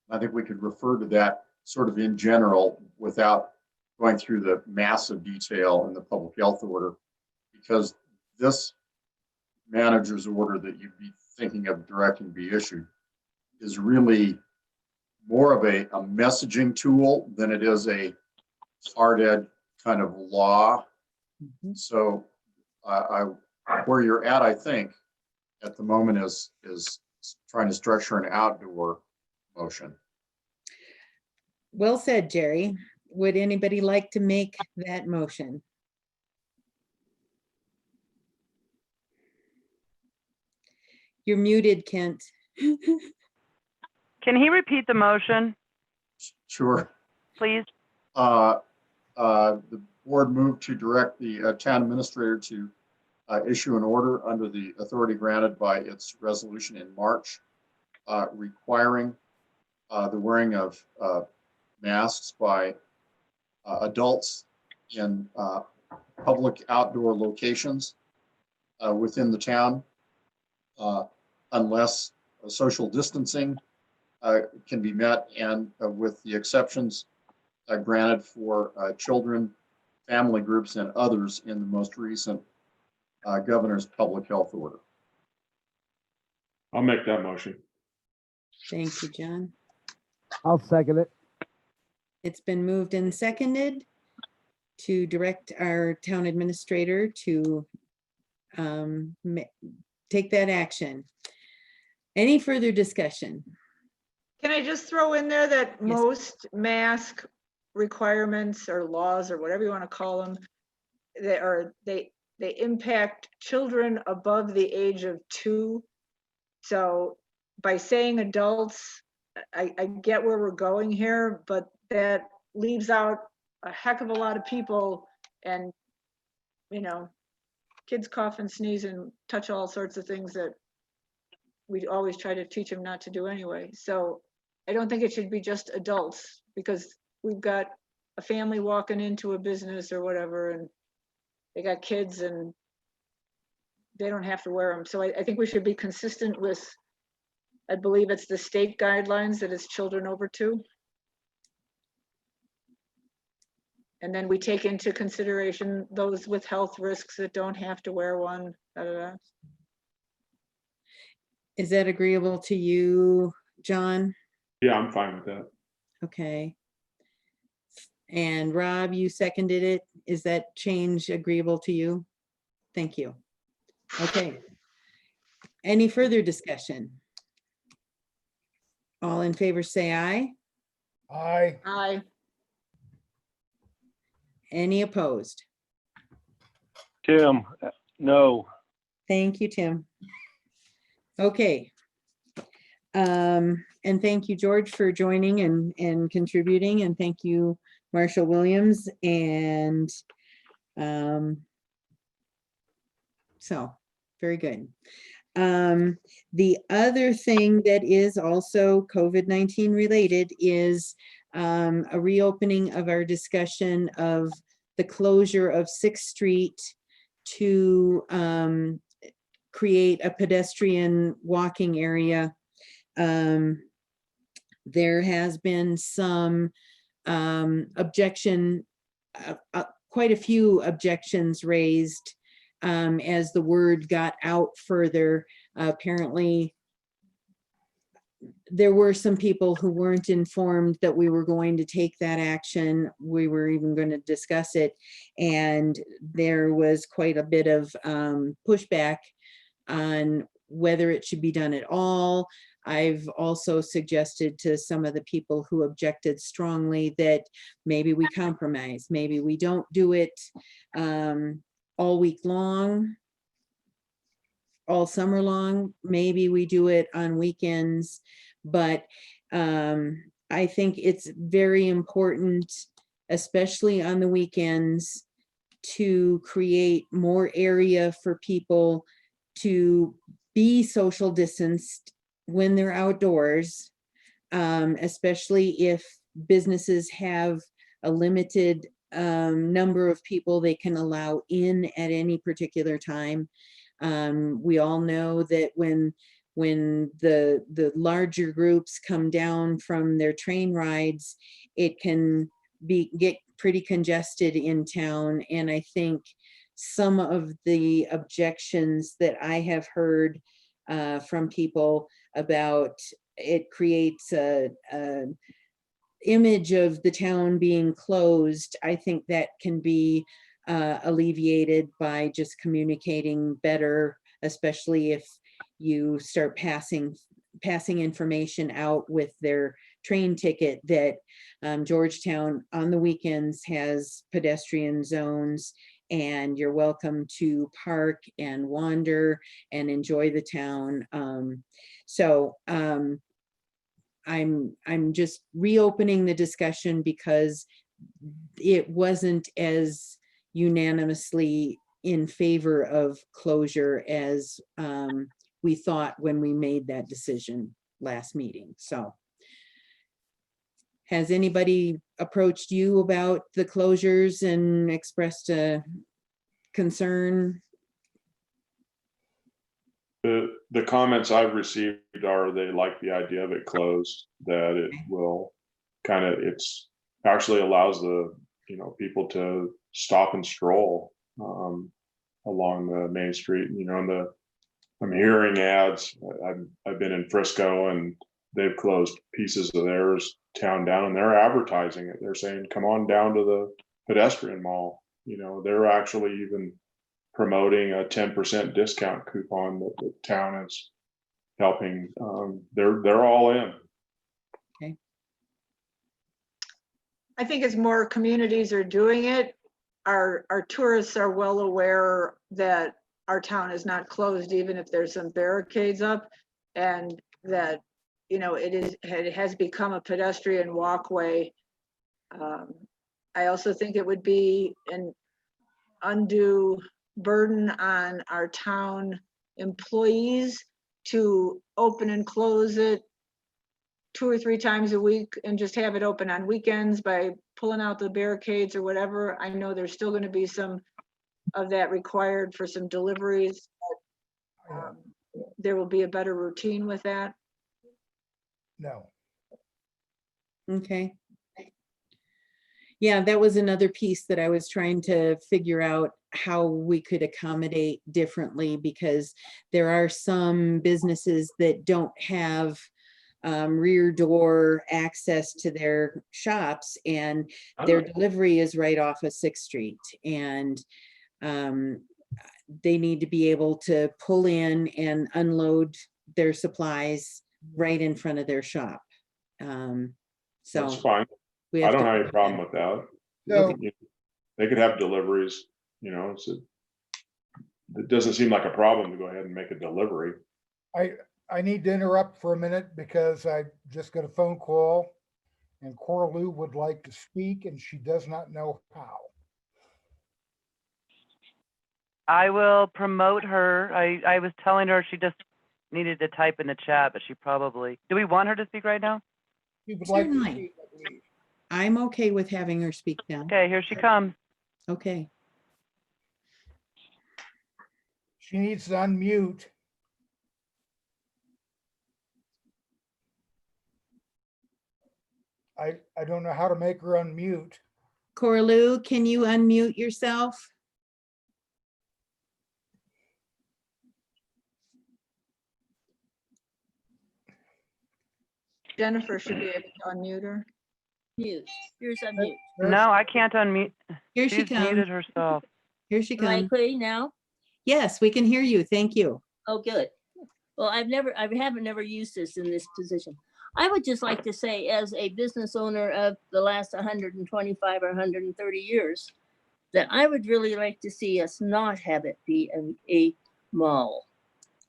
I think we could refer to that sort of in general without going through the massive detail in the public health order, because this manager's order that you'd be thinking of directing be issued is really more of a messaging tool than it is a hard-ed kind of law.
Mm-hmm.
So where you're at, I think, at the moment is trying to structure an outdoor motion.
Well said, Jerry. Would anybody like to make that motion? You're muted, Kent.
Can he repeat the motion,
Sure.
please?
The board moved to direct the town administrator to issue an order under the authority granted by its resolution in March, requiring the wearing of masks by adults in public outdoor locations within the town, unless social distancing can be met, and with the exceptions granted for children, family groups, and others in the most recent governor's public health order.
I'll make that motion.
Thank you, John.
I'll second it.
It's been moved and seconded to direct our town administrator to take that action. Any further discussion?
Can I just throw in there that
Yes.
most mask requirements or laws or whatever you want to call them, they impact children above the age of 2. So by saying adults, I get where we're going here, but that leaves out a heck of a lot of people, and kids cough and sneeze and touch all sorts of things that we always try to teach them not to do anyway. So I don't think it should be just adults, because we've got a family walking into a business or whatever, and they got kids and they don't have to wear them. So I think we should be consistent with, I believe it's the state guidelines that it's children over 2. And then we take into consideration those with health risks that don't have to wear one. Da, da, da.
Is that agreeable to you, John?
Yeah, I'm fine with that.
Okay. And Rob, you seconded it. Is that change agreeable to you? Thank you. Okay. Any further discussion? All in favor, say aye.
Aye.
Aye.
Any opposed?
Tim, no.
Thank you, Tim. Okay. And thank you, George, for joining and contributing, and thank you, Marshall Williams. And so, very good. The other thing that is also COVID-19 related is a reopening of our discussion of the closure of 6th Street to create a pedestrian walking area. There has been some objection, quite a few objections raised as the word got out further. Apparently, there were some people who weren't informed that we were going to take that action. We were even going to discuss it, and there was quite a bit of pushback on whether it should be done at all. I've also suggested to some of the people who objected strongly that maybe we compromise, maybe we don't do it all week long, all summer long, maybe we do it on weekends. But I think it's very important, especially on the weekends, to create more area for people to be social distanced when they're outdoors, especially if businesses have a limited number of people they can allow in at any particular time. We all know that when the larger groups come down from their train rides, it can get pretty congested in town. And I think some of the objections that I have heard from people about it creates a image of the town being closed. I think that can be alleviated by just communicating better, especially if you start passing information out with their train ticket that Georgetown on the weekends has pedestrian zones, and you're welcome to park and wander and enjoy the town. I'm just reopening the discussion because it wasn't as unanimously in favor of closure as we thought when we made that decision last meeting. So Has anybody approached you about the closures and expressed a concern?
The comments I've received are they like the idea of it closed, that it will kind of, it's actually allows the, people to stop and stroll along the main street, and I'm hearing ads. I've been in Frisco and they've closed pieces of theirs town down and they're advertising it. They're saying, come on down to the pedestrian mall. They're actually even promoting a 10% discount coupon that the town is helping. They're all in.
Okay.
I think as more communities are doing it, our tourists are well aware that our town is not closed, even if there's some barricades up, and that, it has become a pedestrian walkway. I also think it would be an undue burden on our town employees to open and close it 2 or 3 times a week and just have it open on weekends by pulling out the barricades or whatever. I know there's still going to be some of that required for some deliveries. But, there will be a better routine with that.
No.
Okay. Yeah, that was another piece that I was trying to figure out how we could accommodate differently, because there are some businesses that don't have rear door access to their shops, and their delivery is right off of 6th Street, and they need to be able to pull in and unload their supplies right in front of their shop. So
That's fine.
we
I
have
don't
to-
have any problem with that.
No.
They could have deliveries, so it doesn't seem like a problem to go ahead and make a delivery.
I need to interrupt for a minute because I just got a phone call and Cora Lou would like to speak and she does not know how.
I will promote her. I was telling her she just needed to type in the chat, but she probably, do we want her to speak right now?
She would like to
Certainly.
speak, I believe.
I'm okay with having her speak now.
Okay, here she comes.
Okay.
She needs to unmute. I don't know how to make her unmute.
Cora Lou, can you unmute yourself?
Jennifer should be able to unmute her.
Mute. Here's unmute.
No, I can't unmute.
Here she
She's muted
comes.
herself.
Here she
Am I
comes.
clear now?
Yes, we can hear you. Thank you.
Oh, good. Well, I haven't never used this in this position. I would just like to say, as a business owner of the last 125 or 130 years, that I would really like to see us not have it be a mall.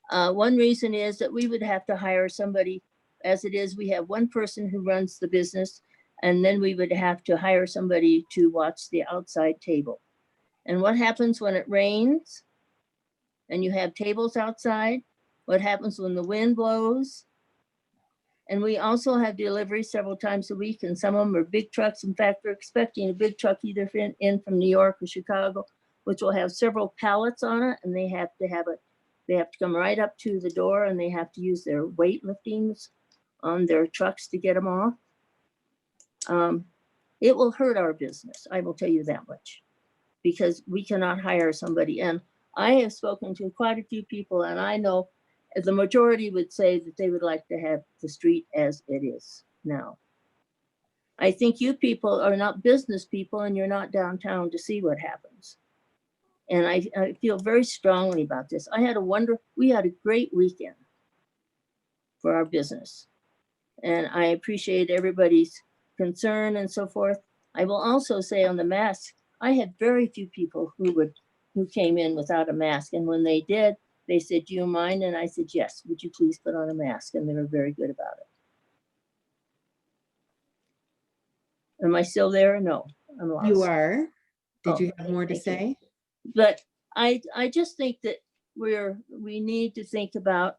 One reason is that we would have to hire somebody. As it is, we have one person who runs the business, and then we would have to hire somebody to watch the outside table. And what happens when it rains and you have tables outside? What happens when the wind blows? And we also have deliveries several times a week, and some of them are big trucks. In fact, we're expecting a big truck either in from New York or Chicago, which will have several pallets on it, and they have to come right up to the door, and they have to use their weight liftings on their trucks to get them off. It will hurt our business, I will tell you that much, because we cannot hire somebody. And I have spoken to quite a few people, and I know the majority would say that they would like to have the street as it is now. I think you people are not business people, and you're not downtown to see what happens. And I feel very strongly about this. We had a great weekend for our business. And I appreciate everybody's concern and so forth. I will also say on the mask, I had very few people who came in without a mask. And when they did, they said, "Do you mind?" And I said, "Yes, would you please put on a mask?" And they were very good about it. Am I still there? No, I'm lost.
You are. Did you
Oh,
have more to
thank you.
say?
But I just think that we need to think about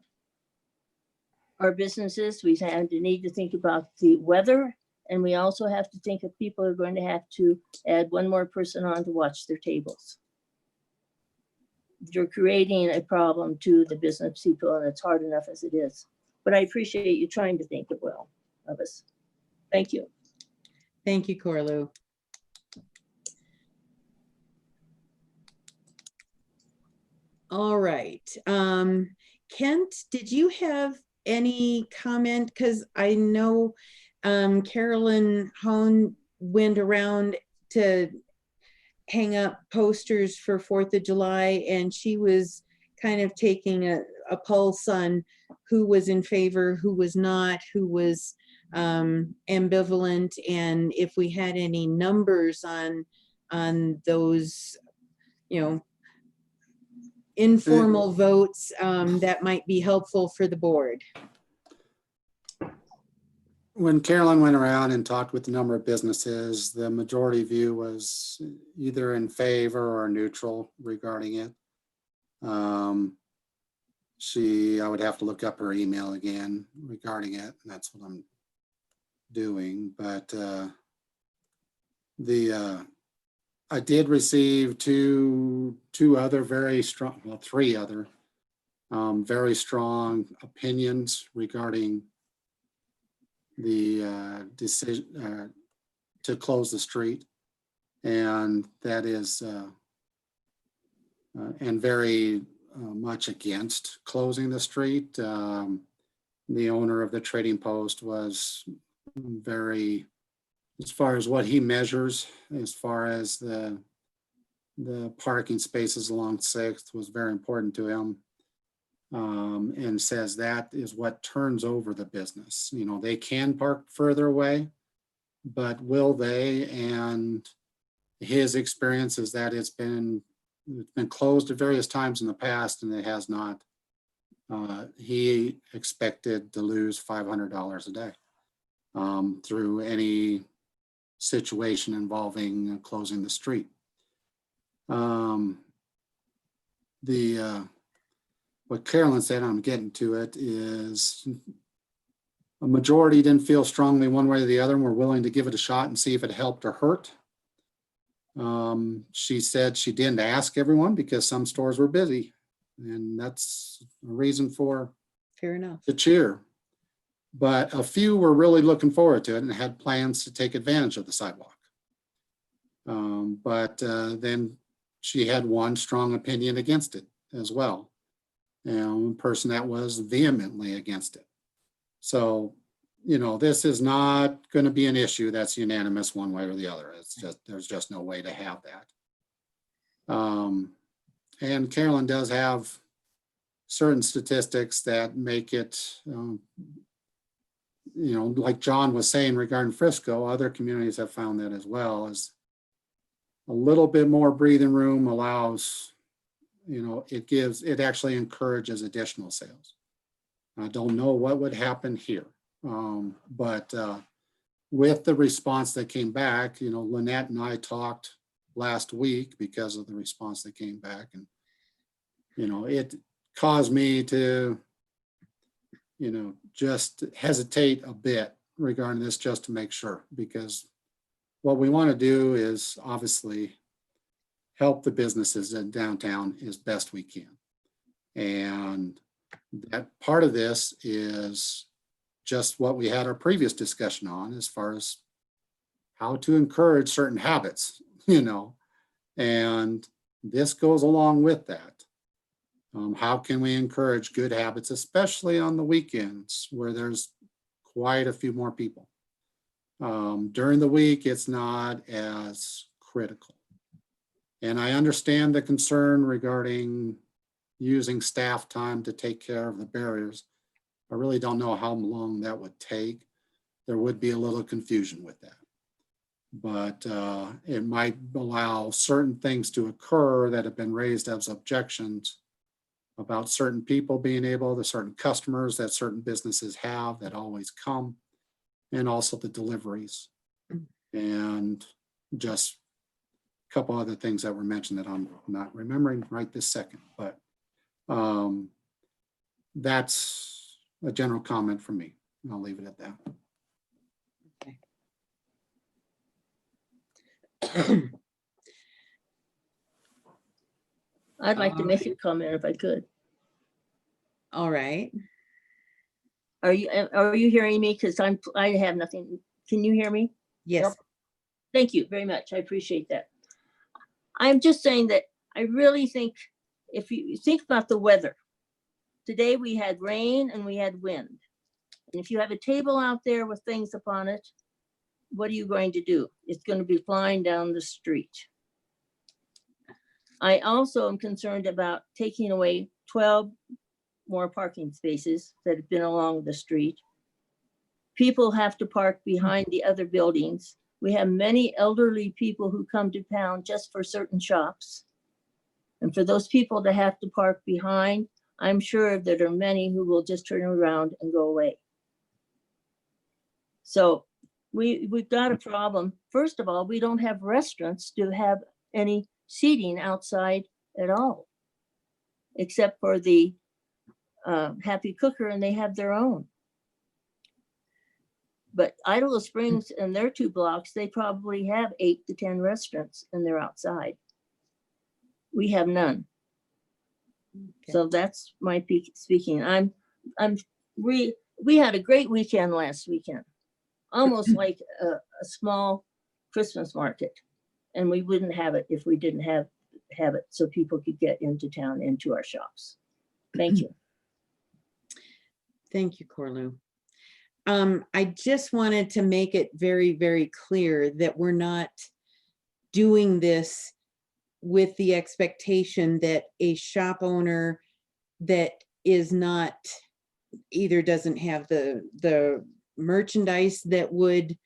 our businesses. We need to think about the weather And we also have to think if people are going to have to add one more person on to watch their tables. You're creating a problem to the business people, and it's hard enough as it is. But I appreciate you trying to think it well of us. Thank you.
Thank you, Corlu. All right. Kent, did you have any comment? Because I know Carolyn Hone went around to hang up posters for 4th of July, and she was kind of taking a pulse on who was in favor, who was not, who was ambivalent, and if we had any numbers on those, you know, informal votes that might be helpful for the board.
When Carolyn went around and talked with a number of businesses, the majority view was either in favor or neutral regarding it. I would have to look up her email again regarding it, and that's what I'm doing. But I did receive two other very strong, well, three other very strong opinions regarding the decision to close the street, and that is and very much against closing the street. The owner of the Trading Post was very, as far as what he measures, as far as the parking spaces along 6th was very important to him. And says that is what turns over the business. You know, they can park further away, but will they? And his experience is that it's been closed at various times in the past, and it has not. He expected to lose $500 a day through any situation involving closing the street. What Carolyn said, I'm getting to it, is a majority didn't feel strongly one way or the other and were willing to give it a shot and see if it helped or hurt. She said she didn't ask everyone because some stores were busy, and that's a reason for
fair enough
to cheer. But a few were really looking forward to it and had plans to take advantage of the sidewalk. But then she had one strong opinion against it as well. A person that was vehemently against it. So, you know, this is not going to be an issue that's unanimous one way or the other. It's just, there's just no way to have that. And Carolyn does have certain statistics that make it, you know, like John was saying regarding Frisco, other communities have found that as well, as a little bit more breathing room allows, you know, it actually encourages additional sales. I don't know what would happen here, but with the response that came back, you know, Lynette and I talked last week because of the response that came back, and, you know, it caused me to, you know, just hesitate a bit regarding this just to make sure, because what we want to do is obviously help the businesses in downtown as best we can. And that part of this is just what we had our previous discussion on, as far as how to encourage certain habits, you know, and this goes along with that. How can we encourage good habits, especially on the weekends where there's quite a few more people? During the week, it's not as critical. And I understand the concern regarding using staff time to take care of the barriers. I really don't know how long that would take. There would be a little confusion with that. But it might allow certain things to occur that have been raised as objections about certain people being able, the certain customers that certain businesses have that always come, and also the deliveries. And just a couple other things that were mentioned that I'm not remembering right this second, but that's a general comment from me. I'll leave it at that.
Okay.
I'd like to make a comment if I could.
All right.
Are you hearing me? Because I have nothing. Can you hear me?
Yes.
Thank you very much. I appreciate that. I'm just saying that I really think if you think about the weather, today we had rain and we had wind. And if you have a table out there with things upon it, what are you going to do? It's going to be flying down the street. I also am concerned about taking away 12 more parking spaces that have been along the street. People have to park behind the other buildings. We have many elderly people who come to town just for certain shops. And for those people to have to park behind, I'm sure that there are many who will just turn around and go away. So we've got a problem. First of all, we don't have restaurants to have any seating outside at all, except for the Happy Cooker, and they have their own. But Idaho Springs and their 2 blocks, they probably have 8 to 10 restaurants and they're outside. We have none. Okay. So that's my speaking. We had a great weekend last weekend, almost like a small Christmas market. And we wouldn't have it if we didn't have it so people could get into town, into our shops. Thank you.
Thank you, Corlu. I just wanted to make it very, very clear that we're not doing this with the expectation that a shop owner that is not, either doesn't have the merchandise that would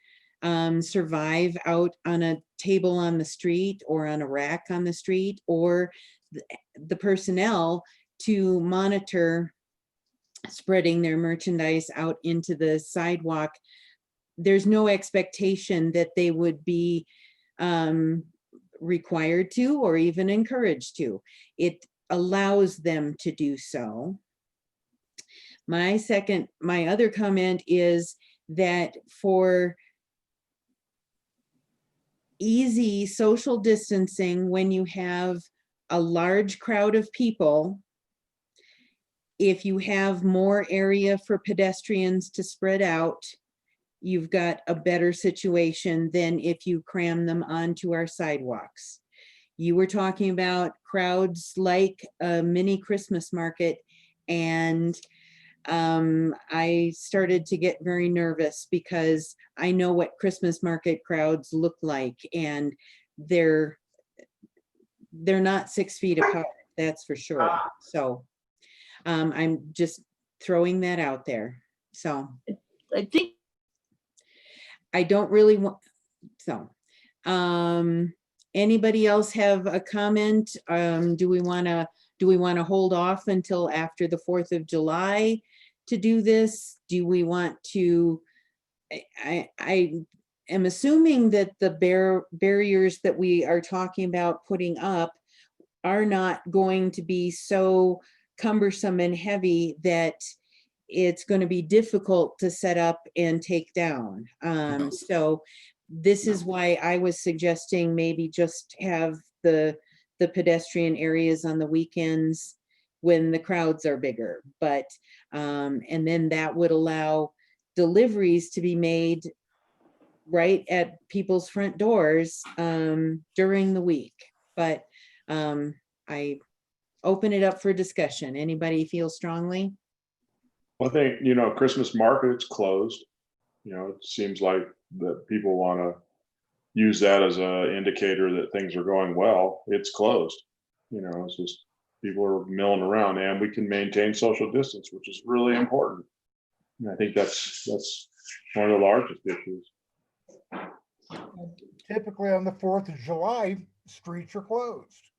survive out on a table on the street or on a rack on the street, or the personnel to monitor spreading their merchandise out into the sidewalk. There's no expectation that they would be required to or even encouraged to. It allows them to do so. My other comment is that for easy social distancing, when you have a large crowd of people, if you have more area for pedestrians to spread out, you've got a better situation than if you cram them onto our sidewalks. You were talking about crowds like a mini Christmas market, and I started to get very nervous because I know what Christmas market crowds look like, and they're not 6 feet apart, that's for sure. So I'm just throwing that out there. So
I think
I don't really want, so anybody else have a comment? Do we want to hold off until after the 4th of July to do this? Do we want to, I am assuming that the barriers that we are talking about putting up are not going to be so cumbersome and heavy that it's going to be difficult to set up and take down. So this is why I was suggesting maybe just have the pedestrian areas on the weekends when the crowds are bigger. But and then that would allow deliveries to be made right at people's front doors during the week. But I open it up for discussion. Anybody feel strongly?
Well, I think, Christmas market's closed. It seems like that people want to use that as an indicator that things are going well. It's closed. It's just people are milling around, and we can maintain social distance, which is really important. And I think that's one of the largest issues.
Typically on the 4th of July, streets are closed.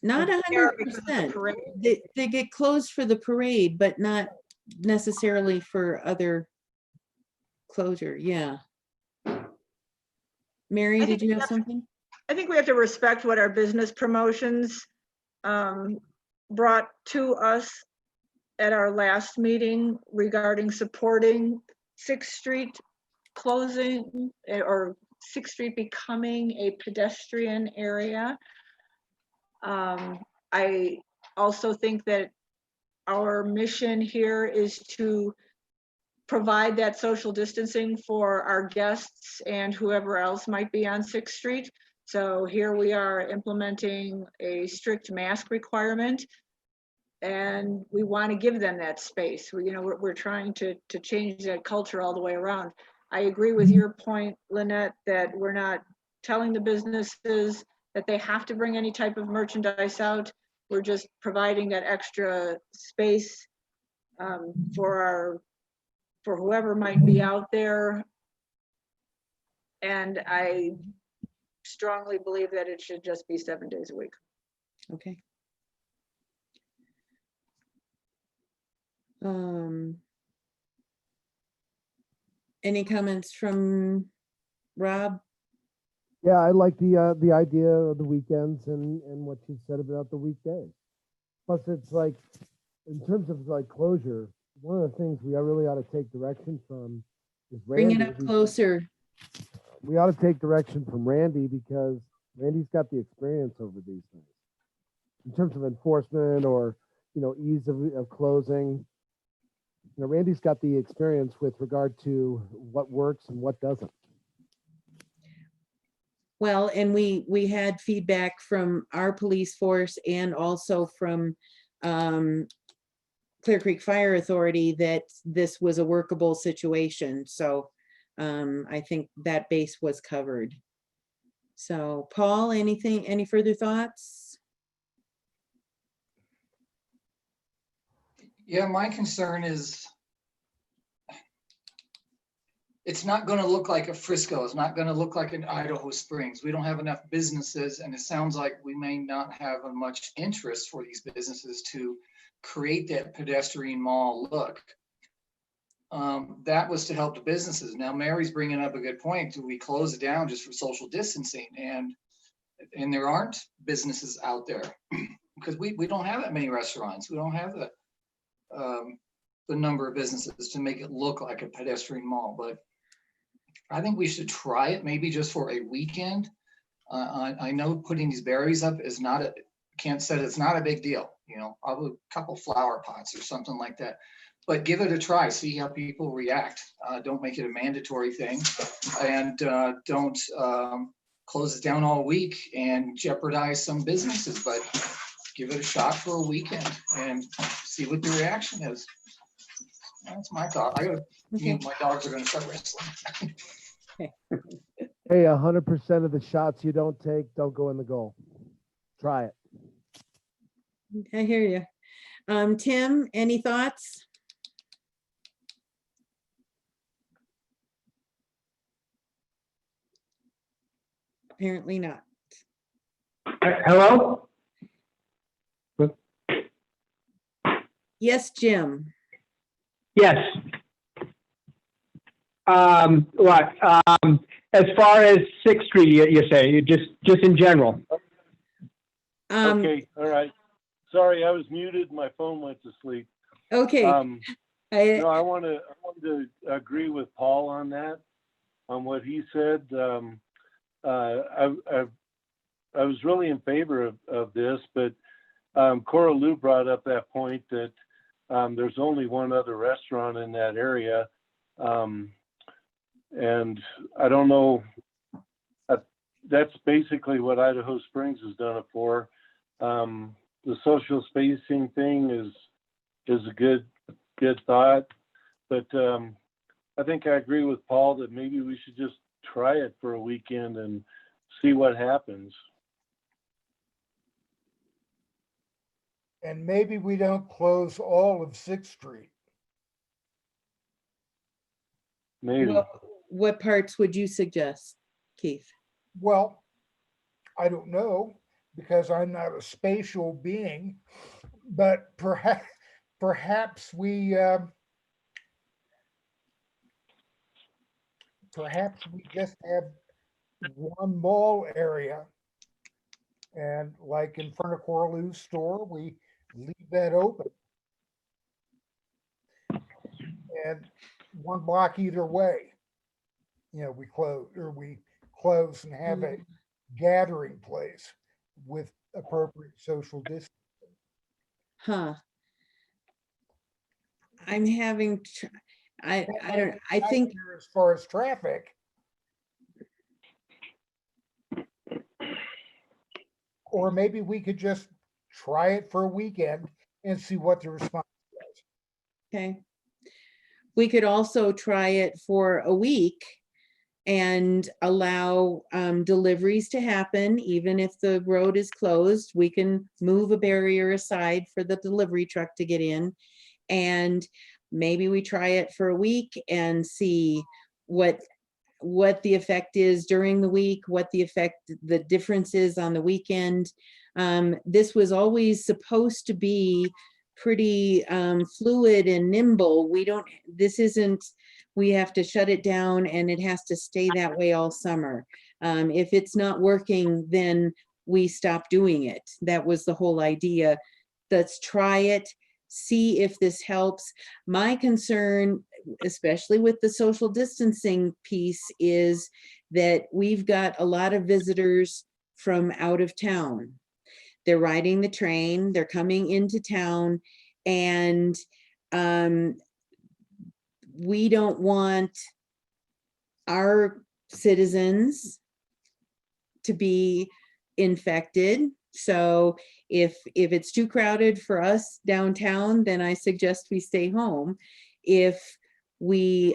Not 100%. They get closed for the parade, but not necessarily for other closure. Yeah. Mary, did you have something?
I think we have to respect what our business promotions brought to us at our last meeting regarding supporting 6th Street closing or 6th Street becoming a pedestrian area. I also think that our mission here is to provide that social distancing for our guests and whoever else might be on 6th Street. So here we are implementing a strict mask requirement, and we want to give them that space. We're trying to change that culture all the way around. I agree with your point, Lynette, that we're not telling the businesses that they have to bring any type of merchandise out. We're just providing that extra space for whoever might be out there. And I strongly believe that it should just be 7 days a week.
Okay. Any comments from Rob?
Yeah, I like the idea of the weekends and what you said about the weekdays. Plus, it's like, in terms of like closure, one of the things we really ought to take direction from is Randy.
Bring it up closer.
We ought to take direction from Randy because Randy's got the experience over these things. In terms of enforcement or, ease of closing, Randy's got the experience with regard to what works and what doesn't.
Well, and we had feedback from our police force and also from Clear Creek Fire Authority that this was a workable situation. So I think that base was covered. So Paul, any further thoughts?
Yeah, my concern is it's not going to look like a Frisco. It's not going to look like an Idaho Springs. We don't have enough businesses, and it sounds like we may not have much interest for these businesses to create that pedestrian mall look. That was to help the businesses. Now, Mary's bringing up a good point. Do we close it down just for social distancing? And there aren't businesses out there because we don't have that many restaurants. We don't have the number of businesses to make it look like a pedestrian mall. But I think we should try it maybe just for a weekend. I know putting these berries up is it's not a big deal. Probably a couple flower pots or something like that. But give it a try, see how people react. Don't make it a mandatory thing, and don't close it down all week and jeopardize some businesses. But give it a shot for a weekend and see what the reaction is. That's my thought. My dogs are going to start wrestling.
Hey, 100% of the shots you don't take don't go in the goal. Try it.
I hear you. Tim, any thoughts? Apparently not.
Hello?
Yes, Jim.
Yes. What? As far as 6th Street, you say, just in general?
Okay, all right. Sorry, I was muted. My phone went to sleep.
Okay.
I want to agree with Paul on that, on what he said. I was really in favor of this, but Cora Lou brought up that point that there's only one other restaurant in that area. And I don't know, that's basically what Idaho Springs has done it for. The social spacing thing is a good thought, but I think I agree with Paul that maybe we should just try it for a weekend and see what happens.
And maybe we don't close all of 6th Street.
Maybe.
What parts would you suggest, Keith?
Well, I don't know because I'm not a spatial being, but perhaps we just have one mall area, and like in front of Coraloo's store, we leave that open. And one block either way. We close and have a gathering place with appropriate social distance.
Huh. I'm having, I don't, I think.
As far as traffic. Or maybe we could just try it for a weekend and see what the response is.
Okay. We could also try it for a week and allow deliveries to happen. Even if the road is closed, we can move a barrier aside for the delivery truck to get in. And maybe we try it for a week and see what the effect is during the week, what the difference is on the weekend. This was always supposed to be pretty fluid and nimble. We have to shut it down and it has to stay that way all summer. If it's not working, then we stop doing it. That was the whole idea. Let's try it, see if this helps. My concern, especially with the social distancing piece, is that we've got a lot of visitors from out of town. They're riding the train, they're coming into town, and we don't want our citizens to be infected. So if it's too crowded for us downtown, then I suggest we stay home. If we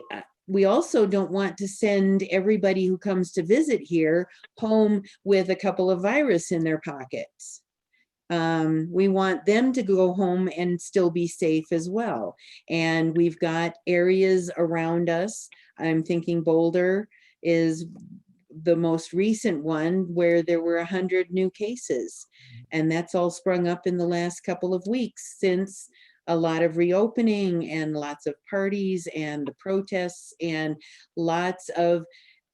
also don't want to send everybody who comes to visit here home with a couple of virus in their pockets. We want them to go home and still be safe as well. And we've got areas around us. I'm thinking Boulder is the most recent one where there were 100 new cases. And that's all sprung up in the last couple of weeks since a lot of reopening and lots of parties and the protests and lots of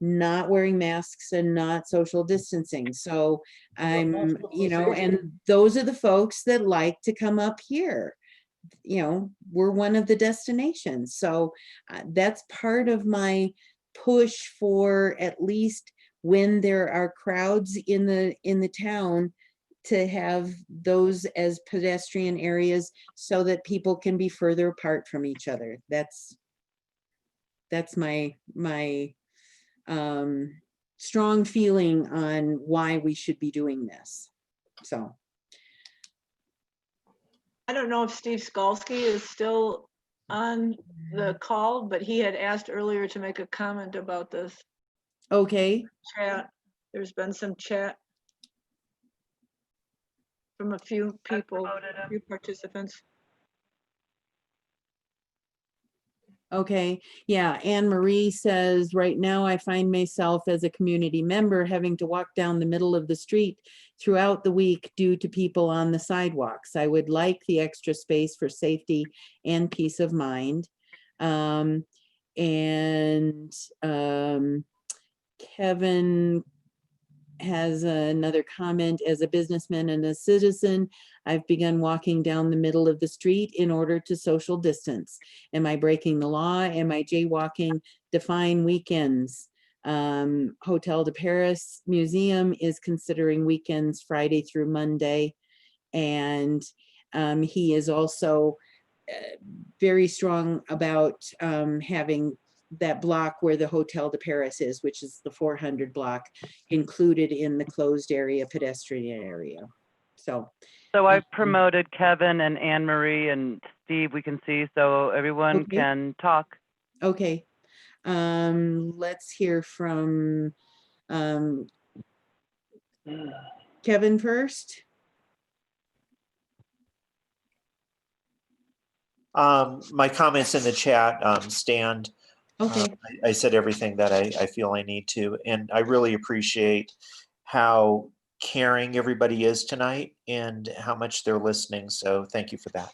not wearing masks and not social distancing. So and those are the folks that like to come up here. We're one of the destinations. So that's part of my push for, at least when there are crowds in the town, to have those as pedestrian areas so that people can be further apart from each other. That's my strong feeling on why we should be doing this. So
I don't know if Steve Skalski is still on the call, but he had asked earlier to make a comment about this.
Okay.
Chat. There's been some chat from a few people, a few participants.
Okay, yeah, Anne Marie says, right now I find myself as a community member having to walk down the middle of the street throughout the week due to people on the sidewalks. I would like the extra space for safety and peace of mind. Kevin has another comment. As a businessman and a citizen, I've begun walking down the middle of the street in order to social distance. Am I breaking the law? Am I jaywalking? Define weekends. Hotel de Paris Museum is considering weekends Friday through Monday. And he is also very strong about having that block where the Hotel de Paris is, which is the 400 block, included in the closed area, pedestrian area. So
I've promoted Kevin and Anne Marie and Steve, we can see, so everyone can talk.
Okay. Let's hear from Kevin first.
My comments in the chat stand.
Okay.
I said everything that I feel I need to, and I really appreciate how caring everybody is tonight and how much they're listening. So thank you for that.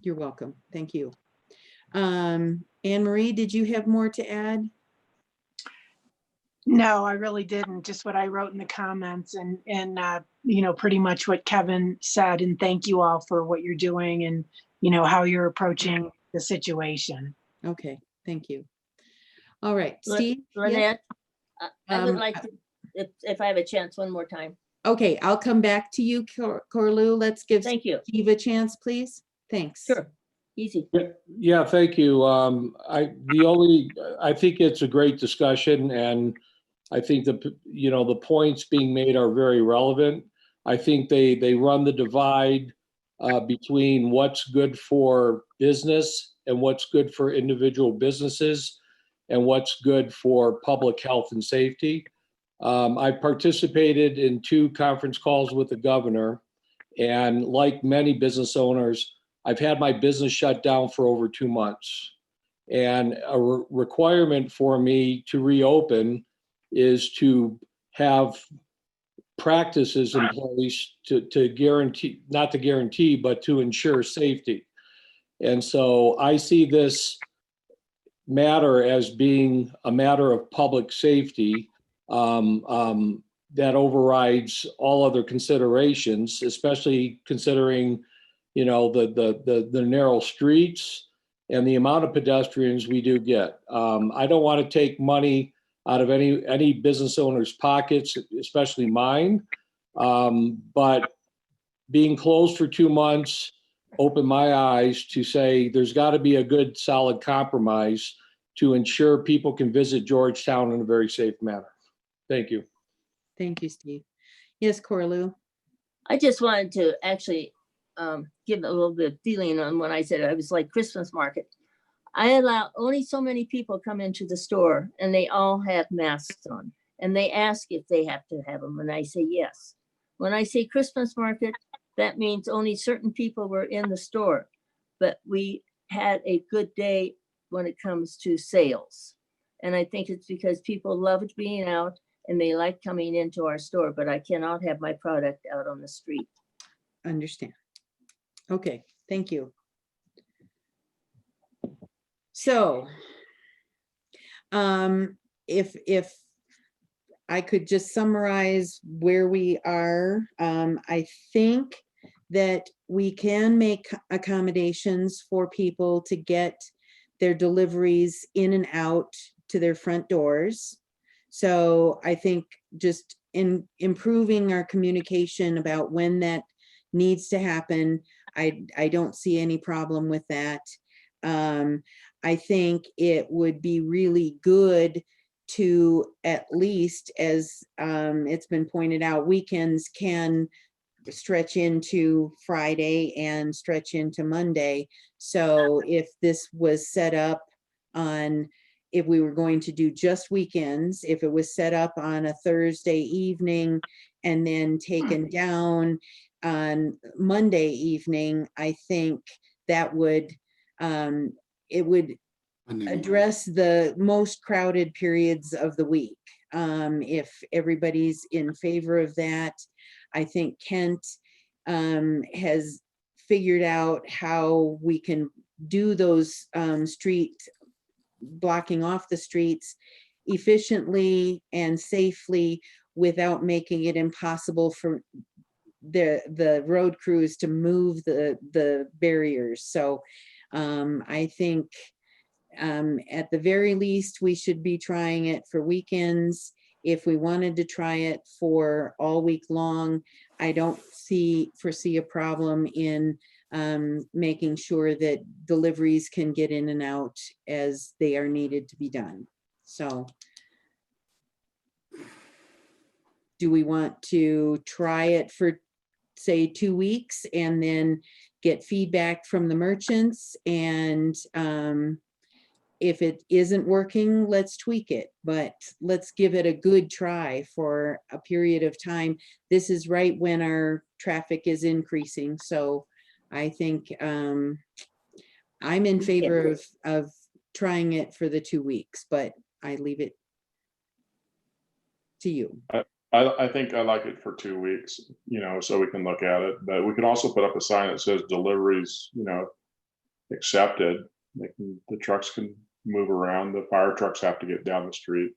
You're welcome. Thank you. Anne Marie, did you have more to add?
No, I really didn't. Just what I wrote in the comments and pretty much what Kevin said. And thank you all for what you're doing and how you're approaching the situation.
Okay, thank you. All right, Steve? Yes?
Lynette, I would
Um,
like to, if I have a chance one more time.
Okay, I'll come back to you, Corlu. Let's give
Thank you.
Steve a chance, please. Thanks.
Sure, easy.
Yeah, thank you. I think it's a great discussion, and I think the points being made are very relevant. I think they run the divide between what's good for business and what's good for individual businesses and what's good for public health and safety. I participated in 2 conference calls with the governor, and like many business owners, I've had my business shut down for over 2 months. And a requirement for me to reopen is to have practices in place to guarantee, not to guarantee, but to ensure safety. And so I see this matter as being a matter of public safety that overrides all other considerations, especially considering, the narrow streets and the amount of pedestrians we do get. I don't want to take money out of any business owner's pockets, especially mine. But being closed for 2 months opened my eyes to say there's got to be a good, solid compromise to ensure people can visit Georgetown in a very safe manner. Thank you.
Thank you, Steve. Yes, Corlu.
I just wanted to actually give a little bit of feeling on when I said I was like Christmas market. I allow only so many people come into the store, and they all have masks on, and they ask if they have to have them, and I say yes. When I say Christmas market, that means only certain people were in the store, but we had a good day when it comes to sales. And I think it's because people loved being out and they like coming into our store, but I cannot have my product out on the street.
Understand. Okay, thank you. So, if I could just summarize where we are, I think that we can make accommodations for people to get their deliveries in and out to their front doors. So I think just in improving our communication about when that needs to happen, I don't see any problem with that. I think it would be really good to, at least as it's been pointed out, weekends can stretch into Friday and stretch into Monday. So if this was set up on, if we were going to do just weekends, if it was set up on a Thursday evening and then taken down on Monday evening, I think that would, it would address the most crowded periods of the week. If everybody's in favor of that, I think Kent has figured out how we can do those street blocking off the streets efficiently and safely without making it impossible for the road crews to move the barriers. So I think at the very least, we should be trying it for weekends. If we wanted to try it for all week long, I don't foresee a problem in making sure that deliveries can get in and out as they are needed to be done. So do we want to try it for, say, 2 weeks and then get feedback from the merchants? And if it isn't working, let's tweak it, but let's give it a good try for a period of time. This is right when our traffic is increasing. So I think I'm in favor of trying it for the 2 weeks, but I leave it to you.
I think I like it for 2 weeks, so we can look at it, but we can also put up a sign that says deliveries, accepted. The trucks can move around. The fire trucks have to get down the street.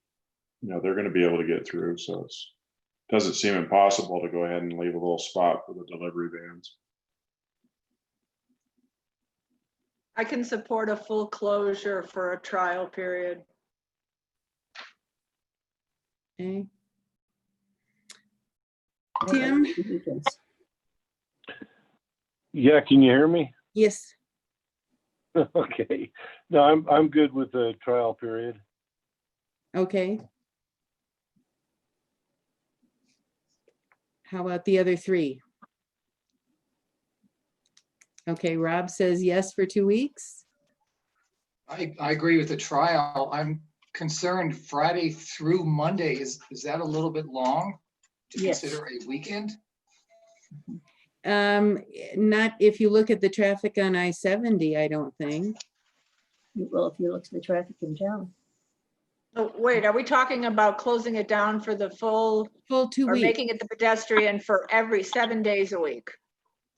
They're going to be able to get through. So it doesn't seem impossible to go ahead and leave a little spot for the delivery vans.
I can support a full closure for a trial period.
Okay.
I like
Tim?
the weekends.
Yeah, can you hear me?
Yes.
Okay. No, I'm good with the trial period.
Okay. How about the other three? Okay, Rob says yes for 2 weeks.
I agree with the trial. I'm concerned Friday through Monday, is that a little bit long to
Yes.
consider a weekend?
Not if you look at the traffic on I-70, I don't think.
Well, if you look at the traffic in town.
Oh, wait, are we talking about closing it down for the full,
Full 2
or
weeks.
making it the pedestrian for every 7 days a week?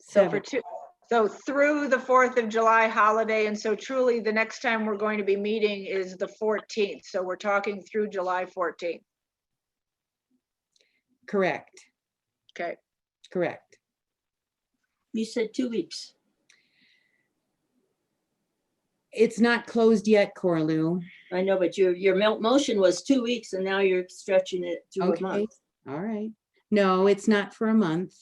So for
7.
so through the 4th of July holiday, and so truly the next time we're going to be meeting is the 14th. So we're talking through July 14th.
Correct.
Okay.
Correct.
You said 2 weeks.
It's not closed yet, Corlu.
I know, but your motion was 2 weeks and now you're stretching it to a
Okay.
month.
All right. No, it's not for a month.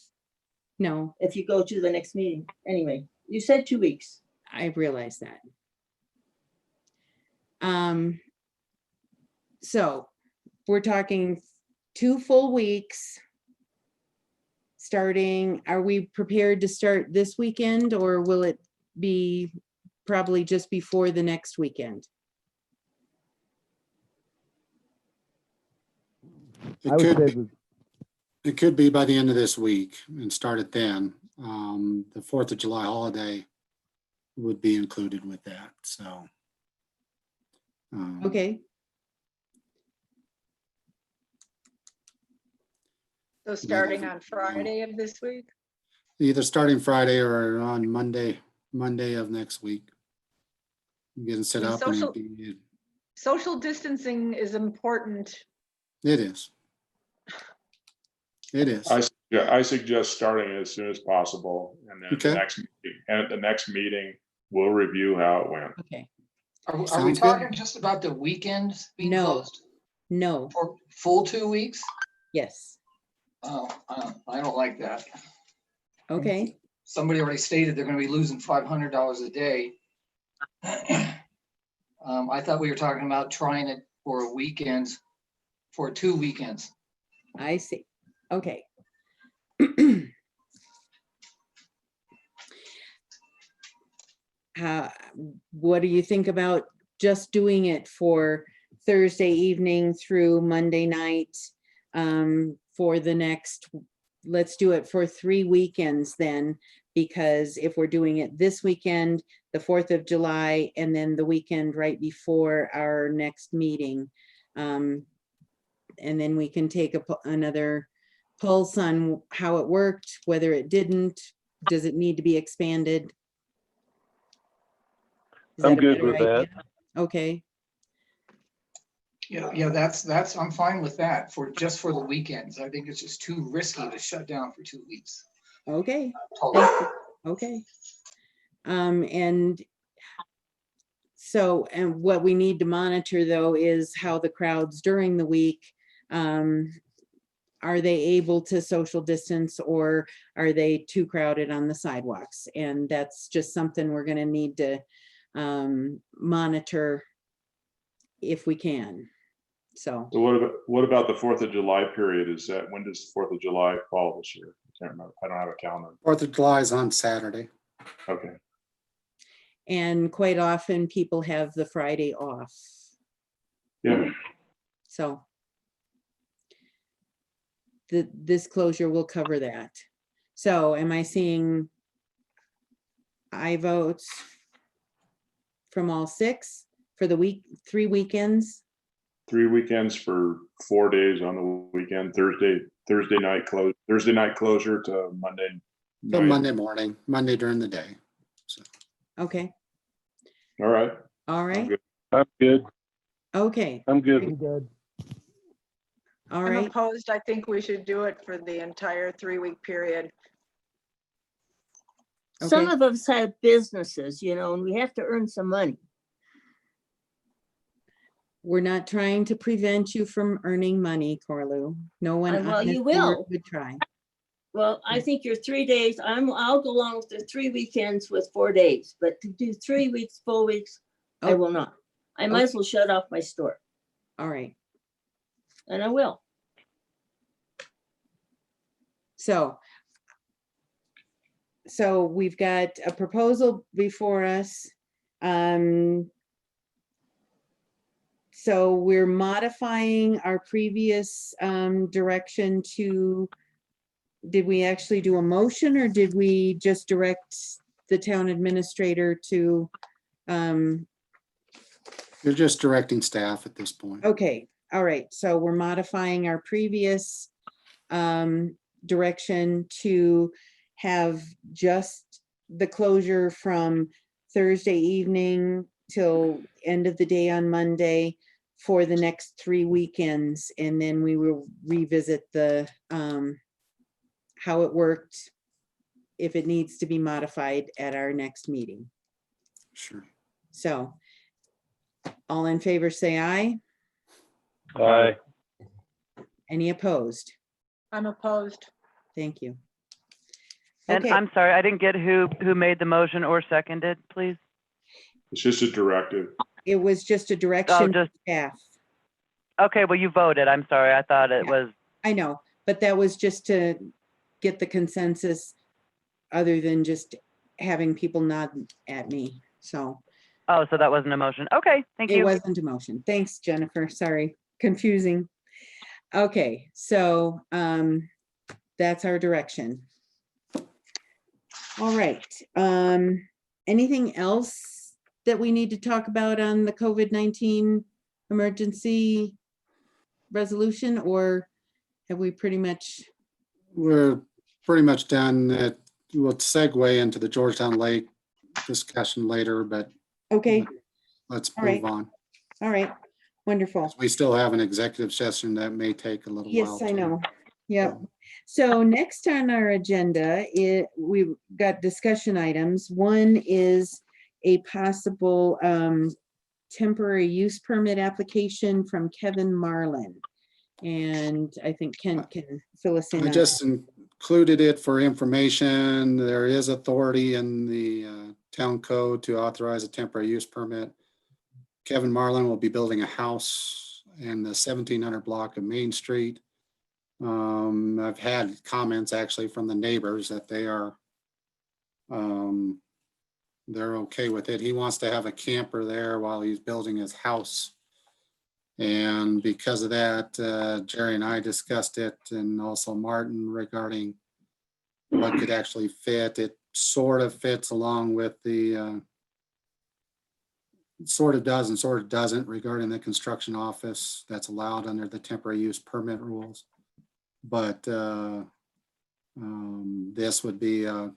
No,
If you go to the next meeting. Anyway, you said 2 weeks.
I realize that. So we're talking 2 full weeks. Starting, are we prepared to start this weekend, or will it be probably just before the next weekend?
It could be by the end of this week and start it then. The 4th of July holiday would be included with that, so.
Okay.
So starting on Friday of this week?
Either starting Friday or on Monday of next week. Getting set
And
up and it'd be,
social distancing is important.
it is. It is.
I suggest starting as soon as possible, and then
Okay.
at the next meeting, we'll review how it went.
Okay.
Are we
Sounds
talking
good.
just about the weekends being
No.
closed
No.
for full 2 weeks?
Yes.
Oh, I don't like that.
Okay.
Somebody already stated they're gonna be losing $500 a day. I thought we were talking about trying it for weekends, for 2 weekends.
I see. Okay. What do you think about just doing it for Thursday evening through Monday night? For the next, let's do it for 3 weekends then, because if we're doing it this weekend, the 4th of July, and then the weekend right before our next meeting. And then we can take another pulse on how it worked, whether it didn't, does it need to be expanded? Is
I'm
that a
good
better
with that.
idea? Okay,
Yeah, that's, I'm fine with that for just for the weekends. I think it's just too risky to shut down for 2 weeks.
okay,
Totally.
okay. And so, and what we need to monitor though is how the crowds during the week, are they able to social distance, or are they too crowded on the sidewalks? And that's just something we're gonna need to monitor if we can. So
So what about the 4th of July period? When does the 4th of July fall this year? I can't remember. I don't have a calendar.
4th of July is on Saturday.
Okay.
and quite often people have the Friday off.
Yeah.
So this closure will cover that. So am I seeing aye votes from all 6 for the 3 weekends?
3 weekends for 4 days on the weekend, Thursday night closure to Monday
Till
night.
Monday morning, Monday during the day. So.
Okay,
All right.
all right,
I'm good.
okay,
I'm good.
Good.
all
I'm
right.
opposed. I think we should do it for the entire 3-week period.
Some
Okay.
of us have businesses, and we have to earn some money.
We're not trying to prevent you from earning money, Corlu. No one
Well,
on this
you
board
will.
would try.
Well, I think your 3 days, I'll go along with the 3 weekends with 4 days, but to do 3 weeks, full weeks, I will not. I might as well shut off my store,
All right.
and I will.
So we've got a proposal before us. So we're modifying our previous direction to, did we actually do a motion or did we just direct the town administrator to?
You're just directing staff at this point.
Okay, all right. So we're modifying our previous direction to have just the closure from Thursday evening till end of the day on Monday for the next 3 weekends. And then we will revisit the how it worked, if it needs to be modified at our next meeting.
Sure.
So all in favor, say aye.
Aye.
Any opposed?
I'm opposed.
Thank you.
And
Okay.
I'm sorry, I didn't get who made the motion or seconded, please.
It's just a directive.
It was just a direction to
just-
staff.
Okay, well, you voted. I'm sorry. I thought it
Yeah.
was,
I know, but that was just to get the consensus other than just having people nod at me. So
oh, so that wasn't a motion. Okay, thank
it
you.
wasn't a motion. Thanks, Jennifer. Sorry, confusing. Okay, so that's our direction. All right. Anything else that we need to talk about on the COVID-19 emergency resolution, or have we pretty much?
We're pretty much done. We'll segue into the Georgetown Lake discussion later, but
Okay,
let's
all
move
right.
on.
All right, wonderful.
We still have an executive session that may take a little while.
Yes, I
too.
know. Yep. So next on our agenda, we've got discussion items. One is a possible temporary use permit application from Kevin Marlin. And I think Kent can fill us in
I
on
just
that.
included it for information. There is authority in the town code to authorize a temporary use permit. Kevin Marlin will be building a house in the 1700 block of Main Street. I've had comments actually from the neighbors that they're okay with it. He wants to have a camper there while he's building his house. And because of that, Jerry and I discussed it, and also Martin, regarding what could actually fit. It sort of fits along with the sort of does and sort of doesn't regarding the construction office that's allowed under the temporary use permit rules. But this would be it'd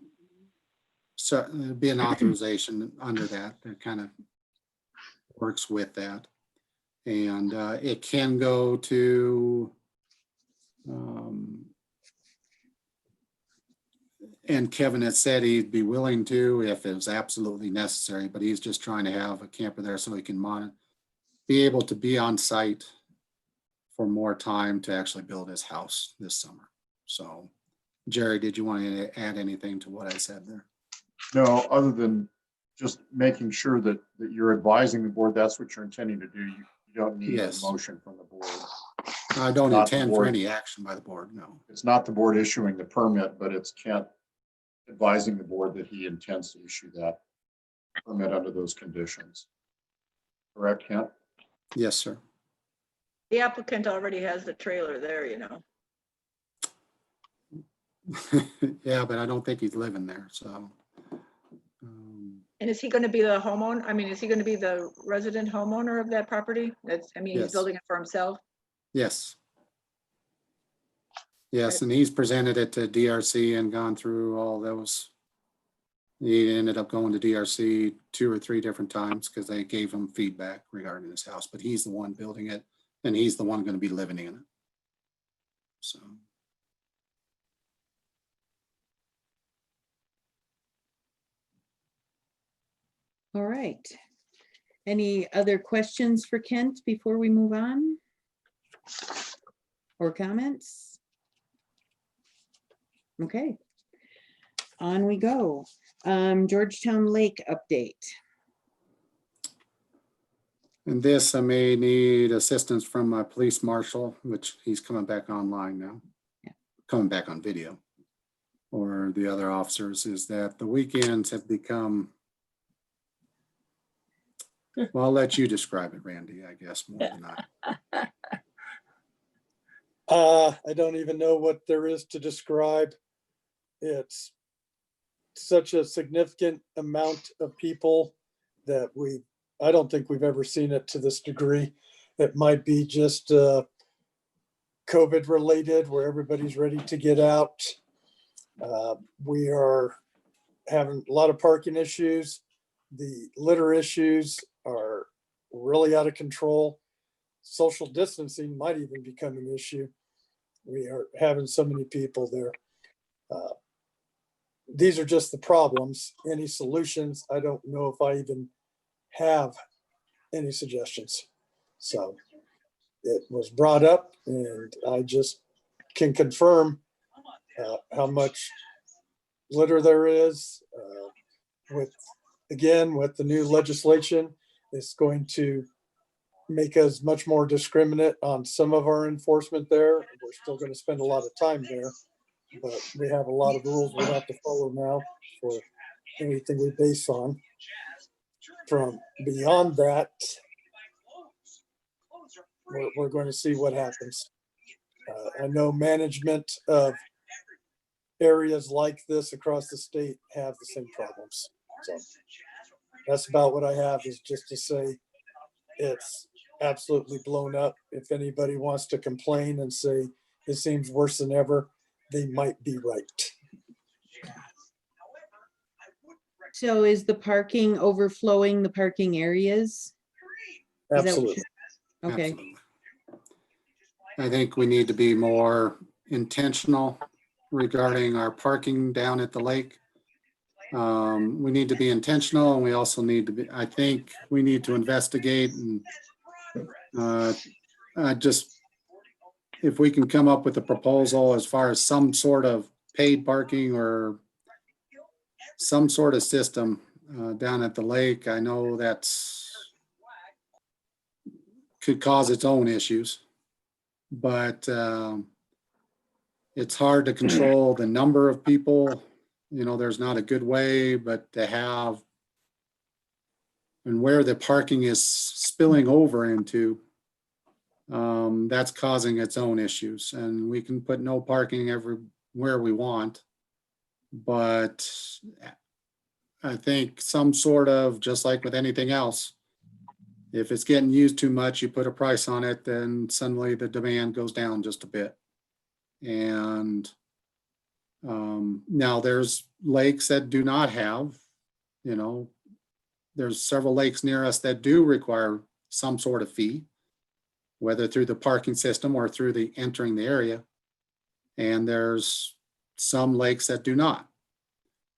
be an authorization under that kind of works with that. And it can go to, and Kevin had said he'd be willing to if it was absolutely necessary, but he's just trying to have a camper there so he can be able to be on site for more time to actually build his house this summer. So, Jerry, did you want to add anything to what I said there?
No, other than just making sure that you're advising the board that's what you're intending to do. You don't need a motion from the board.
I don't
Not the
intend for
board.
any action by the board, no.
It's not the board issuing the permit, but it's Kent advising the board that he intends to issue that permit under those conditions. Correct, Kent?
Yes, sir.
The applicant already has the trailer there, you know.
Yeah, but I don't think he's living there, so.
And is he going to be the homeowner? I mean, is he going to be the resident homeowner of that property? I mean,
Yes.
he's building it for himself.
Yes. Yes, and he's presented it to DRC and gone through all those. He ended up going to DRC 2 or 3 different times because they gave him feedback regarding his house, but he's the one building it and he's the one going to be living in it. So.
All right. Any other questions for Kent before we move on? Or comments? Okay. On we go. Georgetown Lake update.
And this, I may need assistance from my police marshal, which he's coming back online now.
Yeah.
Coming back on video. Or the other officers, is that the weekends have become, well, I'll let you describe it, Randy, I guess, more than I.
I don't even know what there is to describe. It's such a significant amount of people that I don't think we've ever seen it to this degree. It might be just COVID related, where everybody's ready to get out. We are having a lot of parking issues. The litter issues are really out of control. Social distancing might even become an issue. We are having so many people there. These are just the problems. Any solutions? I don't know if I even have any suggestions. So it was brought up, and I just can confirm how much litter there is. With the new legislation, it's going to make us much more discriminate on some of our enforcement there. We're still going to spend a lot of time there, but we have a lot of rules we have to follow now for anything we base on. From beyond that, we're going to see what happens. I know management of areas like this across the state have the same problems. So that's about what I have, is just to say it's absolutely blown up. If anybody wants to complain and say it seems worse than ever, they might be right.
So is the parking overflowing the parking areas?
Absolutely.
Okay.
Absolutely. I think we need to be more intentional regarding our parking down at the lake. We need to be intentional, and we also need to be, I think we need to investigate and just, if we can come up with a proposal as far as some sort of paid parking or some sort of system down at the lake. I know that's could cause its own issues, but it's hard to control the number of people. You know, there's not a good way, but to have, and where the parking is spilling over into, that's causing its own issues. And we can put no parking everywhere we want, but I think some sort of, just like with anything else, if it's getting used too much, you put a price on it, then suddenly the demand goes down just a bit. And now there's lakes that do not have, you know, there's several lakes near us that do require some sort of fee, whether through the parking system or through the entering the area. And there's some lakes that do not.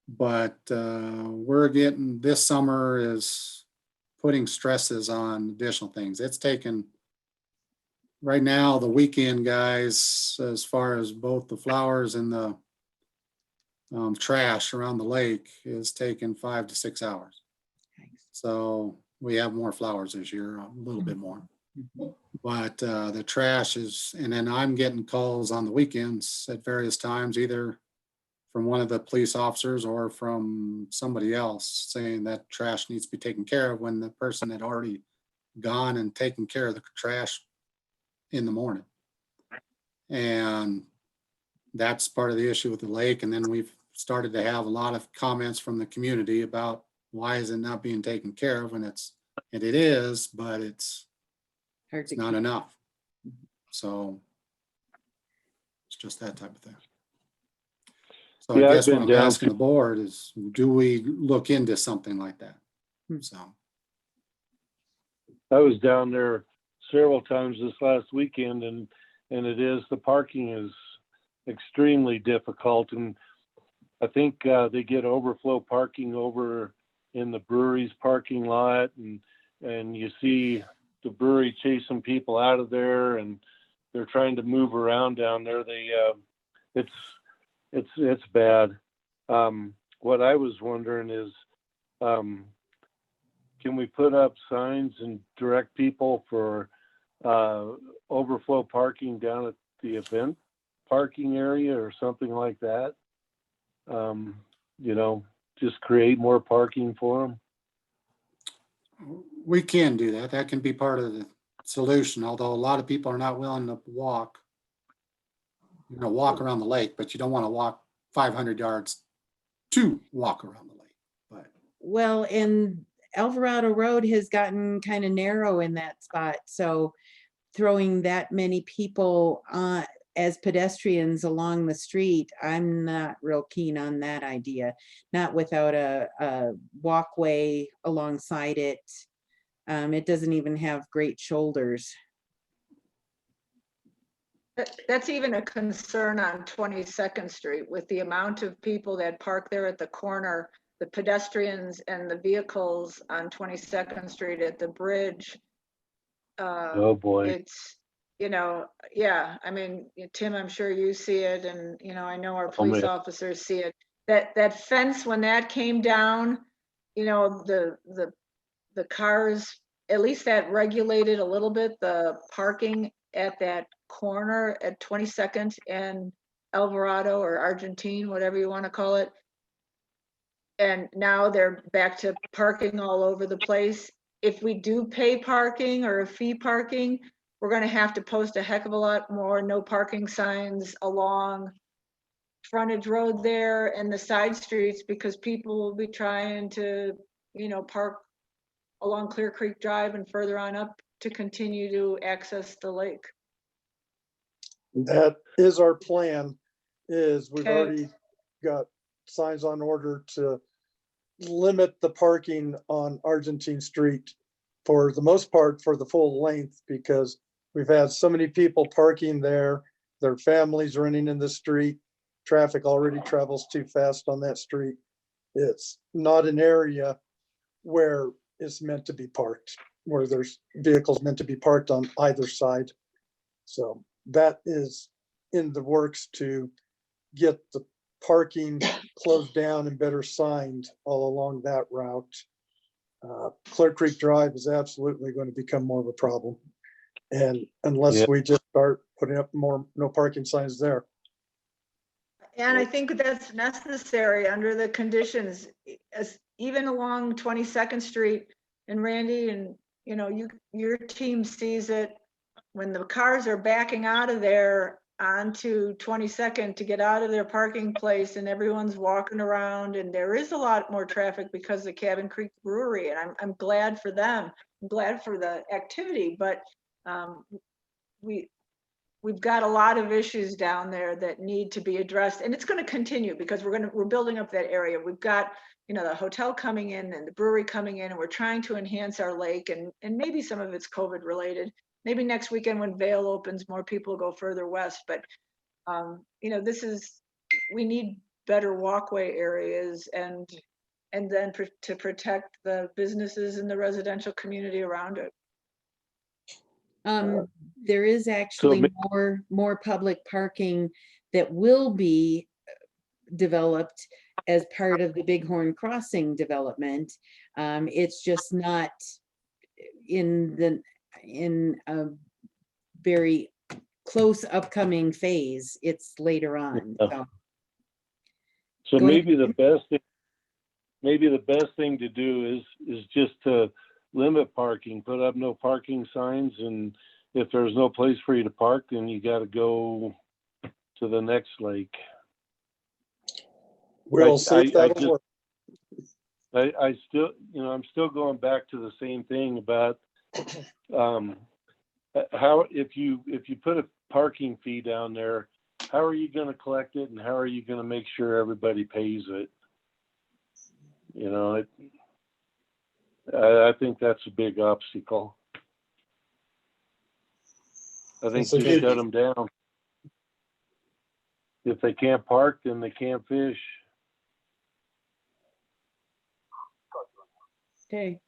But we're getting, this summer is putting stresses on additional things. It's taken, right now, the weekend guys, as far as both the flowers and the trash around the lake, is taking 5 to 6 hours. So we have more flowers this year, a little bit more. But the trash is, and then I'm getting calls on the weekends at various times, either from one of the police officers or from somebody else, saying that trash needs to be taken care of, when the person had already gone and taken care of the trash in the morning. And that's part of the issue with the lake. And then we've started to have a lot of comments from the community about why is it not being taken care of, when it is, but it's not enough. So it's just that type of thing. So
Yeah,
I
I've
guess what
been
I'm
down
asking the board is, do we look into something like that? So
I was down there several times this last weekend, and the parking is extremely difficult. And I think they get overflow parking over in the brewery's parking lot, and and you see the brewery chasing people out of there, and they're trying to move around down there. It's bad. What I was wondering is, can we put up signs and direct people for overflow parking down at the event parking area or something like that? Just create more parking for them.
We can do that. That can be part of the solution, although a lot of people are not willing to walk around the lake, but you don't want to walk 500 yards to walk around the lake. But
well, and Alvarado Road has gotten kind of narrow in that spot. So throwing that many people as pedestrians along the street, I'm not real keen on that idea. Not without a walkway alongside it. It doesn't even have great shoulders.
That's even a concern on 22nd Street with the amount of people that park there at the corner, the pedestrians and the vehicles on 22nd Street at the bridge.
Oh boy.
It's, yeah, I mean, Tim, I'm sure you see it, and, I know our police officers see it. That fence, when that came down, the cars, at least that regulated a little bit the parking at that corner at 22nd and Alvarado or Argentine, whatever you want to call it. And now they're back to parking all over the place. If we do pay parking or a fee parking, we're going to have to post a heck of a lot more no parking signs along frontage road there and the side streets, because people will be trying to, park along Clear Creek Drive and further on up to continue to access the lake.
That is our plan, is we've already got signs on order to limit the parking on Argentine Street for the most part for the full length, because we've had so many people parking there, their families running in the street. Traffic already travels too fast on that street. It's not an area where it's meant to be parked, where there's vehicles meant to be parked on either side. So that is in the works to get the parking closed down and better signed all along that route. Clear Creek Drive is absolutely going to become more of a problem. And unless we just start putting up more no parking signs there.
And I think that's necessary under the conditions, even along 22nd Street. And Randy, and your team sees it when the cars are backing out of there onto 22nd to get out of their parking place, and everyone's walking around, and there is a lot more traffic because of Cabin Creek Brewery, and I'm glad for them. I'm glad for the activity, but we've got a lot of issues down there that need to be addressed, and it's going to continue because we're building up that area. We've got the hotel coming in and the brewery coming in, and we're trying to enhance our lake, and maybe some of it's COVID related. Maybe next weekend when Vail opens, more people go further west, but we need better walkway areas and then to protect the businesses in the residential community around it.
There is actually more public parking that will be developed as part of the Bighorn Crossing development. It's just not in a very close upcoming phase. It's later on.
So maybe the best thing to do is just to limit parking, put up no parking signs, and if there's no place for you to park, then you got to go to the next lake.
We'll see if that'll work.
I still, I'm still going back to the same thing about how if you put a parking fee down there, how are you going to collect it, and how are you going to make sure everybody pays it? I think that's a big obstacle. I think you shut them down. If they can't park, then they can't fish.
Okay.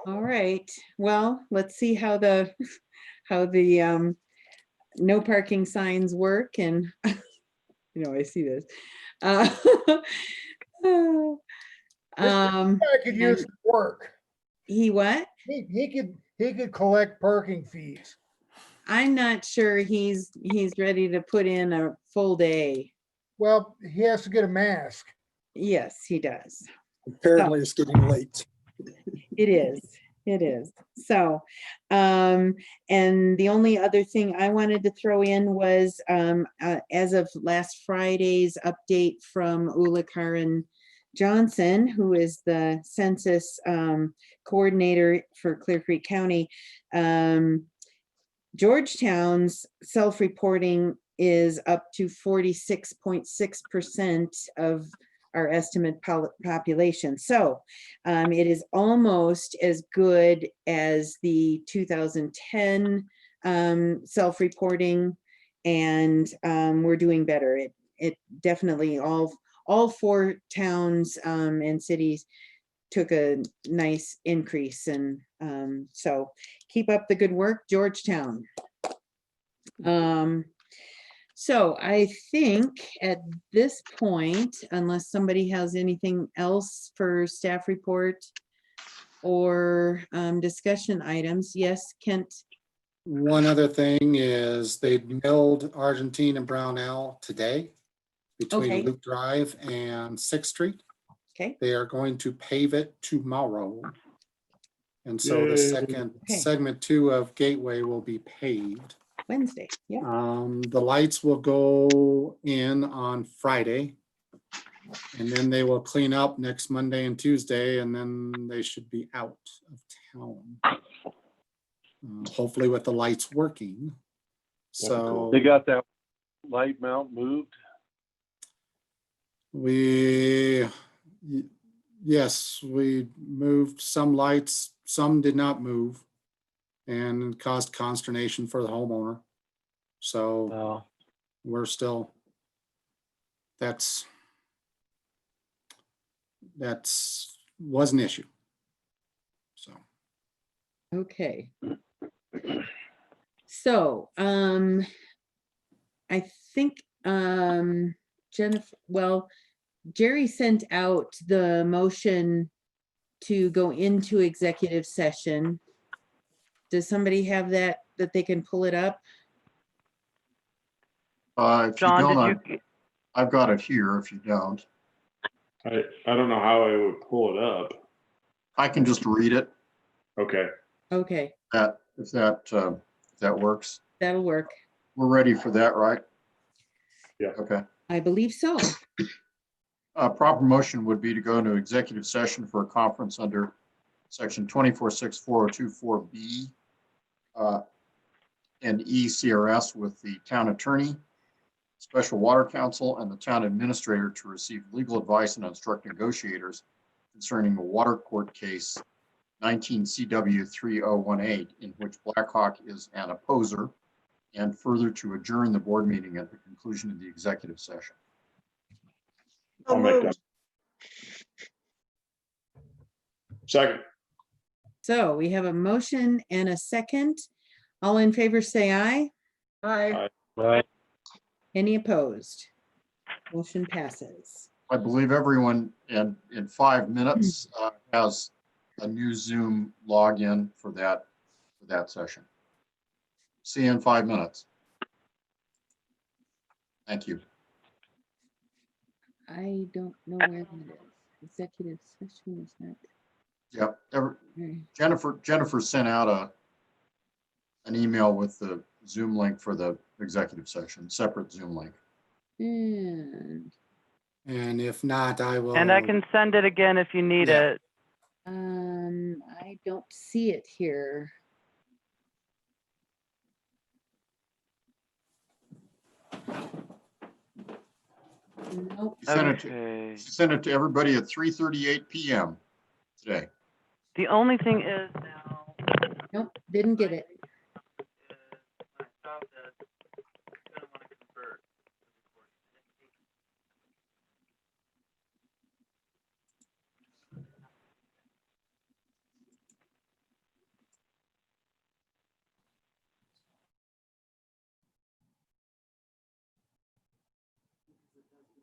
All right, well, let's see how the, no parking signs work and, I see this.
I could use
And
some work.
he what?
He could collect parking fees.
I'm not sure he's ready to put in a full day.
Well, he has to get a mask.
Yes, he does.
Apparently it's getting late.
It is. It is. So, and the only other thing I wanted to throw in was, as of last Friday's update from Ula Karen Johnson, who is the census coordinator for Clear Creek County, Georgetown's self-reporting is up to 46.6% of our estimate population. So it is almost as good as the 2010 self-reporting, and we're doing better. It definitely, all 4 towns and cities took a nice increase, and so keep up the good work, Georgetown. So I think at this point, unless somebody has anything else for staff report or discussion items, yes, Kent?
One other thing is they milled Argentine and Brownell today between
Okay.
Loop Drive and 6th Street.
Okay.
They are going to pave it tomorrow. And so the second segment 2 of Gateway will be paved.
Wednesday, yeah.
The lights will go in on Friday, and then they will clean up next Monday and Tuesday, and then they should be out of town. Hopefully with the lights working. So
they got that light mount moved.
Yes, we moved some lights, some did not move, and caused consternation for the homeowner. So we're still, that's was an issue. So.
Okay. So, I think, Jennifer, well, Jerry sent out the motion to go into executive session. Does somebody have that they can pull it up?
If
John,
you don't,
did you?
I've got it here if you don't.
I don't know how I would pull it up.
I can just read it.
Okay,
If that works.
that'll work.
We're ready for that, right?
Yeah.
Okay.
I believe so.
Proper motion would be to go into executive session for a conference under section 246402(4)B and ECRS with the town attorney, special water counsel, and the town administrator to receive legal advice and instruct negotiators concerning a water court case 19 CW 3018, in which Blackhawk is an opposer, and further to adjourn the board meeting at the conclusion of the executive session.
I'll make that. Second.
So we have a motion and a second. All in favor, say aye.
Aye.
Right.
Any opposed? Motion passes.
I believe everyone in 5 minutes has a new Zoom login for that session. See you in 5 minutes. Thank you.
I don't know where that is. Executive session is that?
Yep. Jennifer sent out an email with the Zoom link for the executive session, separate Zoom link.
And
if not, I will.
And I can send it again if you need it.
I don't see it here. Nope.
Okay.
Send it to everybody at 3:38 p.m. today.
The only thing is now.
Nope, didn't get it.